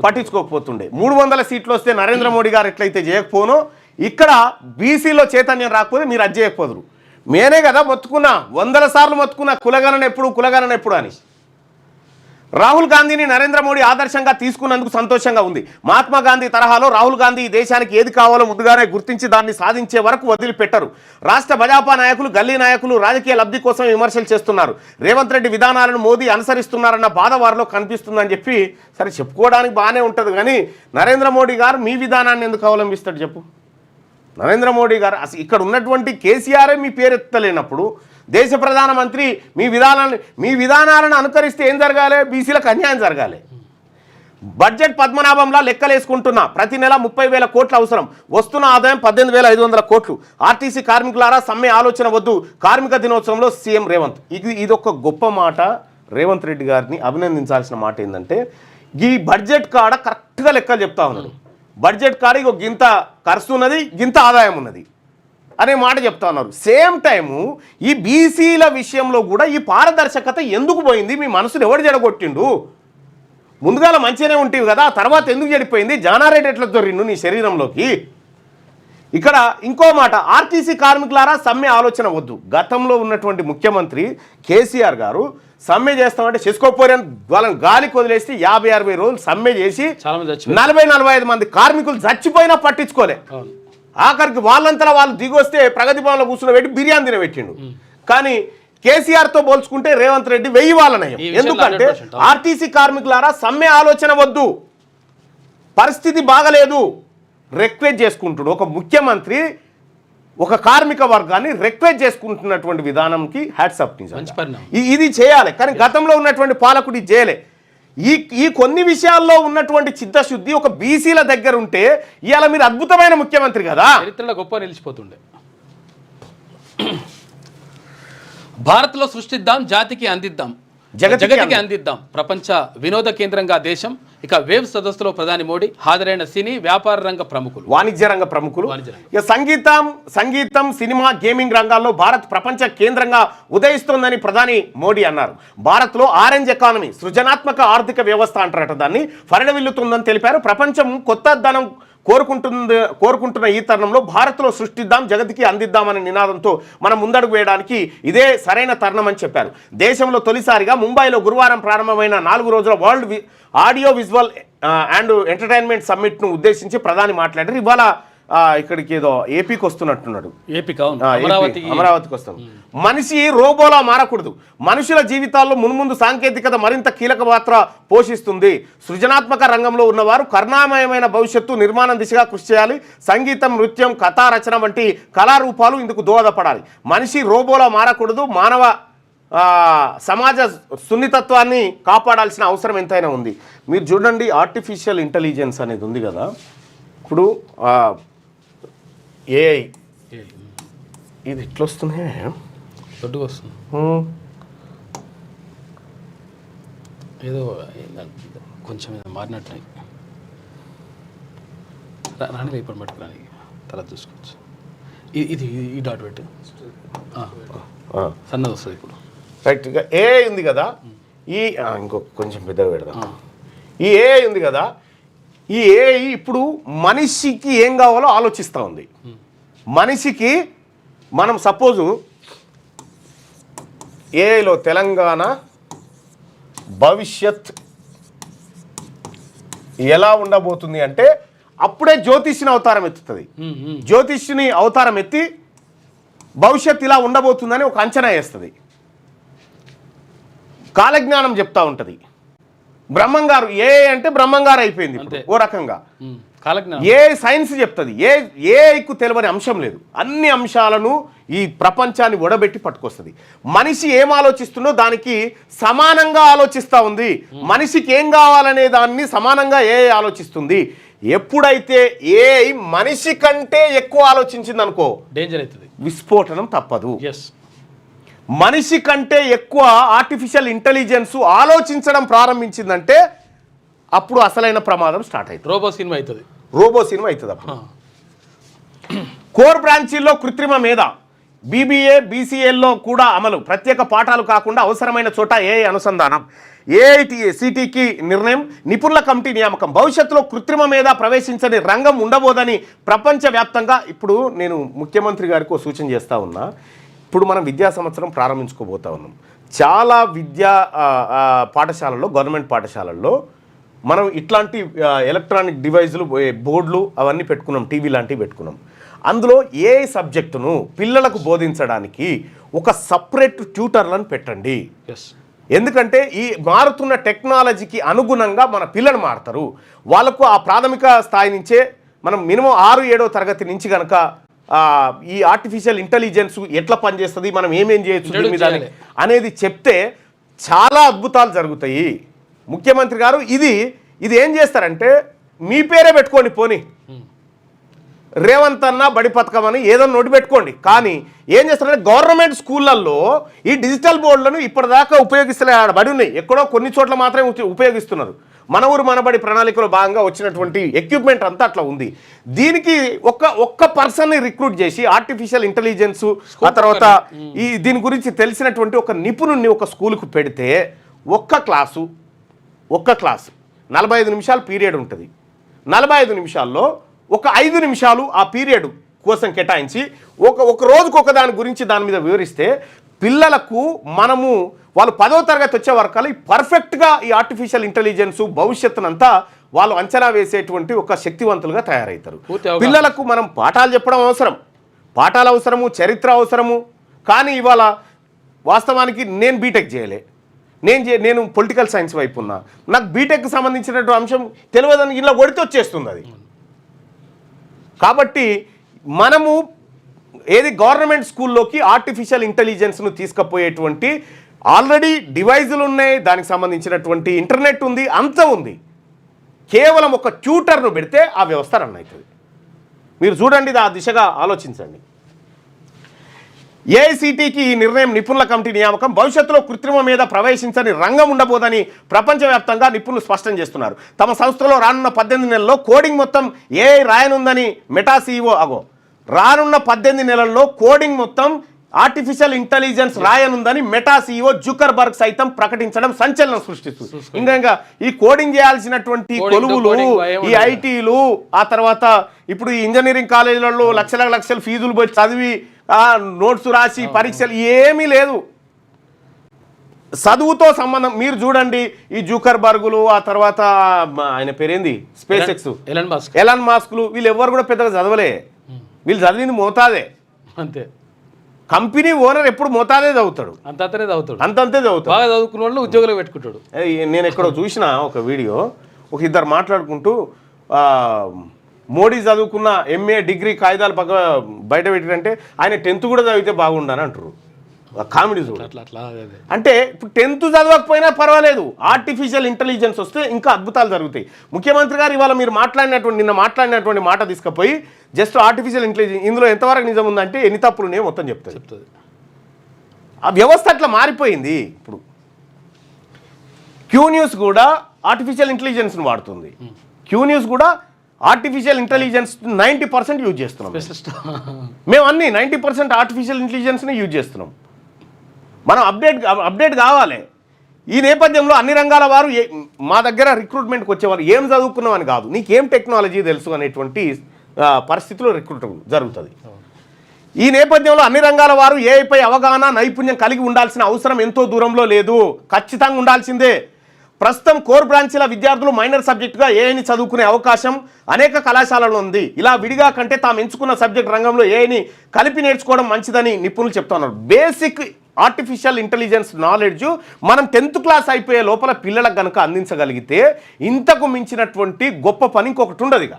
పట్టించుకోకపోతుండే. 300 సీట్లు వస్తే నరేంద్ర మోడీ గారు ఎట్లయితే చేయకపోనో ఇక్కడ బీసీలో చైతన్యం రాకపోతే మీరు అది చేయకపోదురు. మేనే కదా మొత్తుకున్నా, 100 సార్లు మొత్తుకున్నా కులగణన ఎప్పుడు అని. రాహుల్ గాంధీని నరేంద్ర మోడీ ఆదర్శంగా తీసుకున్నందుకు సంతోషంగా ఉంది. మహాత్మా గాంధీ తరహాలో రాహుల్ గాంధీ ఈ దేశానికి ఏది కావాలో ముందుగానే గుర్తించి దాన్ని సాధించే వరకు వదిలిపెట్టరు. రాష్ట్ర భాజపా నాయకులు, గల్లీ నాయకులు రాజకీయ లబ్ధి కోసం విమర్శలు చేస్తున్నారు. రేవంత్ రెడ్డి విధానాలను మోదీ అనుసరిస్తున్నారన్న బాధ వారిలో కనిపిస్తుందని చెప్పి సరే చెప్పుకోవడానికి బాగానే ఉంటుంది. కానీ నరేంద్ర మోడీ గారు మీ విధానాన్ని ఎందుకు అవలంబిస్తాడు చెప్పు? నరేంద్ర మోడీ గారు అసలు ఇక్కడ ఉన్నటువంటి కేసీఆరే మీ పేరెత్తలేనప్పుడు దేశ ప్రధానమంత్రి మీ విధానాలను అనుకరిస్తే ఏం జరగాలి? బీసీలకు అన్యాయం జరగాలి. బడ్జెట్ పద్మనాభంలా లెక్కలేసుకుంటున్నా. ప్రతి నెల 30,000 కోట్లు అవసరం. వస్తున్న ఆదాయం 18,500 కోట్లు. ఆర్టీసీ కార్మికులారా సమ్మె ఆలోచన వద్దు. కార్మిక దినోత్సవంలో సీఎం రేవంత్. ఇది ఒక గొప్ప మాట. రేవంత్ రెడ్డి గారిని అభినందించాల్సిన మాట ఏంటంటే ఈ బడ్జెట్ కాడ కరెక్ట్గా లెక్కలు చెప్తా ఉన్నాడు. బడ్జెట్ కాడ ఇక గింత ఖర్చు ఉన్నది, గింత ఆదాయం ఉన్నది అనే మాట చెప్తా ఉన్నారు. సేమ్ టైము ఈ బీసీల విషయంలో కూడా ఈ పారదర్శకత ఎందుకు పోయింది? మీ మనసును ఎవడు జడగొట్టిండు? ముందుగాల మంచిగానే ఉంటేవి కదా, తర్వాత ఎందుకు చెడిపోయింది? జానారెడ్డి ఎట్లా దొరిండు నీ శరీరంలోకి? ఇక్కడ ఇంకో మాట, ఆర్టీసీ కార్మికులారా సమ్మె ఆలోచన వద్దు. గతంలో ఉన్నటువంటి ముఖ్యమంత్రి కేసీఆర్ గారు సమ్మె చేస్తామంటే చేసుకోకపోరని వాళ్ళని గాలికి వదిలేసి 50-60 రోజులు సమ్మె చేసి 40-45 మంది కార్మికులు చచ్చిపోయినా పట్టించుకోలే. ఆఖరికి వాళ్ళంతా వాళ్ళు దిగొస్తే ప్రగతి భవన్లో కూర్చుని పెట్టి బిర్యానీ తినబెట్టిండు. కానీ కేసీఆర్తో పోల్చుకుంటే రేవంత్ రెడ్డి 1000 వాళ్ళనయం. ఎందుకంటే ఆర్టీసీ కార్మికులారా సమ్మె ఆలోచన వద్దు, పరిస్థితి బాగలేదు, రిక్వెస్ట్ చేసుకుంటుడు. ఒక ముఖ్యమంత్రి ఒక కార్మిక వర్గాన్ని రిక్వెస్ట్ చేసుకుంటున్నటువంటి విధానంకి హ్యాట్స్ అప్. ఇది చేయాలి, కానీ గతంలో ఉన్నటువంటి పాలకుడు ఇది చేయలే. ఈ కొన్ని విషయాల్లో ఉన్నటువంటి చిత్తశుద్ధి ఒక బీసీల దగ్గర ఉంటే ఇవాళ మీరు అద్భుతమైన ముఖ్యమంత్రి కదా, చరిత్రలో గొప్ప నిలిచిపోతుండే. భారత్లో సృష్టిద్దాం, జాతికి అందిద్దాం, జగతికి అందిద్దాం. ప్రపంచ వినోద కేంద్రంగా దేశం. ఇక వేవ్ సదస్సులో ప్రధాని మోడీ, హాజరైన సినీ వ్యాపార రంగ ప్రముఖులు, వాణిజ్య రంగ ప్రముఖులు. ఇక సంగీతం, సినిమా, గేమింగ్ రంగాల్లో భారత్ ప్రపంచ కేంద్రంగా ఉదయిస్తోందని ప్రధాని మోడీ అన్నారు. భారత్లో ఆరెంజ్ ఎకానమీ, సృజనాత్మక ఆర్థిక వ్యవస్థ అంటారట దాన్ని, పరిణమిల్లుతుందని తెలిపారు. ప్రపంచం కొత్త ధనం కోరుకుంటున్న ఈ తరుణంలో భారత్లో సృష్టిద్దాం, జగతికి అందిద్దామనే నినాదంతో మనం ముందడుగు వేయడానికి ఇదే సరైన తరుణం అని చెప్పారు. దేశంలో తొలిసారిగా ముంబైలో గురువారం ప్రారంభమైన 4 రోజుల world audio visual and entertainment సమ్మిట్ను ఉద్దేశించి ప్రధాని మాట్లాడారు. ఇవాళ ఇక్కడికి ఏదో ఏపీకి వస్తున్నట్టున్నాడు. అమరావతికి వస్తాం. మనిషి రోబోలా మారకూడదు. మనుషుల జీవితాల్లో మున్ముందు సాంకేతికత మరింత కీలక పాత్ర పోషిస్తుంది. సృజనాత్మక రంగంలో ఉన్నవారు కరుణామయమైన భవిష్యత్తు నిర్మాణం దిశగా కృషి చేయాలి. సంగీతం, నృత్యం, కథా రచన వంటి కళారూపాలు ఇందుకు దోహదపడాలి. మనిషి రోబోలా మారకూడదు. మానవ సమాజ సున్నితత్వాన్ని కాపాడాల్సిన అవసరం ఎంతైనా ఉంది. మీరు చూడండి, ఆర్టిఫిషియల్ ఇంటెలిజెన్స్ అనేది ఉంది కదా. ఇప్పుడు ఏఐ ఇది ఎట్లా వస్తున్నాయి, దొడ్డుగా వస్తుంది. ఏదో కొంచెం మారినట్టు రాణి ఇప్పుడు పట్టుకురాని తర్వాత చూసుకోవచ్చు. ఇది ఈ డాట్ పెట్టి సన్నది వస్తుంది ఇప్పుడు. రైట్. ఇక ఏఐ ఉంది కదా, ఈ ఇంకొక కొంచెం పెద్దగా పెడదాం. ఈ ఏఐ ఉంది కదా, ఈ ఏఐ ఇప్పుడు మనిషికి ఏం కావాలో ఆలోచిస్తూ ఉంది. మనిషికి మనం సపోజు ఏఐలో తెలంగాణ భవిష్యత్ ఎలా ఉండబోతుంది అంటే అప్పుడే జ్యోతిష్యుని అవతారం ఎత్తుతుంది. జ్యోతిష్యుని అవతారం ఎత్తి భవిష్యత్ ఇలా ఉండబోతుందని ఒక అంచనా వేస్తుంది. కాలజ్ఞానం చెప్తా ఉంటుంది. బ్రహ్మంగారు ఏఐ అంటే బ్రహ్మంగారు అయిపోయింది ఓ రకంగా. ఏ సైన్స్ చెప్తుంది. ఏఐకు తెలియని అంశం లేదు. అన్ని అంశాలను ఈ ప్రపంచాన్ని ఒడబెట్టి పట్టుకొస్తుంది. మనిషి ఏం ఆలోచిస్తుందో దానికి సమానంగా ఆలోచిస్తూ ఉంది. మనిషికి ఏం కావాలనే దాన్ని సమానంగా ఏఐ ఆలోచిస్తుంది. ఎప్పుడైతే ఏఐ మనిషి కంటే ఎక్కువ ఆలోచించింది అనుకో, డేంజర్ అవుతుంది, విస్ఫోటనం తప్పదు. మనిషి కంటే ఎక్కువ ఆర్టిఫిషియల్ ఇంటెలిజెన్స్ ఆలోచించడం ప్రారంభించిందంటే అప్పుడు అసలైన ప్రమాదం స్టార్ట్ అవుతుంది. రోబో సినిమా అవుతుంది. అప్పుడు కోర్ బ్రాంచీల్లో కృత్రిమ మేధ, బీబీఏ, బీసీఏల్లో కూడా అమలు. ప్రత్యేక పాఠాలు కాకుండా అవసరమైన చోట ఏఐ అనుసంధానం. ఏఐసిటికి నిర్ణయం, నిపుణుల కమిటీ నియామకం. భవిష్యత్తులో కృత్రిమ మేధ ప్రవేశించని రంగం ఉండబోదని ప్రపంచవ్యాప్తంగా ఇప్పుడు నేను ముఖ్యమంత్రి గారికి ఒక సూచన చేస్తూ ఉన్నా. ఇప్పుడు మనం విద్యా సంవత్సరం ప్రారంభించుకోబోతా ఉన్నాం. చాలా విద్యా పాఠశాలల్లో, గవర్నమెంట్ పాఠశాలల్లో మనం ఇట్లాంటి ఎలక్ట్రానిక్ డివైజులు, బోర్డులు అవన్నీ పెట్టుకున్నాం, టీవీ లాంటివి పెట్టుకున్నాం. అందులో ఏ సబ్జెక్టును పిల్లలకు బోధించడానికి ఒక సపరేట్ ట్యూటర్లను పెట్టండి. ఎందుకంటే ఈ మారుతున్న టెక్నాలజీకి అనుగుణంగా మన పిల్లలు మారుతారు. వాళ్ళకు ఆ ప్రాథమిక స్థాయి నుంచే మనం మినిమం 6-7వ తరగతి నుంచి కనుక ఈ ఆర్టిఫిషియల్ ఇంటెలిజెన్స్ ఎట్లా పనిచేస్తుంది, మనం ఏమేం చేయొచ్చు మీద అనేది చెప్తే చాలా అద్భుతాలు జరుగుతాయి. ముఖ్యమంత్రి గారు ఇది ఏం చేస్తారంటే మీ పేరే పెట్టుకోండి, పోనీ రేవంత్ అన్న బడి పథకం అని ఏదో నోటి పెట్టుకోండి. కానీ ఏం చేస్తారంటే గవర్నమెంట్ స్కూళ్ళల్లో ఈ డిజిటల్ బోర్డులను ఇప్పటిదాకా ఉపయోగిస్తలే. బడి ఉన్నాయి, ఎక్కడో కొన్ని చోట్ల మాత్రమే ఉపయోగిస్తున్నారు. మన ఊరు మనబడి ప్రణాళికలో భాగంగా వచ్చినటువంటి ఎక్విప్మెంట్ అంతా అట్లా ఉంది. దీనికి ఒక్క పర్సన్ని రిక్రూట్ చేసి ఆర్టిఫిషియల్ ఇంటెలిజెన్స్, ఆ తర్వాత దీని గురించి తెలిసినటువంటి ఒక నిపుణుడిని ఒక స్కూల్కు పెడితే ఒక్క క్లాసు 45 నిమిషాలు పీరియడ్ ఉంటుంది. 45 నిమిషాల్లో ఒక 5 నిమిషాలు ఆ పీరియడ్ కోసం కేటాయించి ఒక రోజుకు ఒక దాని గురించి దాని మీద వివరిస్తే పిల్లలకు వాళ్ళు 10వ తరగతి వచ్చే వరకు పర్ఫెక్ట్గా ఈ ఆర్టిఫిషియల్ ఇంటెలిజెన్స్ భవిష్యత్తునంతా వాళ్ళు అంచనా వేసేటువంటి ఒక శక్తివంతులుగా తయారవుతారు. పిల్లలకు మనం పాఠాలు చెప్పడం అవసరం, పాఠాలు అవసరము, చరిత్ర అవసరము. కానీ ఇవాళ వాస్తవానికి నేను బీటెక్ చేయలే, నేను పొలిటికల్ సైన్స్ వైపు ఉన్నా, నాకు బీటెక్కి సంబంధించినటువంటి అంశం తెలియదని ఇలా కొడితే వచ్చేస్తుంది అది. కాబట్టి మనము గవర్నమెంట్ స్కూల్లోకి ఆర్టిఫిషియల్ ఇంటెలిజెన్స్ను తీసుకుపోయేటువంటి ఆల్రెడీ డివైజులు ఉన్నాయి, దానికి సంబంధించినటువంటి ఇంటర్నెట్ ఉంది, అంత ఉంది. కేవలం ఒక ట్యూటర్ను పెడితే ఆ వ్యవస్థ రన్ అవుతుంది. మీరు చూడండి, ఆ దిశగా ఆలోచించండి. ఏఐసిటికి ఈ నిర్ణయం నిపుణుల కమిటీ నియామకం భవిష్యత్తులో కృత్రిమ మీద ప్రవేశించని రంగం ఉండబోదని ప్రపంచవ్యాప్తంగా నిపుణులు స్పష్టం చేస్తున్నారు. తమ సంస్థలో రానున్న 18 నెలల్లో కోడింగ్ మొత్తం ఏఐ రాయనుందని మెటా CEO రానున్న 18 నెలల్లో కోడింగ్ మొత్తం ఆర్టిఫిషియల్ ఇంటెలిజెన్స్ రాయనుందని మెటా CEO జుకర్బర్గ్ సైతం ప్రకటించడం సంచలనం సృష్టిస్తుంది. ఇంకా ఈ కోడింగ్ చేయాల్సినటువంటి కొలువులు, ఈ ఐటీలు, ఆ తర్వాత ఇప్పుడు ఈ ఇంజనీరింగ్ కాలేజీలలో లక్షల ఫీజులు పోయి చదివి నోట్స్ రాసి పరీక్షలు ఏమీ లేదు. చదువుతో సంబంధం మీరు చూడండి. ఈ జూకర్బర్గులు, ఆ తర్వాత ఆయన పేరేంది స్పేస్ ఎక్స్ ఎలాన్ మాస్క్లు, వీళ్ళు ఎవరు కూడా పెద్దగా చదవలే. వీళ్ళు చదివింది మోతాదే అంతే. కంపెనీ ఓనర్ ఎప్పుడు మోతాదే చదువుతాడు, అంతే చదువుతాడు. బాగా చదువుకున్న వాళ్ళు ఉద్యోగులు పెట్టుకుంటాడు. నేను ఎక్కడో చూసిన ఒక వీడియో, ఒక ఇద్దరు మాట్లాడుకుంటూ మోడీ చదువుకున్న MA డిగ్రీ కాగితాలు బయట పెట్టినంటే ఆయన 10th కూడా చదివితే బాగుండని అంటారు. కామెడీ చూడు. అంటే ఇప్పుడు 10th చదవకపోయినా పర్వాలేదు, ఆర్టిఫిషియల్ ఇంటెలిజెన్స్ వస్తే ఇంకా అద్భుతాలు జరుగుతాయి. ముఖ్యమంత్రి గారు ఇవాళ మీరు నిన్న మాట్లాడినటువంటి మాట తీసుకుపోయి జస్ట్ ఆర్టిఫిషియల్ ఇంటెలిజెన్స్ ఇందులో ఎంతవరకు నిజం ఉందంటే ఎన్ని తప్పులు ఉన్నాయో మొత్తం చెప్తుంది. ఆ వ్యవస్థ అట్లా మారిపోయింది. ఇప్పుడు క్యూ న్యూస్ కూడా ఆర్టిఫిషియల్ ఇంటెలిజెన్స్ని వాడుతుంది. క్యూ న్యూస్ కూడా ఆర్టిఫిషియల్ ఇంటెలిజెన్స్ 90% యూజ్ చేస్తున్నాం. మేము అన్ని 90% ఆర్టిఫిషియల్ ఇంటెలిజెన్స్ని యూజ్ చేస్తున్నాం. మనం అప్డేట్ కావాలి. ఈ నేపథ్యంలో అన్ని రంగాల వారు మా దగ్గర రిక్రూట్మెంట్కి వచ్చేవారు ఏం చదువుకున్నాం అని కాదు, నీకేం టెక్నాలజీ తెలుసు అనేటువంటి పరిస్థితిలో రిక్రూట్మెంట్ జరుగుతుంది. ఈ నేపథ్యంలో అన్ని రంగాల వారు ఏఐపై అవగాహన, నైపుణ్యం కలిగి ఉండాల్సిన అవసరం ఎంతో దూరంలో లేదు, ఖచ్చితంగా ఉండాల్సిందే. ప్రస్తుతం కోర్ బ్రాంచీల విద్యార్థులు మైనర్ సబ్జెక్టుగా ఏఐని చదువుకునే అవకాశం అనేక కళాశాలలో ఉంది. ఇలా విడిగా కంటే తాము ఎంచుకున్న సబ్జెక్ట్ రంగంలో ఏఐని కలిపి నేర్చుకోవడం మంచిదని నిపుణులు చెప్తున్నారు. బేసిక్ ఆర్టిఫిషియల్ ఇంటెలిజెన్స్ నాలెడ్జ్ మనం 10th క్లాస్ అయిపోయే లోపల పిల్లలకు కనుక అందించగలిగితే ఇంతకు మించినటువంటి గొప్ప పని ఇంకొకటి ఉండదు. ఇక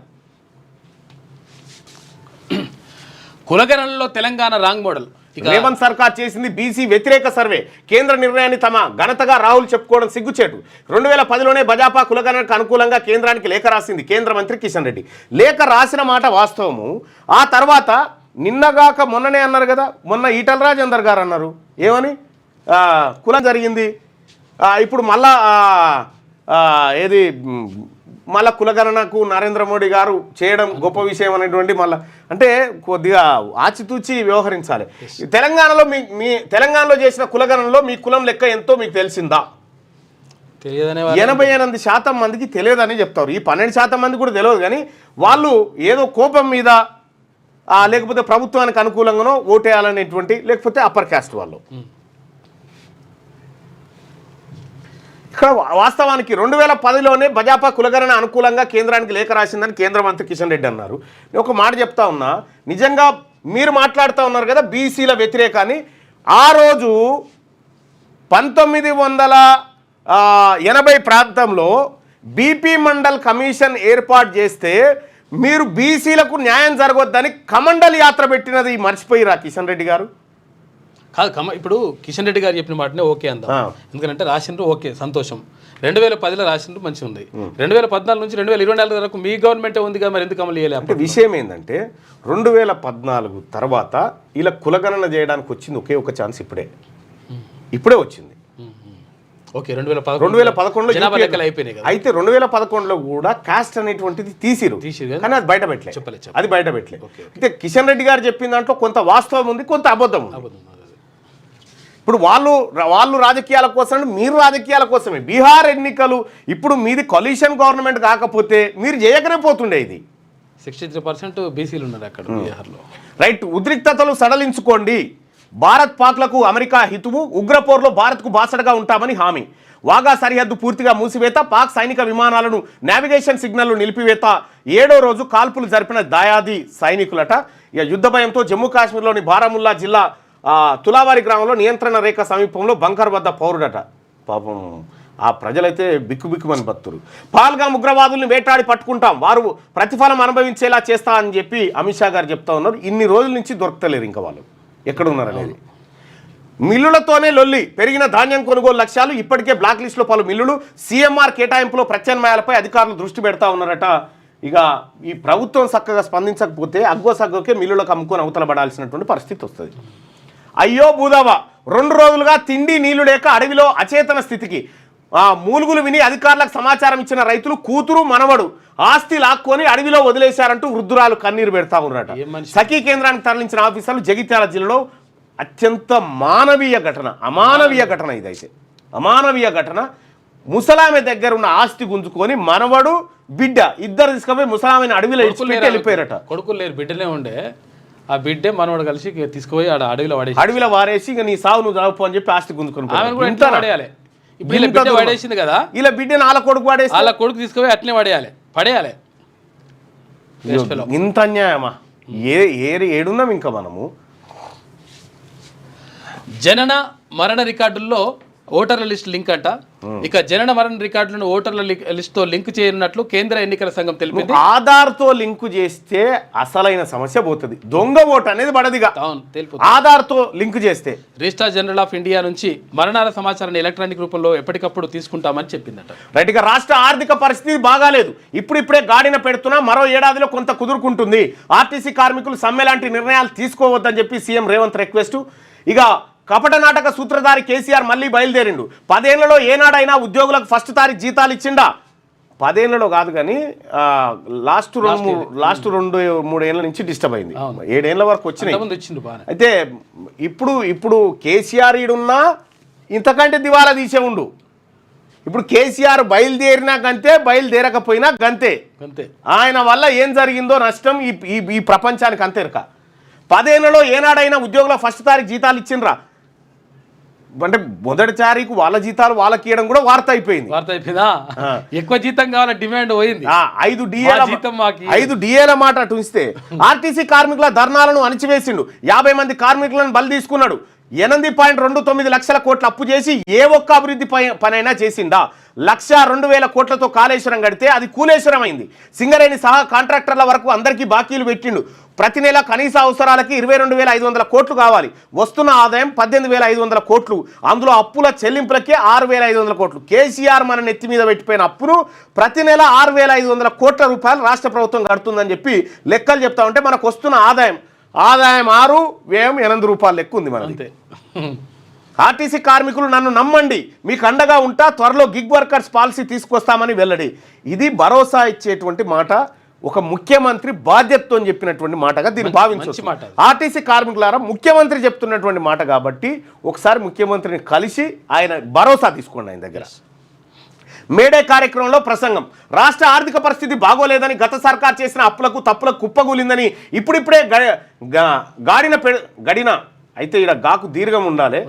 కులగణనలో తెలంగాణ రాంగ్ మోడల్. రేవంత్ సర్కార్ చేసింది బీసీ వ్యతిరేక సర్వే. కేంద్ర నిర్ణయాన్ని తమ ఘనతగా రాహుల్ చెప్పుకోవడం సిగ్గుచేటు. 2010లోనే భాజపా కులగణనకు అనుకూలంగా కేంద్రానికి లేఖ రాసింది కేంద్ర మంత్రి కిషన్ రెడ్డి. లేఖ రాసిన మాట వాస్తవము. ఆ తర్వాత నిన్నగాక మొన్ననే అన్నారు కదా, మొన్న ఈటల రాజేందర్ గారు అన్నారు ఏమని, కులం జరిగింది, ఇప్పుడు మళ్ళా ఏది మళ్ళా కులగణనకు నరేంద్ర మోడీ గారు చేయడం గొప్ప విషయం అనేటువంటి మళ్ళీ అంటే కొద్దిగా ఆచితూచి వ్యవహరించాలి. తెలంగాణలో తెలంగాణలో చేసిన కులగణనలో మీ కులం లెక్క ఎంతో మీకు తెలిసిందా? 88% మందికి తెలియదని చెప్తారు. ఈ 12% మంది కూడా తెలియదు. కానీ వాళ్ళు ఏదో కోపం మీద లేకపోతే ప్రభుత్వానికి అనుకూలంగానో ఓటేయాలనేటువంటి, లేకపోతే అప్పర్ క్యాస్ట్ వాళ్ళు. ఇక్కడ వాస్తవానికి 2010లోనే భాజపా కులగణన అనుకూలంగా కేంద్రానికి లేఖ రాసిందని కేంద్ర మంత్రి కిషన్ రెడ్డి అన్నారు. నేను ఒక మాట చెప్తా ఉన్నా, నిజంగా మీరు మాట్లాడుతూ ఉన్నారు కదా బీసీల వ్యతిరేకాన్ని. ఆ రోజు 1980 ప్రాంతంలో బీపీ మండల్ కమిషన్ ఏర్పాటు చేస్తే మీరు బీసీలకు న్యాయం జరగొద్దని కమండల్ యాత్ర పెట్టినది మర్చిపోయిరా కిషన్ రెడ్డి గారు? కాదు, ఇప్పుడు కిషన్ రెడ్డి గారు చెప్పిన మాటనే ఓకే అందాం. ఎందుకంటే రాసిండ్రు, ఓకే సంతోషం. 2010లో రాసిండ్రు, మంచిగా ఉంది. 2014 నుంచి 2024 వరకు మీ గవర్నమెంటే ఉంది కదా, మరి ఎందుకు అమలు చేయలేదు? అంటే విషయం ఏంటంటే 2014 తర్వాత ఇలా కులగణన చేయడానికి వచ్చింది ఒకే ఒక ఛాన్స్, ఇప్పుడే వచ్చింది. ఓకే, 2011లో జనాభా లెక్కలు అయిపోయినాయి కదా. అయితే 2011లో కూడా కాస్ట్ అనేటువంటిది తీసిరు, కానీ అది బయట పెట్టలేదు. అది బయట పెట్టలేదు. అయితే కిషన్ రెడ్డి గారు చెప్పిన దాంట్లో కొంత వాస్తవం ఉంది, కొంత అబద్ధం ఉంది. ఇప్పుడు వాళ్ళు రాజకీయాల కోసం, మీరు రాజకీయాల కోసమే. బీహార్ ఎన్నికలు ఇప్పుడు మీది కొలిషన్ గవర్నమెంట్ కాకపోతే మీరు చేయకనే పోతుండే. ఇది 63% బీసీలు ఉన్నారు అక్కడ బీహార్లో. రైట్. ఉద్రిక్తతలు సడలించుకోండి. భారత్ పాక్లకు అమెరికా హితువు. ఉగ్రపోర్లో భారత్కు బాసటగా ఉంటామని హామీ. వాగా సరిహద్దు పూర్తిగా మూసివేత. పాక్ సైనిక విమానాలను నావిగేషన్ సిగ్నల్లు నిలిపివేత. 7వ రోజు కాల్పులు జరిపిన దాయాది సైనికులట. ఇక యుద్ధ భయంతో జమ్మూ కాశ్మీర్లోని బారాముల్లా జిల్లా తులావారి గ్రామంలో నియంత్రణ రేఖ సమీపంలో బంకర్ వద్ద పౌరుడట. పాపం ఆ ప్రజలైతే బిక్కుబిక్కుమని బతురు. పాల్గామ్ ఉగ్రవాదుల్ని వేటాడి పట్టుకుంటాం, వారు ప్రతిఫలం అనుభవించేలా చేస్తా అని చెప్పి అమిత్ షా గారు చెప్తా ఉన్నారు. ఇన్ని రోజుల నుంచి దొరకలేరు ఇంకా వాళ్ళు ఎక్కడ ఉన్నారనేది. మిల్లులతోనే లొల్లి. పెరిగిన ధాన్యం కొనుగోలు లక్ష్యాలు. ఇప్పటికే బ్లాక్ లిస్టులో పలు మిల్లులు. సీఎంఆర్ కేటాయింపులో ప్రత్యామ్నాయాలపై అధికారులు దృష్టి పెడతా ఉన్నారట. ఇక ఈ ప్రభుత్వం చక్కగా స్పందించకపోతే అగ్గో సగ్గోకే మిల్లులకు అమ్ముకొని అవతల పడాల్సినటువంటి పరిస్థితి వస్తుంది. అయ్యో భూదావా 2 రోజులుగా తిండి నీళ్లు లేక అడవిలో అచేతన స్థితికి మూలుగులు విని అధికారులకు సమాచారం ఇచ్చిన రైతులు కూతురు మనవడు ఆస్తి లాక్కొని అడవిలో వదిలేశారంటూ వృద్ధురాలు కన్నీరు పెడతా ఉన్నారట. సఖీ కేంద్రానికి తరలించిన ఆఫీసర్లు జగిత్యాల జిల్లాలో అత్యంత మానవీయ ఘటన, అమానవీయ ఘటన, ఇదైతే అమానవీయ ఘటన. ముసలామె దగ్గర ఉన్న ఆస్తి గుంజుకొని మనవడు బిడ్డ ఇద్దరు తీసుకుపోయి ముసలామెని అడవిలో వెళ్ళిపోయారట. కొడుకులు లేరు, బిడ్డలే ఉండే. ఆ బిడ్డే మనవాడు కలిసి తీసుకుపోయి అడవిలో వారేసి ఇక నీ సాగు నువ్వు చదువుకో అని చెప్పి ఆస్తి గుంజుకొని పడేయాలి. ఇప్పుడు పడేసింది కదా, ఇలా బిడ్డని వాళ్ళ కొడుకు పడేసి వాళ్ళ కొడుకు తీసుకుపోయి అట్లనే పడేయాలి. ఇంత అన్యాయమా? ఏడున్నాం ఇంకా మనము. జనన మరణ రికార్డుల్లో ఓటర్ల లిస్ట్ లింక్ అంట. ఇక జనన మరణ రికార్డులను ఓటర్ల లిస్ట్ తో లింక్ చేయనున్నట్లు కేంద్ర ఎన్నికల సంఘం తెలిపింది. ఆధార్తో లింకు చేస్తే అసలైన సమస్య పోతుంది. దొంగ ఓటు అనేది పడదిగా. ఆధార్తో లింక్ చేస్తే రిజిస్ట్రార్ జనరల్ ఆఫ్ ఇండియా నుంచి మరణాల సమాచారాన్ని ఎలక్ట్రానిక్ రూపంలో ఎప్పటికప్పుడు తీసుకుంటామని చెప్పిందట. రైట్. ఇక రాష్ట్ర ఆర్థిక పరిస్థితి బాగాలేదు. ఇప్పుడిప్పుడే గాడిన పెడుతున్నా మరో ఏడాదిలో కొంత కుదురుకుంటుంది. ఆర్టీసీ కార్మికులు సమ్మె లాంటి నిర్ణయాలు తీసుకోవద్దని చెప్పి సీఎం రేవంత్ రిక్వెస్ట్. ఇక కపట నాటక సూత్రధారి కేసీఆర్ మళ్ళీ బయలుదేరిండు. 10 ఏళ్లలో ఏనాడైనా ఉద్యోగులకు ఫస్ట్ తారీఖు జీతాలు ఇచ్చిండా? 10 ఏళ్లలో కాదు కానీ లాస్ట్ 2-3 ఏళ్ల నుంచి డిస్టర్బ్ అయింది. 7 ఏళ్ల వరకు వచ్చినాయి. అయితే ఇప్పుడు కేసీఆర్ ఈడున్నా ఇంతకంటే దివాలా తీసే ఉండు. ఇప్పుడు కేసీఆర్ బయలుదేరినా గంతే, బయలుదేరకపోయినా గంతే. ఆయన వల్ల ఏం జరిగిందో నష్టం ఈ ప్రపంచానికి అంతేరక. 10 ఏళ్లలో ఏనాడైనా ఉద్యోగుల ఫస్ట్ తారీఖు జీతాలు ఇచ్చిండ్రా అంటే మొదటి తారీఖు వాళ్ళ జీతాలు వాళ్ళకి ఇవ్వడం కూడా వార్త అయిపోయిందా? ఎక్కువ జీతం కావాల డిమాండ్ పోయింది. 5 డిఏల మాట అటు ఇస్తే ఆర్టీసీ కార్మికుల ధర్నాలను అణిచివేసిండు. 50 మంది కార్మికులను బలి తీసుకున్నాడు. 8.29 లక్షల కోట్ల అప్పు చేసి ఏ ఒక్క అభివృద్ధి పనైనా చేసిండా? 1,02,000 కోట్లతో కాళేశ్వరం కడితే అది కూలేశ్వరం అయింది. సింగరేణి సహా కాంట్రాక్టర్ల వరకు అందరికీ బాకీలు పెట్టిండు. ప్రతి నెల కనీస అవసరాలకి 22,500 కోట్లు కావాలి. వస్తున్న ఆదాయం 18,500 కోట్లు. అందులో అప్పుల చెల్లింపులకే 6,500 కోట్లు. కేసీఆర్ మన నెత్తి మీద పెట్టిపోయిన అప్పును ప్రతి నెల 6,500 కోట్ల రూపాయలు రాష్ట్ర ప్రభుత్వం కడుతుందని చెప్పి లెక్కలు చెప్తా ఉంటే మనకు వస్తున్న ఆదాయం 6, వ్యయం 8 రూపాయలు లెక్క ఉంది మనది. ఆర్టీసీ కార్మికులు నన్ను నమ్మండి, మీకు అండగా ఉంటా, త్వరలో గిగ్ వర్కర్స్ పాలసీ తీసుకొస్తామని వెల్లడి. ఇది భరోసా ఇచ్చేటువంటి మాట, ఒక ముఖ్యమంత్రి బాధ్యతతో చెప్పినటువంటి మాటగా దీన్ని భావించవచ్చు. ఆర్టీసీ కార్మికులారా ముఖ్యమంత్రి చెప్తున్నటువంటి మాట కాబట్టి ఒకసారి ముఖ్యమంత్రిని కలిసి ఆయన భరోసా తీసుకోండి ఆయన దగ్గర. మేడే కార్యక్రమంలో ప్రసంగం. రాష్ట్ర ఆర్థిక పరిస్థితి బాగోలేదని, గత సర్కార్ చేసిన అప్పులకు తప్పులకు కుప్పగూలిందని ఇప్పుడిప్పుడే గడిన అయితే ఇక్కడ గాకు దీర్ఘం ఉండాలి.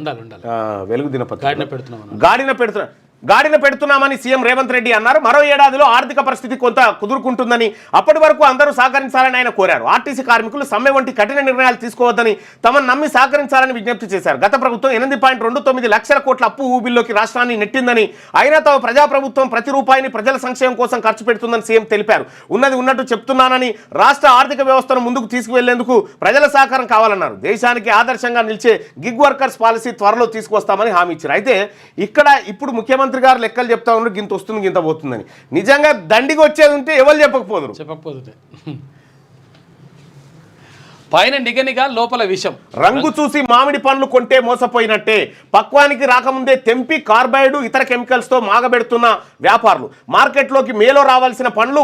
వెలుగు దినపత్రిక గాడిన పెడుతున్నామని సీఎం రేవంత్ రెడ్డి అన్నారు. మరో ఏడాదిలో ఆర్థిక పరిస్థితి కొంత కుదురుకుంటుందని, అప్పటి వరకు అందరూ సహకరించాలని ఆయన కోరారు. ఆర్టీసీ కార్మికులు సమ్మె వంటి కఠిన నిర్ణయాలు తీసుకోవద్దని, తమను నమ్మి సహకరించాలని విజ్ఞప్తి చేశారు. గత ప్రభుత్వం 8.29 లక్షల కోట్ల అప్పు ఊబిల్లోకి రాష్ట్రాన్ని నెట్టిందని, అయినా తమ ప్రజాప్రభుత్వం ప్రతి రూపాయిని ప్రజల సంక్షేమం కోసం ఖర్చు పెడుతుందని సీఎం తెలిపారు. ఉన్నది ఉన్నట్టు చెప్తున్నానని, రాష్ట్ర ఆర్థిక వ్యవస్థను ముందుకు తీసుకువెళ్లేందుకు ప్రజల సహకారం కావాలన్నారు. దేశానికి ఆదర్శంగా నిలిచే గిగ్ వర్కర్స్ పాలసీ త్వరలో తీసుకొస్తామని హామీ ఇచ్చారు. అయితే ఇక్కడ ఇప్పుడు ముఖ్యమంత్రి గారు లెక్కలు చెప్తా ఉన్నారు, గింత వస్తుంది గింత పోతుందని. నిజంగా దండికి వచ్చేది ఉంటే ఎవరు చెప్పకపోతే పైన నిగనిగా లోపల విషం. రంగు చూసి మామిడి పండ్లు కొంటే మోసపోయినట్టే, పక్వానికి రాకముందే తెంపి కార్బైడ్ ఇతర కెమికల్స్తో మాగబెడుతున్న వ్యాపారులు. మార్కెట్లోకి మేలో రావాల్సిన పండ్లు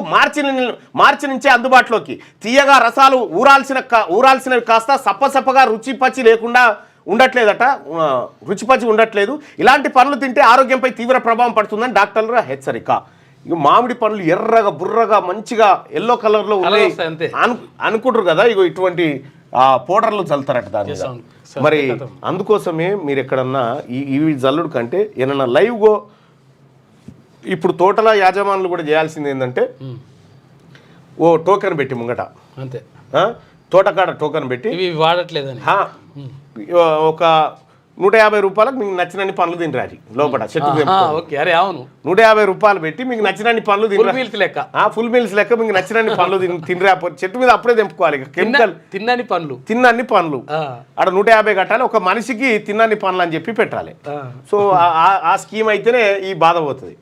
మార్చి నుంచే అందుబాటులోకి. తీయగా రసాలు ఊరాల్సినవి కాస్త సప్పసప్పగా రుచిపచ్చి లేకుండా ఉండట్లేదట, రుచిపచ్చి ఉండట్లేదు. ఇలాంటి పండ్లు తింటే ఆరోగ్యంపై తీవ్ర ప్రభావం పడుతుందని డాక్టర్ల హెచ్చరిక. ఇక మామిడి పండ్లు ఎర్రగా బుర్రగా మంచిగా ఎల్లో కలర్లో ఉన్నాయి అనుకుంటారు కదా, ఇగో ఇటువంటి పౌడర్లు చల్లుతారట దాని మీద. మరి అందుకోసమే మీరు ఎక్కడన్నా ఇవి జల్లుడు కంటే ఏమన్నా లైవ్గో ఇప్పుడు తోటల యాజమానులు కూడా చేయాల్సింది ఏంటంటే ఓ టోకెన్ పెట్టి ముంగట, అంతే తోటకాడ టోకెన్ పెట్టి వాడట్లేదని ఒక 150 రూపాయలకు మీకు నచ్చినన్ని పనులు తినరాజు లోపల చెట్టు. 150 రూపాయలు పెట్టి మీకు నచ్చినన్ని పనులు ఫుల్ మీల్స్ లెక్క మీకు నచ్చినన్ని పనులు తినరా చెట్టు మీద అప్పుడే తెంపుకోవాలి. కెమికల్ తిన్నన్ని పనులు అక్కడ 150 కట్టాలి. ఒక మనిషికి తిన్నన్ని పనులు అని చెప్పి పెట్టాలి. సో ఆ స్కీమ్ అయితేనే ఈ బాధ పోతుంది.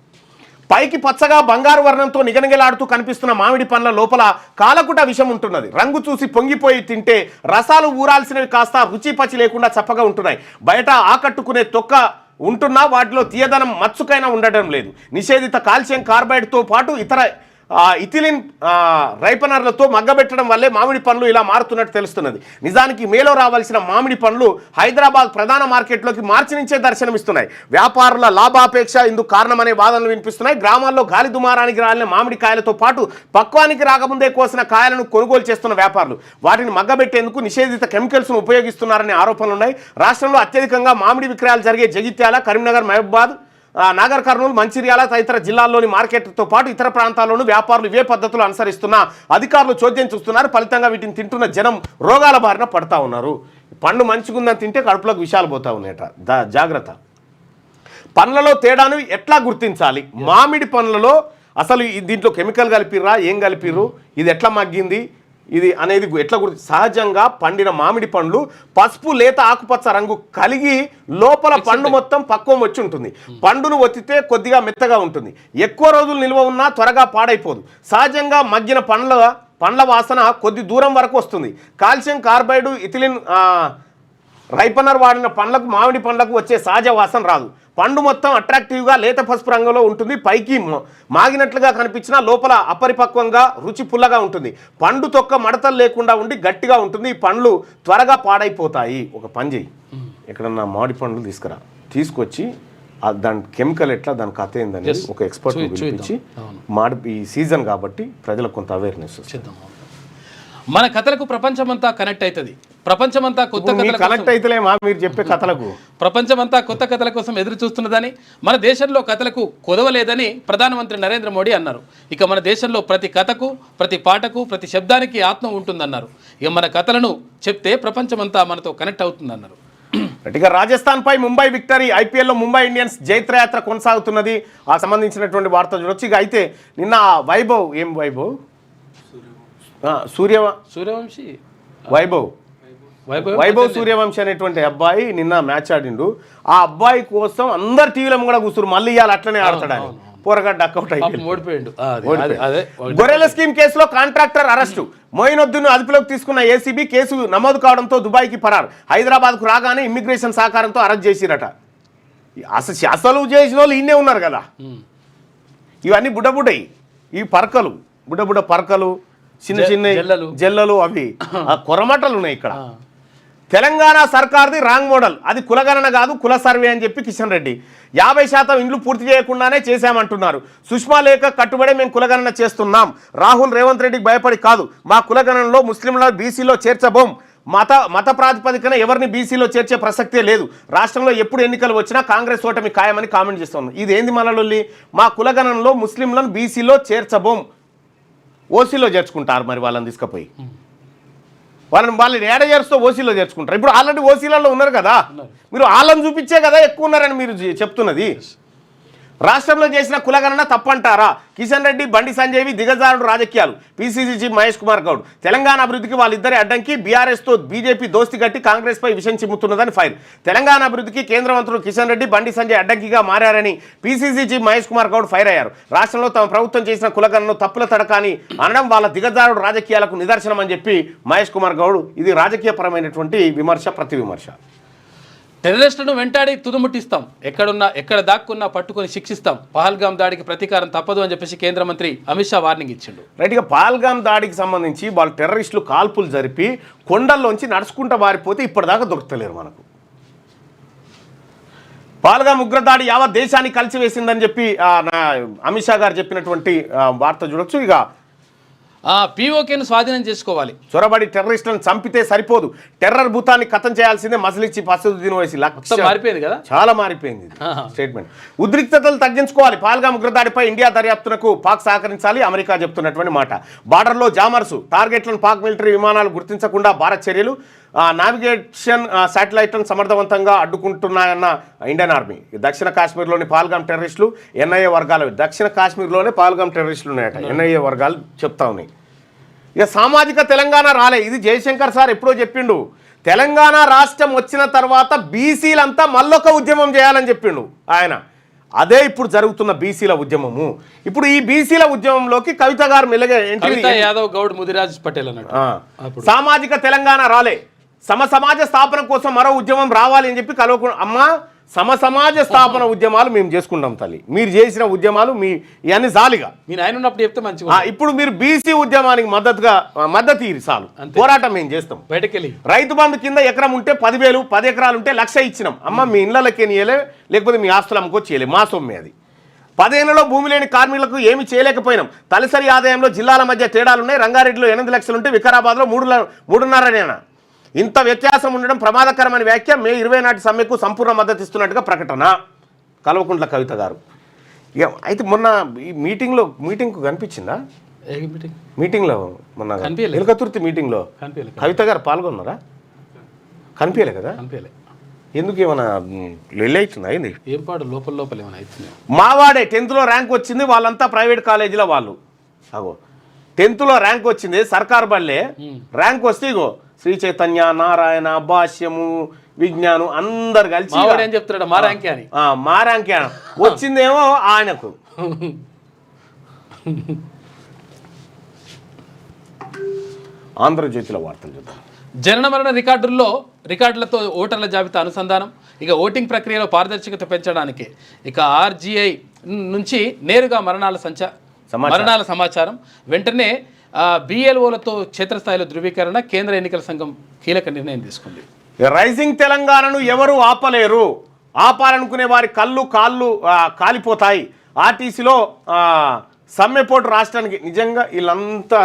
పైకి పచ్చగా బంగారు వర్ణంతో నిగనిగలాడుతూ కనిపిస్తున్న మామిడి పండ్ల లోపల కాలకుట విషం ఉంటున్నది. రంగు చూసి పొంగిపోయి తింటే రసాలు ఊరాల్సినవి కాస్త రుచి పచి లేకుండా చప్పగా ఉంటున్నాయి. బయట ఆకట్టుకునే తొక్క ఉంటున్నా వాటిలో తీయదనం మచ్చుకైనా ఉండడం లేదు. నిషేధిత కాల్షియం కార్బైడ్తో పాటు ఇతర ఇథిలిన్ రైపనర్లతో మగ్గబెట్టడం వల్లే మామిడి పండ్లు ఇలా మారుతున్నట్టు తెలుస్తున్నది. నిజానికి మేలో రావాల్సిన మామిడి పండ్లు హైదరాబాద్ ప్రధాన మార్కెట్లోకి మార్చి నుంచే దర్శనమిస్తున్నాయి. వ్యాపారుల లాభాపేక్ష ఇందుకు కారణమనే వాదనలు వినిపిస్తున్నాయి. గ్రామాల్లో గాలి దుమారానికి రాలిన మామిడి కాయలతో పాటు పక్వానికి రాకముందే కోసిన కాయలను కొనుగోలు చేస్తున్న వ్యాపారులు వాటిని మగ్గబెట్టేందుకు నిషేధిత కెమికల్స్ను ఉపయోగిస్తున్నారనే ఆరోపణలున్నాయి. రాష్ట్రంలో అత్యధికంగా మామిడి విక్రయాలు జరిగే జగిత్యాల, కరీంనగర్, మహబూబాద్, నాగర్ కర్నూలు, మంచిర్యాల తదితర జిల్లాల్లోని మార్కెట్తో పాటు ఇతర ప్రాంతాల్లోనూ వ్యాపారులు ఇవే పద్ధతులు అనుసరిస్తున్న అధికారులు చోద్యం చూస్తున్నారు. ఫలితంగా వీటిని తింటున్న జనం రోగాల బారిన పడతా ఉన్నారు. పండు మంచిగుందని తింటే కడుపులోకి విషాలు పోతా ఉన్నాయట. జాగ్రత్త. పండ్లలో తేడాను ఎట్లా గుర్తించాలి? మామిడి పండ్లలో అసలు దీంట్లో కెమికల్ కలిపిర్రా, ఏం కలిపిర్రు, ఇది ఎట్లా మగ్గింది, ఇది అనేది ఎట్లా గుర్తు? సహజంగా పండిన మామిడి పండ్లు పసుపు లేత ఆకుపచ్చ రంగు కలిగి లోపల పండు మొత్తం పక్వం వచ్చి ఉంటుంది. పండును ఒత్తితే కొద్దిగా మెత్తగా ఉంటుంది. ఎక్కువ రోజులు నిల్వ ఉన్నా త్వరగా పాడైపోదు. సహజంగా మగ్గిన పండ్ల వాసన కొద్ది దూరం వరకు వస్తుంది. కాల్షియం కార్బైడ్, ఇథిలిన్ రైపనర్ వాడిన పండ్లకు, మామిడి పండ్లకు వచ్చే సహజ వాసన రాదు. పండు మొత్తం అట్రాక్టివ్గా లేత పసుపు రంగులో ఉంటుంది. పైకి మాగినట్లుగా కనిపించినా లోపల అపరిపక్వంగా రుచి పుల్లగా ఉంటుంది. పండు తొక్క మడతలు లేకుండా ఉండి గట్టిగా ఉంటుంది. ఈ పండ్లు త్వరగా పాడైపోతాయి. ఒక పని చేయి, ఎక్కడన్నా మామిడి పండ్లు తీసుకొచ్చి దాని కెమికల్ ఎట్లా, దాని కథ ఏందని ఒక ఎక్స్పర్ట్ పిలిపించి ఈ సీజన్ కాబట్టి ప్రజలకు కొంత అవేర్నెస్ చేద్దాం. మన కథలకు ప్రపంచమంతా కనెక్ట్ అవుతుంది. ప్రపంచమంతా కొత్త కనెక్ట్ అయితేలేమా మీరు చెప్పే కథలకు? ప్రపంచమంతా కొత్త కథల కోసం ఎదురు చూస్తున్నదని, మన దేశంలో కథలకు కొదవలేదని ప్రధానమంత్రి నరేంద్ర మోడీ అన్నారు. ఇక మన దేశంలో ప్రతి కథకు, ప్రతి పాటకు, ప్రతి శబ్దానికి ఆత్మ ఉంటుందన్నారు. ఇక మన కథలను చెప్తే ప్రపంచమంతా మనతో కనెక్ట్ అవుతుందన్నారు. ఇక రాజస్థాన్ పై ముంబై విక్టరీ. ఐపీఎల్లో ముంబై ఇండియన్స్ జైత్రయాత్ర కొనసాగుతున్నది. ఆ సంబంధించినటువంటి వార్త చూడొచ్చు. ఇక అయితే నిన్న సూర్యవంశీ వైభవ్ సూర్యవంశీ అనేటువంటి అబ్బాయి నిన్న మ్యాచ్ ఆడిండు. ఆ అబ్బాయి కోసం అందరు టీవీలో కూడా కూర్చురు. మళ్ళీ ఇవాళ అట్లనే ఆడతాడని పోరగడ్డ డక్అవుట్ ఓడిపోయిండు. గొర్రెల స్కీమ్ కేసులో కాంట్రాక్టర్ అరెస్టు. మొయినుద్దీన్ అదుపులోకి తీసుకున్న ఏసీబీ కేసు నమోదు కావడంతో దుబాయ్కి పరారు. హైదరాబాద్కు రాగానే ఇమ్మిగ్రేషన్ సహకారంతో అరెస్ట్ చేసిరట. అసలు చేసిన వాళ్ళు ఇన్నే ఉన్నారు కదా. ఇవన్నీ బుడ్డబుడ్డయి, ఈ పరకలు, బుడ్డబుడ్డ పరకలు, చిన్న చిన్న జల్లలు, అవి కొరమటలు ఉన్నాయి ఇక్కడ. తెలంగాణ సర్కార్ది రాంగ్ మోడల్, అది కులగణన కాదు కుల సర్వే అని చెప్పి కిషన్ రెడ్డి. 50% ఇండ్లు పూర్తి చేయకుండానే చేశామంటున్నారు. సుష్మా లేఖ కట్టుబడి మేము కులగణన చేస్తున్నాం. రాహుల్ రేవంత్ రెడ్డికి భయపడి కాదు, మా కులగణనలో ముస్లింల బీసీలో చేర్చబోం. మత ప్రాతిపదికన ఎవరిని బీసీలో చేర్చే ప్రసక్తే లేదు. రాష్ట్రంలో ఎప్పుడు ఎన్నికలు వచ్చినా కాంగ్రెస్ ఓటమి ఖాయమని కామెంట్ చేస్తున్నాం. ఇది ఏంది మనలొల్లి? మా కులగణనలో ముస్లింలను బీసీలో చేర్చబోం, ఓసీలో చేర్చుకుంటారు. మరి వాళ్ళని తీసుకుపోయి వాళ్ళని ఏడ చేరుస్తూ ఓసీలో చేర్చుకుంటారు. ఇప్పుడు ఆల్రెడీ ఓసీలలో ఉన్నారు కదా, మీరు వాళ్ళని చూపించే కదా ఎక్కువ ఉన్నారని మీరు చెప్తున్నది. రాష్ట్రంలో చేసిన కులగణన తప్పంటారా? కిషన్ రెడ్డి, బండి సంజయ్వి దిగజారుడు రాజకీయాలు. PCC chief Mahesh Kumar Goud. తెలంగాణ అభివృద్ధికి వాళ్ళిద్దరి అడ్డంకి. బీఆర్ఎస్తో బీజేపీ దోస్తి కట్టి కాంగ్రెస్పై విషయం చిమ్ముతున్నదని ఫైర్. తెలంగాణ అభివృద్ధికి కేంద్ర మంత్రులు కిషన్ రెడ్డి, బండి సంజయ్ అడ్డంకిగా మారారని PCC chief Mahesh Kumar Goud fire అయ్యారు. రాష్ట్రంలో తమ ప్రభుత్వం చేసిన కులగణను తప్పుల తడకాని అనడం వాళ్ళ దిగజారుడు రాజకీయాలకు నిదర్శనం అని చెప్పి మహేష్ కుమార్ గౌడ్ ఇది రాజకీయపరమైనటువంటి విమర్శ, ప్రతి విమర్శ. టెర్రరిస్టులను వెంటాడి తుదుముట్టిస్తాం, ఎక్కడ దాక్కున్నా పట్టుకొని శిక్షిస్తాం. పహల్గామ్ దాడికి ప్రతీకారం తప్పదు అని చెప్పేసి కేంద్ర మంత్రి అమిత్ షా వార్నింగ్ ఇచ్చిండు. రైట్గా పహల్గామ్ దాడికి సంబంధించి వాళ్ళు టెర్రరిస్టులు కాల్పులు జరిపి కొండల్లోంచి నడుచుకుంటూ మారిపోతే ఇప్పటిదాకా దొరుకుతలేరు మనకు. పహల్గామ్ ఉగ్రదాడి యావత్ దేశాన్ని కలిసివేసిందని చెప్పి అమిత్ షా గారు చెప్పినటువంటి వార్త చూడొచ్చు. ఇక పీఓకేను స్వాధీనం చేసుకోవాలి. చొరబడి టెర్రరిస్టులను చంపితే సరిపోదు, టెర్రర్ భూతాన్ని ఖతం చేయాల్సిందే మసలిచ్చి అసదుద్దీన్ ఓవైసీ. మారిపోయింది కదా, చాలా మారిపోయింది స్టేట్మెంట్. ఉద్రిక్తతలు తగ్గించుకోవాలి. పహల్గామ్ ఉగ్రదాడిపై ఇండియా దర్యాప్తునకు పాక్ సహకరించాలి, అమెరికా చెప్తున్నటువంటి మాట. బార్డర్లో జామర్సు, టార్గెట్లను పాక్ మిలిటరీ విమానాలు గుర్తించకుండా భారత్ చర్యలు. నావిగేషన్ శాటిలైట్లను సమర్థవంతంగా అడ్డుకుంటున్నాయన్న ఇండియన్ ఆర్మీ. దక్షిణ కాశ్మీర్లోని పహల్గామ్ టెర్రరిస్టులు ఎన్ఐఏ వర్గాలు. దక్షిణ కాశ్మీర్లోనే పహల్గామ్ టెర్రరిస్టులు ఉన్నాయట, ఎన్ఐఏ వర్గాలు చెప్తా ఉన్నాయి. ఇక సామాజిక తెలంగాణ రాలే, ఇది జయశంకర్ సార్ ఎప్పుడో చెప్పిండు. తెలంగాణ రాష్ట్రం వచ్చిన తర్వాత బీసీలంతా మళ్ళొక ఉద్యమం చేయాలని చెప్పిండు ఆయన. అదే ఇప్పుడు జరుగుతున్న బీసీల ఉద్యమము. ఇప్పుడు ఈ బీసీల ఉద్యమంలోకి కవిత గారు మెల్లగా కవిత యాదవ్ గౌడ్ ముదిరాజ్ పటేల్ అన్నట్టు సామాజిక తెలంగాణ రాలే, సమాజ స్థాపన కోసం మరో ఉద్యమం రావాలి అని చెప్పి అమ్మ సమాజ స్థాపన ఉద్యమాలు మేము చేసుకుంటాం తల్లి, మీరు చేసిన ఉద్యమాలు ఇవన్నీ జాలిగా మీరు ఆయన ఉన్నప్పుడు చెప్తే మంచిగా. ఇప్పుడు మీరు బీసీ ఉద్యమానికి మద్దతు ఇరి చాలు, పోరాటం మేము చేస్తాం. బయటకెళ్ళి రైతు బంధు కింద ఎకరం ఉంటే 10,000, 10 ఎకరాలు ఉంటే 1,00,000 ఇచ్చినాం. అమ్మ మీ ఇళ్ళకి ఇయ్యలే, లేకపోతే మీ ఆస్తులు అమ్ముకొచ్చి చేయలే, మా సొమ్మే అది. 10 ఏళ్లలో భూమి లేని కార్మికులకు ఏమి చేయలేకపోయినాం. తలసరి ఆదాయంలో జిల్లాల మధ్య తేడాలున్నాయి. రంగారెడ్డిలో 8 లక్షలు ఉంటే వికారాబాద్లో 3.5. ఇంత వ్యత్యాసం ఉండడం ప్రమాదకరమైన వ్యాఖ్య. మే 20 నాటి సమ్మెకు సంపూర్ణ మద్దతు ఇస్తున్నట్టుగా ప్రకటన. కల్వకుంట్ల కవిత గారు. అయితే మొన్న ఈ మీటింగ్కు కనిపించిందా? మీటింగ్లో మొన్న ఎలుకతుర్తి మీటింగ్లో కవిత గారు పాల్గొన్నారా? కనిపించలే కదా? ఎందుకు ఏమైనా లొల్లి అవుతుంది? అయింది ఏం పాడు లోపల ఏమైనా అవుతుంది. మావాడే 10th లో ర్యాంక్ వచ్చింది, వాళ్ళంతా ప్రైవేట్ కాలేజీలో వాళ్ళు. అగో 10th లో ర్యాంక్ వచ్చింది, సర్కార్ బళ్ళే ర్యాంక్ వస్తే ఇగో శ్రీ చైతన్య, నారాయణ, భాష్యము, విజ్ఞానం అందరు కలిసి ఏం చెప్తున్నాడు మా ర్యాంకే అని. మా ర్యాంకే వచ్చిందేమో ఆయనకు. ఆంధ్రజ్యోతిలో వార్తలు చూద్దాం. జనన మరణ రికార్డులతో ఓటర్ల జాబితా అనుసంధానం. ఇక ఓటింగ్ ప్రక్రియలో పారదర్శకత పెంచడానికి ఇక ఆర్జీఐ నుంచి నేరుగా మరణాల సమాచారం వెంటనే బిఎల్ఓలతో క్షేత్రస్థాయిలో ధృవీకరణ. కేంద్ర ఎన్నికల సంఘం కీలక నిర్ణయం తీసుకుంది. రైజింగ్ తెలంగాణను ఎవరు ఆపలేరు, ఆపాలనుకునే వారి కాళ్ళు కాలిపోతాయి. ఆర్టీసీలో సమ్మెపోటు రాష్ట్రానికి. నిజంగా వీళ్ళంతా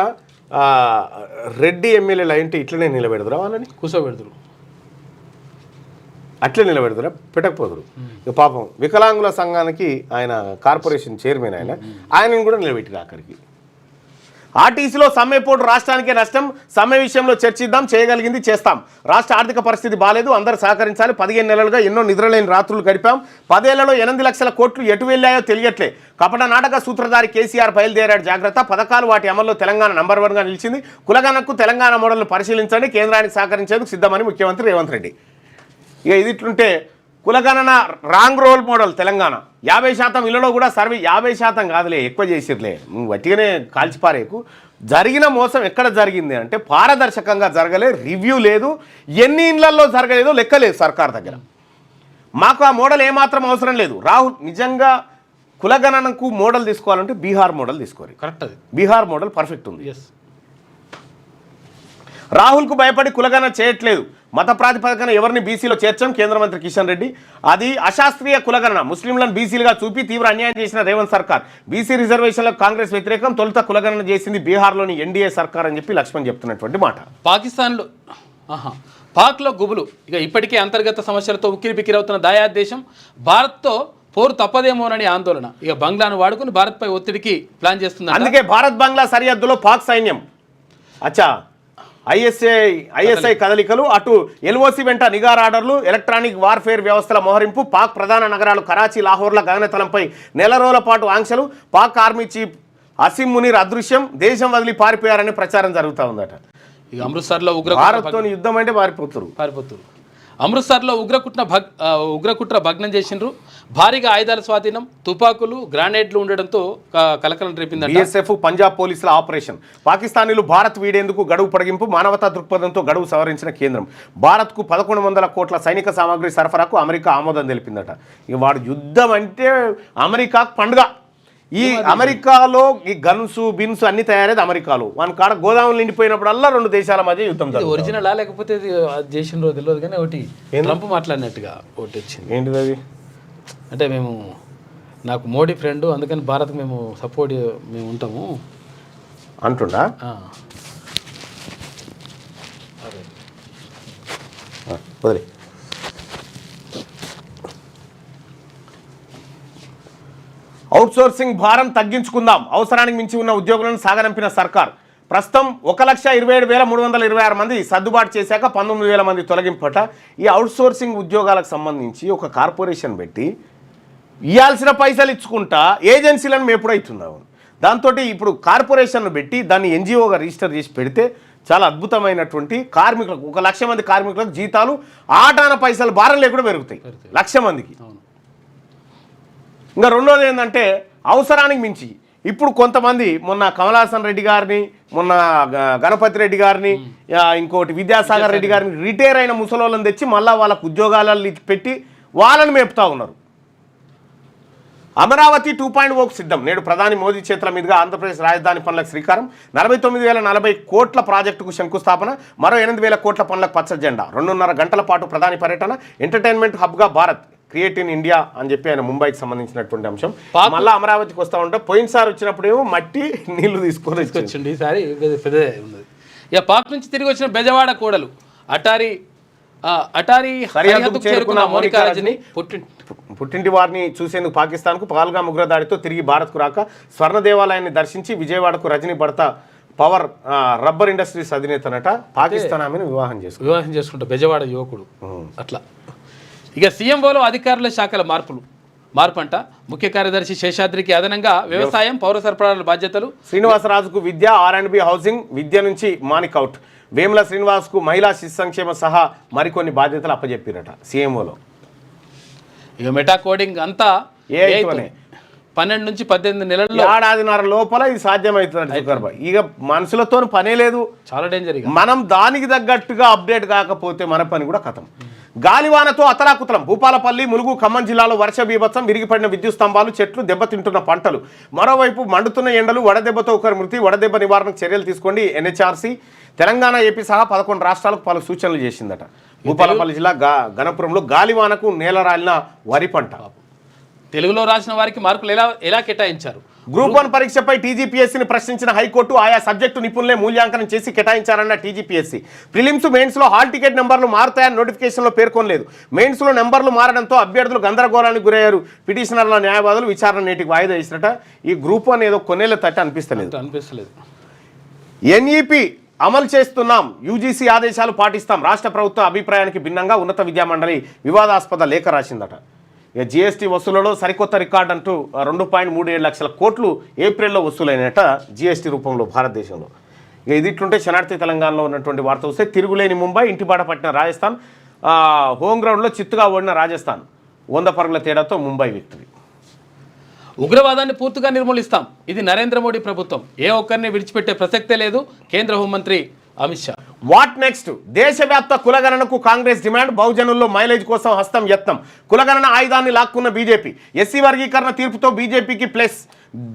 రెడ్డి ఎమ్మెల్యేలు అంటే ఇట్లనే నిలబెడదురా, వాళ్ళని కూర్చోబెడదురు, అట్లే నిలబెడదురా, పెట్టకపోదురు. ఇక పాపం వికలాంగుల సంఘానికి ఆయన కార్పొరేషన్ చైర్మన్, ఆయనను కూడా నిలబెట్టిరు ఆఖరికి. ఆర్టీసీలో సమ్మెపోటు రాష్ట్రానికే నష్టం, సమ్మె విషయంలో చర్చిద్దాం, చేయగలిగింది చేస్తాం. రాష్ట్ర ఆర్థిక పరిస్థితి బాలేదు, అందరూ సహకరించాలి. 15 నెలలుగా ఎన్నో నిద్రలేని రాత్రులు గడిపాం. 10 ఏళ్లలో 8 లక్షల కోట్లు ఎటు వెళ్ళాయో తెలియట్లే. కపట నాటక సూత్రధారి కేసీఆర్ బయలుదేరాడు, జాగ్రత్త. పథకాలు వాటి అమల్లో తెలంగాణ నంబర్ 1గా నిలిచింది. కులగణకు తెలంగాణ మోడల్ను పరిశీలించండి, కేంద్రానికి సహకరించేందుకు సిద్ధమని ముఖ్యమంత్రి రేవంత్ రెడ్డి. ఇక ఇది ఇట్లుంటే కులగణన రాంగ్ రోల్ మోడల్ తెలంగాణ. 50% ఇళ్లలో కూడా సర్వే 50% కాదులే, ఎక్కువ చేసిర్లే, నువ్వు వట్టిగానే కాల్చిపారేకు. జరిగిన మోసం ఎక్కడ జరిగింది అంటే పారదర్శకంగా జరగలే, రివ్యూ లేదు, ఎన్ని ఇళ్లలో జరగలేదో లెక్కలేదు సర్కార్ దగ్గర. మాకు ఆ మోడల్ ఏమాత్రం అవసరం లేదు. రాహుల్ నిజంగా కులగణనకు మోడల్ తీసుకోవాలంటే బీహార్ మోడల్ తీసుకోవాలి. కరెక్ట్, అది బీహార్ మోడల్ పర్ఫెక్ట్ ఉంది. రాహుల్కు భయపడి కులగణన చేయట్లేదు. మత ప్రాతిపదికన ఎవరిని బీసీలో చేర్చాం కేంద్ర మంత్రి కిషన్ రెడ్డి. అది అశాస్త్రీయ కులగణన, ముస్లింలను బీసీలుగా చూపి తీవ్ర అన్యాయం చేసిన రేవంత్ సర్కార్. బీసీ రిజర్వేషన్లకు కాంగ్రెస్ వ్యతిరేకం, తొలుత కులగణన చేసింది బీహార్లోని ఎన్డీఏ సర్కార్ అని చెప్పి లక్ష్మణ్ చెప్తున్నటువంటి మాట. పాక్లో గుబులు. ఇక ఇప్పటికే అంతర్గత సమస్యలతో ఉక్కిరి బిక్కిరవుతున్న దాయాద్ దేశం భారత్తో పోరు తప్పదేమోనని ఆందోళన. ఇక బంగ్లాను వాడుకుని భారత్పై ఒత్తిడికి ప్లాన్ చేస్తుంది. అందుకే భారత్ బంగ్లా సరిహద్దులో పాక్ సైన్యం ఐఎస్ఐ కదలికలు, అటు ఎల్ఓసి వెంట నిఘా రాడర్లు, ఎలక్ట్రానిక్ వార్ఫేర్ వ్యవస్థల మోహరింపు. పాక్ ప్రధాన నగరాలు కరాచీ, లాహోర్ల గగనతలంపై నెల రోజుల పాటు ఆంక్షలు. పాక్ ఆర్మీ చీఫ్ అసీం మునీర్ అదృశ్యం, దేశం వదిలి పారిపోయారని ప్రచారం జరుగుతూ ఉందట. ఇక అమృత్సర్లో భారత్తో యుద్ధం అంటే పారిపోతురు. అమృత్సర్లో ఉగ్రకుట్ర భగ్నం చేసిండ్రు. భారీగా ఆయుధాల స్వాధీనం, తుపాకులు, గ్రానైడ్లు ఉండడంతో కలకలం రేపింది. బీఎస్ఎఫ్, పంజాబ్ పోలీసుల ఆపరేషన్. పాకిస్తానీలు భారత్ వీడేందుకు గడువు పొడిగింపు, మానవతా దృక్పథంతో గడువు సవరించిన కేంద్రం. భారత్కు 1100 కోట్ల సైనిక సామాగ్రి సరఫరాకు అమెరికా ఆమోదం తెలిపిందట. ఇక వాడు యుద్ధం అంటే అమెరికాకు పండుగ. ఈ అమెరికాలో ఈ గన్స్ బిన్స్ అన్ని తయారేది అమెరికాలో. మన కాడ గోదాములు నిండిపోయినప్పుడల్లా 2 దేశాల మధ్య యుద్ధం. ఒరిజినలా లేకపోతే చేసిన రోజు తెలియదు కానీ ఒకటి ట్రంప్ మాట్లాడినట్టుగా ఒకటి వచ్చింది. ఏంటిది అది? అంటే నాకు మోడీ ఫ్రెండ్, అందుకని భారత్కి మేము సపోర్ట్ ఉంటాము అంటుండా. వదిలే. అవుట్సోర్సింగ్ భారం తగ్గించుకుందాం, అవసరానికి మించి ఉన్న ఉద్యోగులను సాగనంపిన సర్కార్. ప్రస్తుతం 1,27,326 మంది సర్దుబాటు చేశాక 19,000 మంది తొలగింపట. ఈ అవుట్సోర్సింగ్ ఉద్యోగాలకు సంబంధించి ఒక కార్పొరేషన్ పెట్టి ఇవ్వాల్సిన పైసలు ఇచ్చుకుంటా ఏజెన్సీలను మేపుడవుతున్నాము. దాంతో ఇప్పుడు కార్పొరేషన్ను పెట్టి దాన్ని ఎన్జిఓగా రిజిస్టర్ చేసి పెడితే చాలా అద్భుతమైనటువంటి కార్మికులకు 1,00,000 మంది కార్మికులకు జీతాలు ఆటాన పైసలు భారం లేకుండా పెరుగుతాయి. 1,00,000 మందికి. ఇంకా రెండోది ఏంటంటే అవసరానికి మించి ఇప్పుడు కొంతమంది మొన్న కమలాసన్ రెడ్డి గారిని, మొన్న గణపతి రెడ్డి గారిని, ఇంకోటి విద్యాసాగర్ రెడ్డి గారిని రిటైర్ అయిన ముసలోళ్ళని తెచ్చి మళ్ళీ వాళ్ళకు ఉద్యోగాలను పెట్టి వాళ్ళని మేపుతా ఉన్నారు. అమరావతి 2.0 సిద్ధం. నేడు ప్రధాని మోదీ చేతుల మీదుగా ఆంధ్రప్రదేశ్ రాజధాని పనులకు శ్రీకారం. 49,040 కోట్ల ప్రాజెక్టుకు శంకుస్థాపన. మరో 8,000 కోట్ల పనులకు పచ్చ జెండా. 2.5 గంటల పాటు ప్రధాని పర్యటన. ఎంటర్టైన్మెంట్ హబ్గా భారత్, క్రియేట్ ఇన్ ఇండియా అని చెప్పి ఆయన ముంబైకి సంబంధించినటువంటి అంశం. మళ్ళీ అమరావతికి వస్తూ ఉంటే పోయినసారి వచ్చినప్పుడేమో మట్టి నీళ్లు తీసుకొచ్చిండి, ఈసారి పెద్దదే ఉన్నది. ఇక పాక్ నుంచి తిరిగి వచ్చిన బెజవాడ కోడలు అటారీ సరిహద్దుకు చేరుకున్న మోనికా రజని పుట్టింటి వారిని చూసేందుకు పాకిస్తాన్కు పహల్గామ్ ఉగ్రదాడితో తిరిగి భారత్కు రాక స్వర్ణ దేవాలయాన్ని దర్శించి విజయవాడకు రజనీ భర్త పవర్ రబ్బర్ ఇండస్ట్రీస్ అధినేతనట పాకిస్తాన్ ఆమెను వివాహం చేసుకుంటా బెజవాడ యువకుడు అట్లా. ఇక సీఎంఓలో అధికారుల శాఖల మార్పు అంట. ముఖ్య కార్యదర్శి శేషాద్రికి అదనంగా వ్యవసాయం, పౌర సరఫరాల బాధ్యతలు. శ్రీనివాసరాజుకు విద్య, R&B హౌసింగ్, విద్య నుంచి మానికౌట్. వేముల శ్రీనివాస్కు మహిళా శిశు సంక్షేమ సహా మరికొన్ని బాధ్యతలు అప్పచెప్పిరట సీఎంఓలో. ఇక మెటా కోడింగ్ అంతా 12 నుంచి 18 నెలల్లో, ఏడాదిన్నర లోపల ఇది సాధ్యమవుతుంది. ఇక మనుషులతో పనే లేదు, చాలా డేంజర్. మనం దానికి తగ్గట్టుగా అప్డేట్ కాకపోతే మన పని కూడా కథం. గాలివానతో అతలాకుతలం. భూపాలపల్లి, ములుగు, ఖమ్మం జిల్లాలో వర్ష బీభత్సం. విరిగిపడిన విద్యుత్ స్తంభాలు, చెట్లు, దెబ్బతింటున్న పంటలు. మరోవైపు మండుతున్న ఎండలు. వడదెబ్బతో ఒకరి మృతి. వడదెబ్బ నివారణకు చర్యలు తీసుకోండి. NHRC తెలంగాణ, ఏపీ సహా 11 రాష్ట్రాలకు పలు సూచనలు చేసిందట. భూపాలపల్లి జిల్లా గణపురంలో గాలివానకు నేలరాలిన వరి పంట. తెలుగులో రాసిన వారికి మార్కులు ఎలా కేటాయించారు? గ్రూప్ 1 పరీక్షపై TGPSCని ప్రశ్నించిన హైకోర్టు ఆయా సబ్జెక్టు నిపుణులే మూల్యాంకనం చేసి కేటాయించారన్న TGPSC. ప్రిలిమ్స్, మెయిన్స్లో హాల్ టికెట్ నెంబర్లు మారుతాయని నోటిఫికేషన్లో పేర్కొనలేదు. మెయిన్స్లో నెంబర్లు మారడంతో అభ్యర్థులు గందరగోళానికి గురయ్యారు. పిటిషనర్ల న్యాయవాదులు విచారణ నేటికి వాయిదా వేసినట. ఈ గ్రూప్ 1 ఏదో కొన్నేళ్ల తట్టు అనిపిస్తలేదు. NEP అమలు చేస్తున్నాం, UGC ఆదేశాలు పాటిస్తాం. రాష్ట్ర ప్రభుత్వ అభిప్రాయానికి భిన్నంగా ఉన్నత విద్యామండలి వివాదాస్పద లేఖ రాసిందట. ఇక GST వసూళ్లలో సరికొత్త రికార్డు అంటూ 2.37 లక్షల కోట్లు ఏప్రిల్లో వసూలైనట GST రూపంలో భారతదేశంలో. ఇక ఇది ఇట్లుంటే శనార్థి తెలంగాణలో ఉన్నటువంటి వార్త వస్తే తిరుగులేని ముంబై, ఇంటిబాట పట్టిన రాజస్థాన్, హోమ్ గ్రౌండ్లో చిత్తుగా ఓడిన రాజస్థాన్. 100 పరుగుల తేడాతో ముంబై విక్టరీ. ఉగ్రవాదాన్ని పూర్తిగా నిర్మూలిస్తాం, ఇది నరేంద్ర మోడీ ప్రభుత్వం, ఏ ఒక్కరిని విడిచిపెట్టే ప్రసక్తే లేదు, కేంద్ర హోంమంత్రి అమిత్ షా. What next? దేశవ్యాప్త కులగణనకు కాంగ్రెస్ డిమాండ్. బహుజనుల్లో మైలేజ్ కోసం హస్తం యత్నం. కులగణన ఆయుధాన్ని లాక్కున్న బీజేపీ. ఎస్సీ వర్గీకరణ తీర్పుతో బీజేపీకి ప్లస్.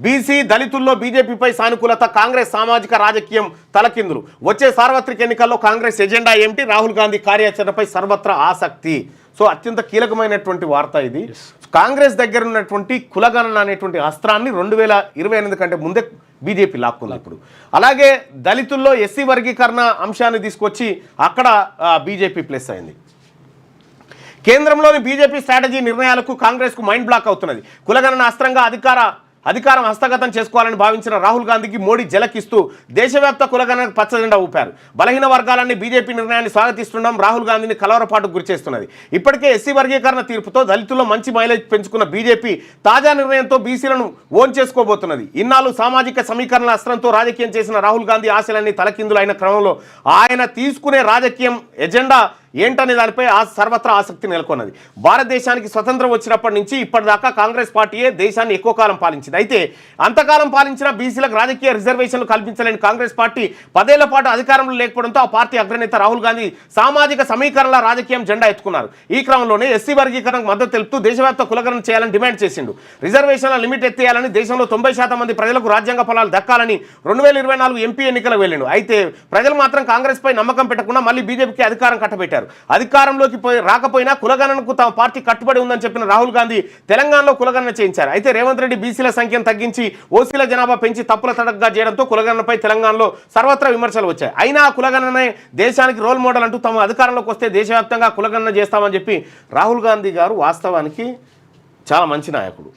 బీసీ, దళితుల్లో బీజేపీపై సానుకూలత. కాంగ్రెస్ సామాజిక రాజకీయం తలకిందులు. వచ్చే సార్వత్రిక ఎన్నికల్లో కాంగ్రెస్ ఎజెండా ఏమిటి? రాహుల్ గాంధీ కార్యాచరణపై సర్వత్రా ఆసక్తి. సో అత్యంత కీలకమైనటువంటి వార్త ఇది. కాంగ్రెస్ దగ్గర ఉన్నటువంటి కులగణన అనేటువంటి అస్త్రాన్ని 2028 కంటే ముందే బీజేపీ లాక్కుంది ఇప్పుడు. అలాగే దళితుల్లో ఎస్సీ వర్గీకరణ అంశాన్ని తీసుకొచ్చి అక్కడ బీజేపీ ప్లస్ అయింది. కేంద్రంలోని బీజేపీ స్ట్రాటజీ నిర్ణయాలకు కాంగ్రెస్కు మైండ్ బ్లాక్ అవుతున్నది. కులగణన అస్త్రంగా అధికారం హస్తగతం చేసుకోవాలని భావించిన రాహుల్ గాంధీకి మోడీ జలకిస్తూ దేశవ్యాప్త కులగణనకు పచ్చజెండా ఊపారు. బలహీన వర్గాలన్నీ బీజేపీ నిర్ణయాన్ని స్వాగతిస్తుండడం రాహుల్ గాంధీని కలవరపాటుకు గురిచేస్తున్నది. ఇప్పటికే ఎస్సీ వర్గీకరణ తీర్పుతో దళితుల్లో మంచి మైలేజ్ పెంచుకున్న బీజేపీ తాజా నిర్ణయంతో బీసీలను ఓన్ చేసుకోబోతున్నది. ఇన్నాళ్ళు సామాజిక సమీకరణ అస్త్రంతో రాజకీయం చేసిన రాహుల్ గాంధీ ఆశలన్నీ తలకిందులు అయిన క్రమంలో ఆయన తీసుకునే రాజకీయం ఎజెండా ఏంటనే దానిపై సర్వత్రా ఆసక్తి నెలకొన్నది. భారతదేశానికి స్వతంత్రం వచ్చినప్పటి నుంచి ఇప్పటిదాకా కాంగ్రెస్ పార్టీయే దేశాన్ని ఎక్కువ కాలం పాలించింది. అయితే అంతకాలం పాలించిన బీసీలకు రాజకీయ రిజర్వేషన్లు కల్పించలేని కాంగ్రెస్ పార్టీ 10 ఏళ్ల పాటు అధికారంలో లేకపోవడంతో ఆ పార్టీ అగ్రనేత రాహుల్ గాంధీ సామాజిక సమీకరణల రాజకీయం జెండా ఎత్తుకున్నారు. ఈ క్రమంలోనే ఎస్సీ వర్గీకరణకు మద్దతు తెలుపుతూ దేశవ్యాప్త కులగణన చేయాలని డిమాండ్ చేసిండు. రిజర్వేషన్ల లిమిట్ ఎత్తేయాలని, దేశంలో 90% మంది ప్రజలకు రాజ్యాంగ ఫలాలు దక్కాలని 2024 ఎంపీ ఎన్నికలకు వెళ్ళిండు. అయితే ప్రజలు మాత్రం కాంగ్రెస్ పై నమ్మకం పెట్టకుండా మళ్ళీ బీజేపీకి అధికారం కట్టబెట్టారు. అధికారంలోకి రాకపోయినా కులగణనకు తమ పార్టీ కట్టుబడి ఉందని చెప్పిన రాహుల్ గాంధీ తెలంగాణలో కులగణన చేయించారు. అయితే రేవంత్ రెడ్డి బీసీల సంఖ్యను తగ్గించి ఓసీల జనాభా పెంచి తప్పుల తడగ్గా చేయడంతో కులగణనపై తెలంగాణలో సర్వత్రా విమర్శలు వచ్చాయి. అయినా కులగణనే దేశానికి రోల్ మోడల్ అంటూ తమ అధికారంలోకి వస్తే దేశవ్యాప్తంగా కులగణన చేస్తామని చెప్పి రాహుల్ గాంధీ గారు వాస్తవానికి చాలా మంచి నాయకుడు.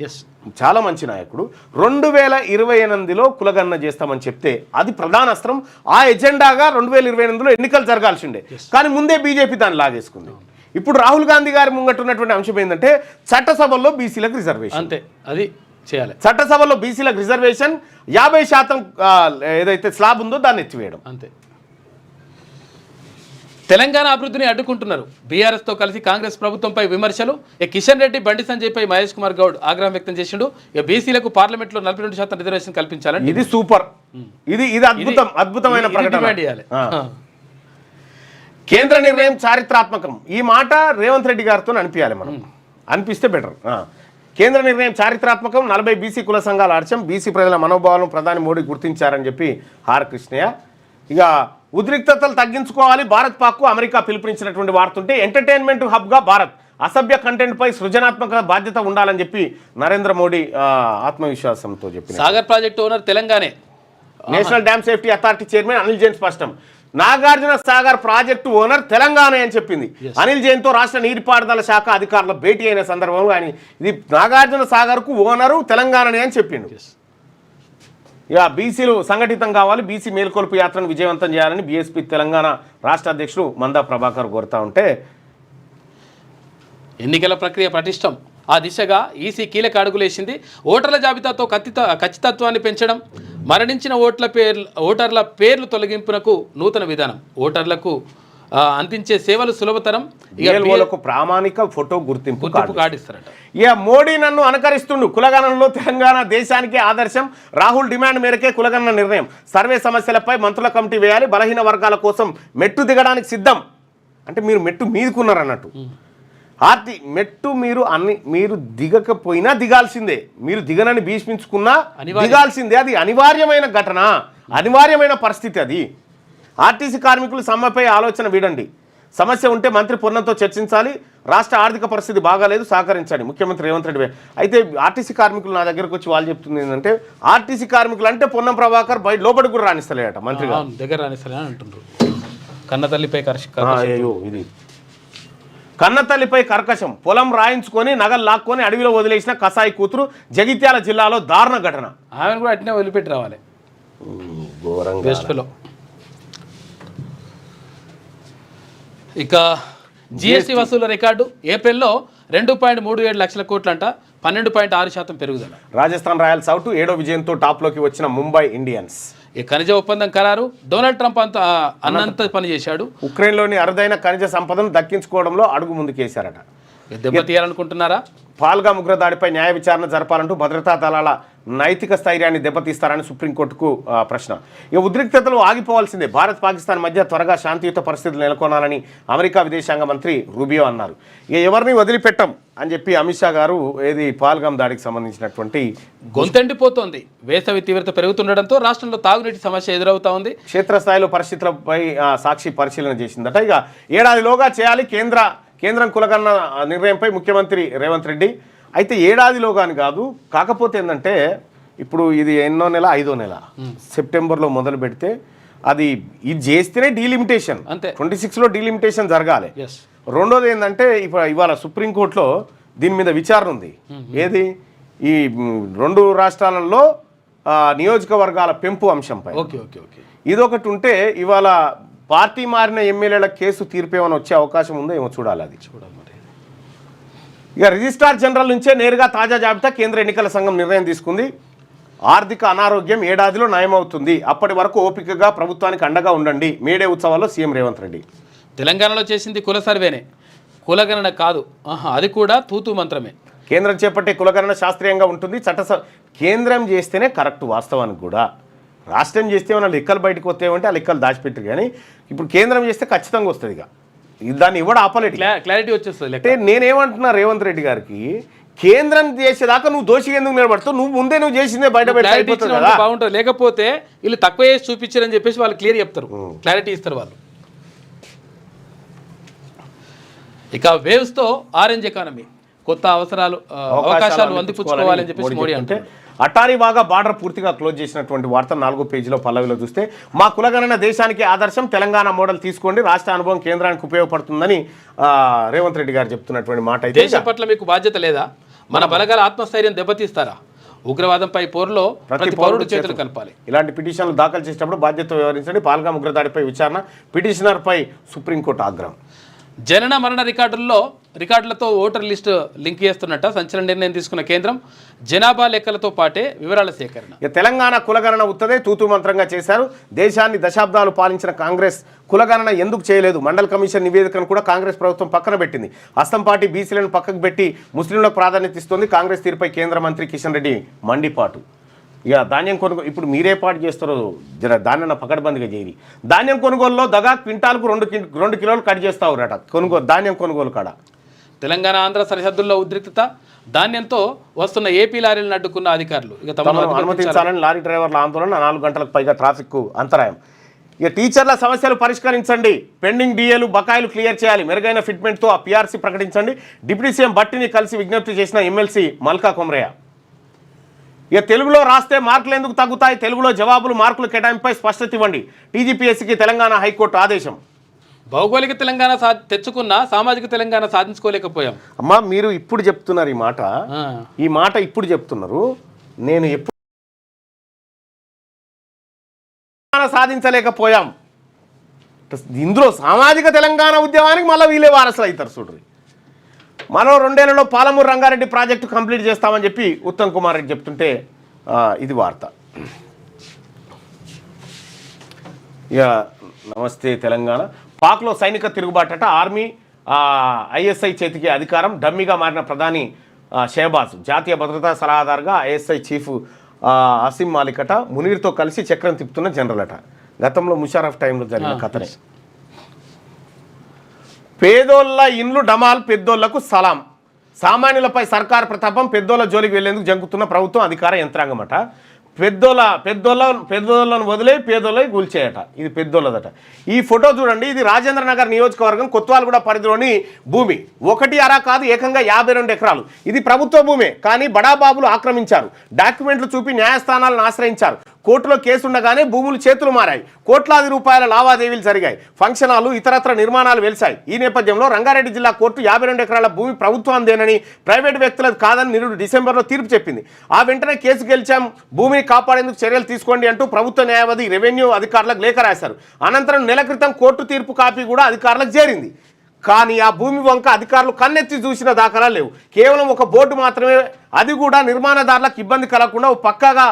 చాలా మంచి నాయకుడు. 2028లో కులగణన చేస్తామని చెప్తే అది ప్రధాన అస్త్రం. ఆ ఎజెండాగా 2028లో ఎన్నికలు జరగాల్సి ఉండే, కానీ ముందే బీజేపీ దాన్ని లాగేసుకుంది. ఇప్పుడు రాహుల్ గాంధీ గారి ముంగట్టున్నటువంటి అంశం ఏంటంటే చట్టసభల్లో బీసీలకు రిజర్వేషన్. అంతే, అది చేయాలి. చట్టసభలో బీసీలకు రిజర్వేషన్ 50% ఏదైతే స్లాబ్ ఉందో దాన్ని ఎత్తివేయడం. అంతే. తెలంగాణ అభివృద్ధిని అడ్డుకుంటున్నారు. బీఆర్ఎస్తో కలిసి కాంగ్రెస్ ప్రభుత్వంపై విమర్శలు. కిషన్ రెడ్డి, బండి సంజయ్పై మహేష్ కుమార్ గౌడ్ ఆగ్రహం వ్యక్తం చేసిండు. బీసీలకు పార్లమెంట్లో 42% రిజర్వేషన్ కల్పించాలని. ఇది సూపర్, ఇది అద్భుతమైన ప్రకటన. కేంద్ర నిర్ణయం చారిత్రాత్మకం. ఈ మాట రేవంత్ రెడ్డి గారితో అనిపించాలి మనం, అనిపిస్తే బెటర్. కేంద్ర నిర్ణయం చారిత్రాత్మకం, 40 బీసీ కుల సంఘాల అర్చం, బీసీ ప్రజల మనోభావాలను ప్రధాని మోడీ గుర్తించారని చెప్పి ఆర్ కృష్ణయ్య. ఇక ఉద్రిక్తతలు తగ్గించుకోవాలి, భారత్ పాక్కు అమెరికా పిలుపునిచ్చినటువంటి వార్తుంటే ఎంటర్టైన్మెంట్ హబ్గా భారత్, అసభ్య కంటెంట్పై సృజనాత్మక బాధ్యత ఉండాలని చెప్పి నరేంద్ర మోడీ ఆత్మవిశ్వాసంతో చెప్పి. Sagar project owner Telangana. National dam safety authority chairman Anil Jain స్పష్టం. నాగార్జున సాగర్ ప్రాజెక్టు ఓనర్ తెలంగాణ అని చెప్పింది. అనిల్ జైన్తో రాష్ట్ర నీటిపారుదల శాఖ అధికారుల భేటీ అయిన సందర్భంలో ఆయన ఇది నాగార్జున సాగర్కు ఓనరు తెలంగాణనే అని చెప్పిండు. ఇక బీసీలు సంఘటితం కావాలి, బీసీ మేల్కొల్పు యాత్రను విజయవంతం చేయాలని బీఎస్పీ తెలంగాణ రాష్ట్ర అధ్యక్షుడు మందా ప్రభాకర్ కోరుతా ఉంటే, ఎన్నికల ప్రక్రియ పటిష్టం, ఆ దిశగా ఈసీ కీలక అడుగులేసింది. ఓటర్ల జాబితాతో ఖచ్చితత్వాన్ని పెంచడం, మరణించిన ఓటర్ల పేర్లు తొలగింపునకు నూతన విధానం, ఓటర్లకు అందించే సేవలు సులభతరం, ప్రామాణిక ఫోటో గుర్తింపు కార్డు ఇస్తారట. ఇక మోడీ నన్ను అనుకరిస్తుండు, కులగణనలో తెలంగాణ దేశానికే ఆదర్శం, రాహుల్ డిమాండ్ మేరకే కులగణన నిర్ణయం, సర్వే సమస్యలపై మంత్రుల కమిటీ వేయాలి, బలహీన వర్గాల కోసం మెట్టు దిగడానికి సిద్ధం. అంటే మీరు మెట్టు మీదుకున్నారు అన్నట్టు. మెట్టు మీరు దిగకపోయినా దిగాల్సిందే, మీరు దిగనని భీష్మించుకున్నా దిగాల్సిందే. అది అనివార్యమైన ఘటన, అనివార్యమైన పరిస్థితి. అది ఆర్టీసీ కార్మికులు సమ్మెపై ఆలోచన వీడండి, సమస్య ఉంటే మంత్రి పొన్నంతో చర్చించాలి, రాష్ట్ర ఆర్థిక పరిస్థితి బాగాలేదు, సహకరించండి ముఖ్యమంత్రి రేవంత్ రెడ్డి. అయితే ఆర్టీసీ కార్మికులు నా దగ్గరకు వచ్చి వాళ్ళు చెప్తుంది ఏంటంటే, ఆర్టీసీ కార్మికులు అంటే పొన్నం ప్రభాకర్ బయట లోపలికి కూడా రాణిస్తలేట, మంత్రి దగ్గర రాణిస్తలే అంటున్నారు. కన్నతల్లిపై ఇది కన్నతల్లిపై కర్కశం, పొలం రాయించుకొని నగలు లాక్కొని అడవిలో వదిలేసిన కసాయి కూతురు, జగిత్యాల జిల్లాలో దారుణ ఘటన. ఆమెను కూడా అట్నే వదిలిపెట్టి రావాలి. ఇక జిఎస్టీ వసూళ్ల రికార్డు, ఏప్రిల్లో 2.37 లక్షల కోట్లంట, 12.6% పెరుగుదల. రాజస్థాన్ రాయల్స్ అవుట్, 7వ విజయంతో టాప్లోకి వచ్చిన ముంబై ఇండియన్స్. ఈ ఖనిజ ఒప్పందం ఖరారు, డొనాల్డ్ ట్రంప్ అన్నంత పని చేశాడు. ఉక్రెయిన్లోని అరుదైన ఖనిజ సంపదను దక్కించుకోవడంలో అడుగు ముందుకేశారట. దెబ్బతీయాలనుకుంటున్నారా? పాల్గామ్ ఉగ్రదాడిపై న్యాయ విచారణ జరపాలంటూ భద్రతా దళాల నైతిక స్థైర్యాన్ని దెబ్బతీస్తారని సుప్రీంకోర్టుకు ప్రశ్న. ఇక ఉద్రిక్తతలు ఆగిపోవాల్సిందే, భారత్ పాకిస్తాన్ మధ్య త్వరగా శాంతియుత పరిస్థితులు నెలకొనాలని అమెరికా విదేశాంగ మంత్రి రూబియో అన్నారు. ఇక ఎవరిని వదిలిపెట్టం అని చెప్పి అమిత్ షా గారు ఏది పాల్గామ్ దాడికి సంబంధించినటువంటి గొంతెండిపోతోంది. వేసవి తీవ్రత పెరుగుతుండటంతో రాష్ట్రంలో తాగునీటి సమస్య ఎదురవుతా ఉంది. క్షేత్రస్థాయిలో పరిస్థితులపై సాక్షి పరిశీలన చేసిందట. ఇక ఏడాదిలోగా చేయాలి కేంద్రం కులగన్న నిర్ణయంపై ముఖ్యమంత్రి రేవంత్ రెడ్డి. అయితే ఏడాదిలోగాని కాదు, కాకపోతే ఏంటంటే ఇప్పుడు ఇది ఎన్నో నెల, 5వ నెల, సెప్టెంబర్లో మొదలు పెడితే అది ఇది చేస్తేనే డీలిమిటేషన్, అంతే 26లో డీలిమిటేషన్ జరగాలి. రెండోది ఏంటంటే ఇవాళ సుప్రీంకోర్టులో దీని మీద విచారణ ఉంది. ఏది ఈ 2 రాష్ట్రాలలో నియోజకవర్గాల పెంపు అంశంపై. ఇదొకటి ఉంటే ఇవాళ పార్టీ మారిన ఎమ్మెల్యేల కేసు తీర్పు ఏమైనా వచ్చే అవకాశం ఉందో ఏమో చూడాలి. అది చూడాలి. ఇక రిజిస్ట్రార్ జనరల్ నుంచే నేరుగా తాజా జాబితా, కేంద్ర ఎన్నికల సంఘం నిర్ణయం తీసుకుంది. ఆర్థిక అనారోగ్యం ఏడాదిలో నయమవుతుంది, అప్పటి వరకు ఓపికగా ప్రభుత్వానికి అండగా ఉండండి. మేడే ఉత్సవాల్లో సీఎం రేవంత్ రెడ్డి. తెలంగాణలో చేసింది కుల సర్వేనే, కులగణన కాదు, అది కూడా తూతూ మంత్రమే. కేంద్రం చేపట్టే కులగణన శాస్త్రీయంగా ఉంటుంది, కేంద్రం చేస్తేనే కరెక్ట్. వాస్తవానికి కూడా రాష్ట్రం చేస్తే ఏమైనా లెక్కలు బయటకు వస్తాయంటే ఆ లెక్కలు దాచిపెట్టారు, కానీ ఇప్పుడు కేంద్రం చేస్తే ఖచ్చితంగా వస్తుంది. ఇక దాన్ని ఇవ్వడం ఆపలేట్, క్లారిటీ వచ్చేస్తుంది. అంటే నేనేమంటున్నా రేవంత్ రెడ్డి గారికి, కేంద్రం చేసేదాకా నువ్వు దోషిగా ఎందుకు నిలబడతావు? నువ్వు చేసిందే బయట బాగుంటుంది. లేకపోతే వీళ్ళు తక్కువ చేసి చూపించారని చెప్పేసి వాళ్ళు క్లియర్ చెప్తారు, క్లారిటీ ఇస్తారు వాళ్ళు. ఇక వేవ్స్తో ఆరెంజ్ ఎకానమీ, కొత్త అవకాశాలు అందిపుచ్చుకోవాలని చెప్పేసి మోడీ అంటే. అటారీ వాగా బార్డర్ పూర్తిగా క్లోజ్ చేసినటువంటి వార్త 4వ పేజీలో పల్లవిలో చూస్తే, మా కులగణన దేశానికి ఆదర్శం, తెలంగాణ మోడల్ తీసుకోండి, రాష్ట్ర అనుభవం కేంద్రానికి ఉపయోగపడుతుందని రేవంత్ రెడ్డి గారు చెప్తున్నటువంటి మాట. అయితే దేశం పట్ల మీకు బాధ్యత లేదా? మన బలగాల ఆత్మస్థైర్యం దెబ్బతీస్తారా? ఉగ్రవాదంపై పోరులో ప్రతి పౌరుడు చేతులు కలపాలి. ఇలాంటి పిటిషన్లు దాఖలు చేసేటప్పుడు బాధ్యత వ్యవహరించండి. పాల్గామ్ ఉగ్రదాడిపై విచారణ, పిటిషనర్పై సుప్రీంకోర్టు ఆగ్రహం. జనన మరణ రికార్డులతో ఓటర్ లిస్టు లింక్ చేస్తున్నట్ట సంచలన నిర్ణయం తీసుకున్న కేంద్రం. జనాభా లెక్కలతో పాటే వివరాల సేకరణ. తెలంగాణ కులగణన ఉత్తదే తూతూ మంత్రంగా చేశారు. దేశాన్ని దశాబ్దాలు పాలించిన కాంగ్రెస్ కులగణన ఎందుకు చేయలేదు? మండల్ కమిషన్ నివేదికను కూడా కాంగ్రెస్ ప్రభుత్వం పక్కన పెట్టింది. అస్సాం పార్టీ బీసీలను పక్కకు పెట్టి ముస్లింలకు ప్రాధాన్యత ఇస్తుంది. కాంగ్రెస్ తీరుపై కేంద్ర మంత్రి కిషన్ రెడ్డి మండిపాటు. ఇక ధాన్యం కొనుగోలు ఇప్పుడు మీరే పాటు చేస్తారో జర ధాన్యం పకడ్బందీగా చేయని. ధాన్యం కొనుగోలులో దగా క్వింటాల్కు 2 కిలోలు కట్ చేస్తావురట ధాన్యం కొనుగోలు కాడ. తెలంగాణ ఆంధ్ర సరిహద్దుల్లో ఉద్రిక్తత. ధాన్యంతో వస్తున్న ఏపీ లారీలను అడ్డుకున్న అధికారులు. ఇక తమను అనుమతించాలని లారీ డ్రైవర్ల ఆందోళన. 4 గంటలకు పైగా ట్రాఫిక్ అంతరాయం. ఇక టీచర్ల సమస్యలు పరిష్కరించండి. పెండింగ్ డిఏలు బకాయిలు క్లియర్ చేయాలి. మెరుగైన ఫిట్మెంట్తో ఆ పీఆర్సీ ప్రకటించండి. డిప్యూటీ సీఎం భట్టిని కలిసి విజ్ఞప్తి చేసిన ఎమ్మెల్సీ మల్కా కొమరయ్య. ఇక తెలుగులో రాస్తే మార్కులు ఎందుకు తగ్గుతాయి? తెలుగులో జవాబులు మార్కులు కేటాయింపై స్పష్టత ఇవ్వండి. టీజీపీఎస్సీకి తెలంగాణ హైకోర్టు ఆదేశం. భౌగోళిక తెలంగాణ తెచ్చుకున్న సామాజిక తెలంగాణ సాధించుకోలేకపోయాం. అమ్మా మీరు ఇప్పుడు చెప్తున్నారు ఈ మాట ఇప్పుడు చెప్తున్నారు. నేను ఎప్పుడు సాధించలేకపోయాం. ఇందులో సామాజిక తెలంగాణ ఉద్యమానికి మళ్ళీ వీళ్ళే వారసులు అవుతారు. చూడ్రి, మరో 2 ఏళ్లలో పాలమూరు రంగారెడ్డి ప్రాజెక్టు కంప్లీట్ చేస్తామని చెప్పి ఉత్తమ్ కుమార్ రెడ్డి చెప్తుంటే ఇది వార్త. ఇక నమస్తే తెలంగాణ. పాక్లో సైనిక తిరుగుబాటట. ఆర్మీ ఐఎస్ఐ చేతికి అధికారం. డమ్మీగా మారిన ప్రధాని షెహబాజ్. జాతీయ భద్రతా సలహాదారుగా ఐఎస్ఐ చీఫ్ అసీం మాలికట. మునీర్తో కలిసి చక్రం తిప్పుతున్న జనరల్ అట. గతంలో ముషారఫ్ టైంలో జరిగిన కథనే. పేదోళ్ళ ఇండ్లు డమాల్, పెద్దోళ్లకు సలాం. సామాన్యులపై సర్కార్ ప్రతాపం. పెద్దోళ్ళ జోలికి వెళ్లేందుకు జంకుతున్న ప్రభుత్వం అధికార యంత్రాంగం అట. పెద్దోళ్ళను వదిలే పేదోళ్ళకి కూల్చేయట. ఇది పెద్దోళ్ళదట. ఈ ఫోటో చూడండి. ఇది రాజేంద్ర నగర్ నియోజకవర్గం కొత్వాలగూడ పరిధిలోని భూమి. 1 అరా కాదు, ఏకంగా 52 ఎకరాలు. ఇది ప్రభుత్వ భూమే, కానీ బడాబాబులు ఆక్రమించారు. డాక్యుమెంట్లు చూపి న్యాయస్థానాలను ఆశ్రయించారు. కోర్టులో కేసు ఉండగానే భూములు చేతులు మారాయి. కోట్లాది రూపాయల లావాదేవీలు జరిగాయి. ఫంక్షన్ హాలు, ఇతరత్ర నిర్మాణాలు వెలిశాయి. ఈ నేపథ్యంలో రంగారెడ్డి జిల్లా కోర్టు 52 ఎకరాల భూమి ప్రభుత్వాందేనని, ప్రైవేటు వ్యక్తులకు కాదని నిరుడు డిసెంబర్లో తీర్పు చెప్పింది. ఆ వెంటనే కేసు గెలిచాం, భూమిని కాపాడేందుకు చర్యలు తీసుకోండి అంటూ ప్రభుత్వ న్యాయవాది రెవెన్యూ అధికారులకు లేఖ రాశారు. అనంతరం నెల క్రితం కోర్టు తీర్పు కాపీ కూడా అధికారులకు చేరింది. కానీ ఆ భూమి వంక అధికారులు కన్నెత్తి చూసిన దాఖలాలు లేవు. కేవలం ఒక బోర్డు మాత్రమే. అది కూడా నిర్మాణదారులకు ఇబ్బంది కలగకుండా పక్కాగా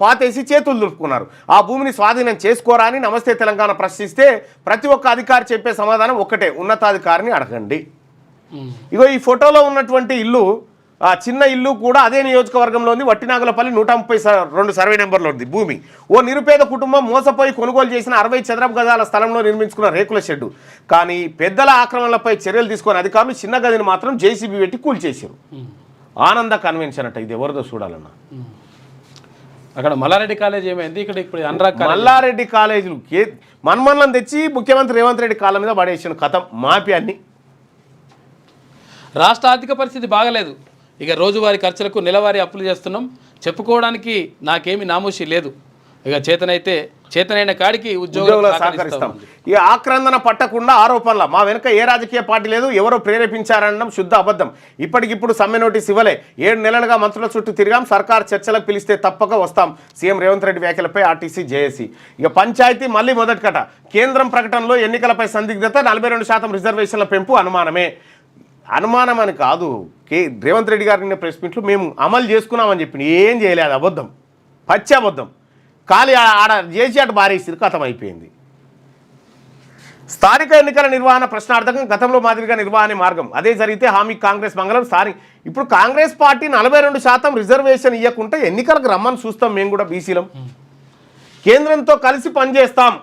పాతేసి చేతులు దులుపుకున్నారు. ఆ భూమిని స్వాధీనం చేసుకోరా అని నమస్తే తెలంగాణ ప్రశ్నిస్తే ప్రతి ఒక్క అధికారి చెప్పే సమాధానం ఒక్కటే, ఉన్నతాధికారిని అడగండి. ఇగో ఈ ఫోటోలో ఉన్నటువంటి ఇల్లు, చిన్న ఇల్లు కూడా అదే నియోజకవర్గంలో ఉంది. వట్టినాగులపల్లి 132 సర్వే నెంబర్లో ఉంది భూమి. ఓ నిరుపేద కుటుంబం మోసపోయి కొనుగోలు చేసిన 60 చదరపు గజాల స్థలంలో నిర్మించుకున్న రేకుల షెడ్డు. కానీ పెద్దల ఆక్రమణలపై చర్యలు తీసుకున్న అధికారులు చిన్న గదిని మాత్రం జేసీబీ పెట్టి కూల్చేశారు. ఆనంద కన్వెన్షన్ అట. ఇది ఎవరిదో చూడాలన్నా. అక్కడ మల్లారెడ్డి కాలేజ్ ఏమైంది? ఇప్పుడు అనురాగ్ మల్లారెడ్డి కాలేజీలు మన్మన్లను తెచ్చి ముఖ్యమంత్రి రేవంత్ రెడ్డి కాళ్ళ మీద పడేసిన కథ మాపి అన్ని. రాష్ట్ర ఆర్థిక పరిస్థితి బాగలేదు. ఇక రోజువారీ ఖర్చులకు నెలవారీ అప్పులు చేస్తున్నాం. చెప్పుకోవడానికి నాకేమి నామోషి లేదు. ఇక చేతనైన కాడికి ఉద్యోగులు సహకరిస్తాం. ఈ ఆక్రందన పట్టకుండా ఆరోపణల మా వెనుక ఏ రాజకీయ పార్టీ లేదు, ఎవరో ప్రేరేపించారనడం శుద్ధ అబద్ధం. ఇప్పటికిప్పుడు సమ్మె నోటీస్ ఇవ్వలే. 7 నెలలుగా మంత్రుల చుట్టూ తిరిగాం. సర్కార్ చర్చలకు పిలిస్తే తప్పక వస్తాం. సీఎం రేవంత్ రెడ్డి వ్యాఖ్యలపై ఆర్టీసీ జేఏసీ. ఇక పంచాయతీ మళ్ళీ మొదటి కట. కేంద్రం ప్రకటనలో ఎన్నికలపై సందిగ్ధత. 42% రిజర్వేషన్ల పెంపు అనుమానమే. అనుమానం అని కాదు, రేవంత్ రెడ్డి గారి ప్రెస్ మీట్లు మేము అమలు చేసుకున్నామని చెప్పి ఏం చేయలేదు. అబద్ధం, పచ్చి అబద్ధం. ఖాళీ ఆడ చేసి అటు బారేసి కథం అయిపోయింది. స్థానిక ఎన్నికల నిర్వహణ ప్రశ్నార్థకం. గతంలో మాదిరిగా నిర్వహణ మార్గం అదే జరిగితే హామీ కాంగ్రెస్ మంగళం. ఇప్పుడు కాంగ్రెస్ పార్టీ 42% రిజర్వేషన్ ఇవ్వకుంటే ఎన్నికలకు రమ్మని చూస్తాం. మేము కూడా బీసీలం. కేంద్రంతో కలిసి పనిచేస్తాం.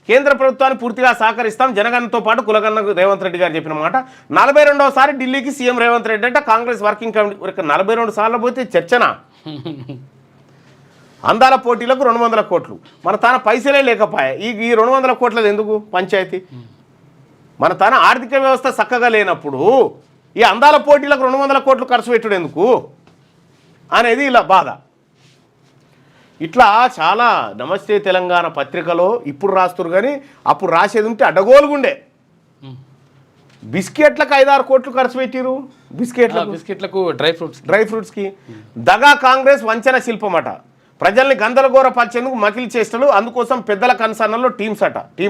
కేంద్ర ప్రభుత్వాన్ని పూర్తిగా సహకరిస్తాం. జనగణనతో పాటు కులగణనకు రేవంత్ రెడ్డి గారు చెప్పిన మాట. 42వసారి ఢిల్లీకి సీఎం రేవంత్ రెడ్డి అంటే కాంగ్రెస్ వర్కింగ్ కమిటీ 42 సార్లు పోతే చర్చనా? అందాల పోటీలకు 200 కోట్లు. మన తాన పైసలే లేకపోయా. ఈ 200 కోట్లది ఎందుకు పంచాయతీ? మన తాన ఆర్థిక వ్యవస్థ చక్కగా లేనప్పుడు ఈ అందాల పోటీలకు 200 కోట్లు ఖర్చు పెట్టుడు ఎందుకు అనేది ఇలా బాధ. ఇట్లా చాలా నమస్తే తెలంగాణ పత్రికలో ఇప్పుడు రాస్తారు, కానీ అప్పుడు రాసేది ఉంటే అడ్డగోలుగుండే. బిస్కెట్లకు 5-6 కోట్లు ఖర్చు పెట్టిరు. బిస్కెట్లకు డ్రై ఫ్రూట్స్కి దగా కాంగ్రెస్ వంచన శిల్పమట. ప్రజల్ని గందరగోరపరిచేందుకు మకిలి చేష్టలు, అందుకోసం పెద్దల కన్సర్న్లో టీం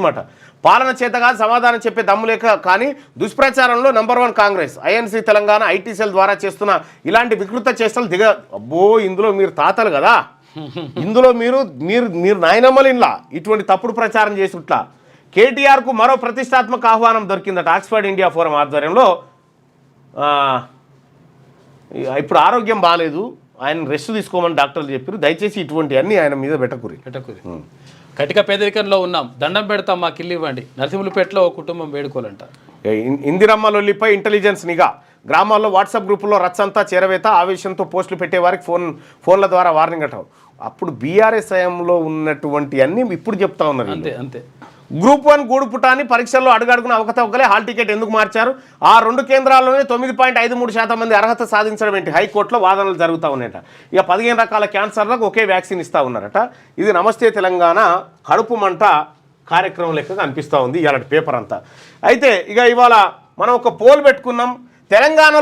అట. పాలన చేతగా సమాధానం చెప్పే దమ్ము లేక కానీ దుష్ప్రచారంలో #1 Congress. INC Telangana IT cell ద్వారా చేస్తున్న ఇలాంటి వికృత చేష్టలు అబ్బో ఇందులో మీరు తాతలు కదా, ఇందులో మీరు మీరు మీరు నాయనమ్మలు ఇంట్లో ఇటువంటి తప్పుడు ప్రచారం చేసిట్లా. కేటీఆర్కు మరో ప్రతిష్టాత్మక ఆహ్వానం దొరికిందట ఆక్స్ఫర్డ్ ఇండియా ఫోరం ఆధ్వర్యంలో. ఇప్పుడు ఆరోగ్యం బాగాలేదు, ఆయన రెస్ట్ తీసుకోమని డాక్టర్లు చెప్పారు, దయచేసి ఇటువంటి అన్నీ ఆయన మీద పెట్టకూరి. కటిక పేదరికంలో ఉన్నాం, దండం పెడతాం, మాకు ఇల్లు ఇవ్వండి. నరసింహులపేటలో ఓ కుటుంబం వేడుకోవాలంట. ఇందిరమ్మ లొల్లిపై ఇంటెలిజెన్స్ నిఘా. గ్రామాల్లో వాట్సాప్ గ్రూపుల్లో రచ్చంతా చేరవేత, ఆవేశంతో పోస్టులు పెట్టే వారికి ఫోన్ల ద్వారా వార్నింగ్ అట. అప్పుడు బీఆర్ఎస్ హయాంలో ఉన్నటువంటి అన్నీ ఇప్పుడు చెప్తా ఉన్నారు. అంతే గ్రూప్ 1 గూడుపుటాన్ని పరీక్షల్లో అడుగడుగున అవకతవకలే. హాల్ టికెట్ ఎందుకు మార్చారు? ఆ 2 కేంద్రాల్లోనే 9.53% మంది అర్హత సాధించడం ఏంటి? హైకోర్టులో వాదనలు జరుగుతూ ఉన్నాయట. ఇక 15 రకాల క్యాన్సర్లకు ఒకే వ్యాక్సిన్ ఇస్తూ ఉన్నారట. ఇది నమస్తే తెలంగాణ కడుపు మంట కార్యక్రమం లెక్కగా అనిపిస్తూ ఉంది ఇవాళ పేపర్ అంతా. అయితే ఇక ఇవాళ మనం ఒక పోల్ పెట్టుకున్నాం. తెలంగాణలో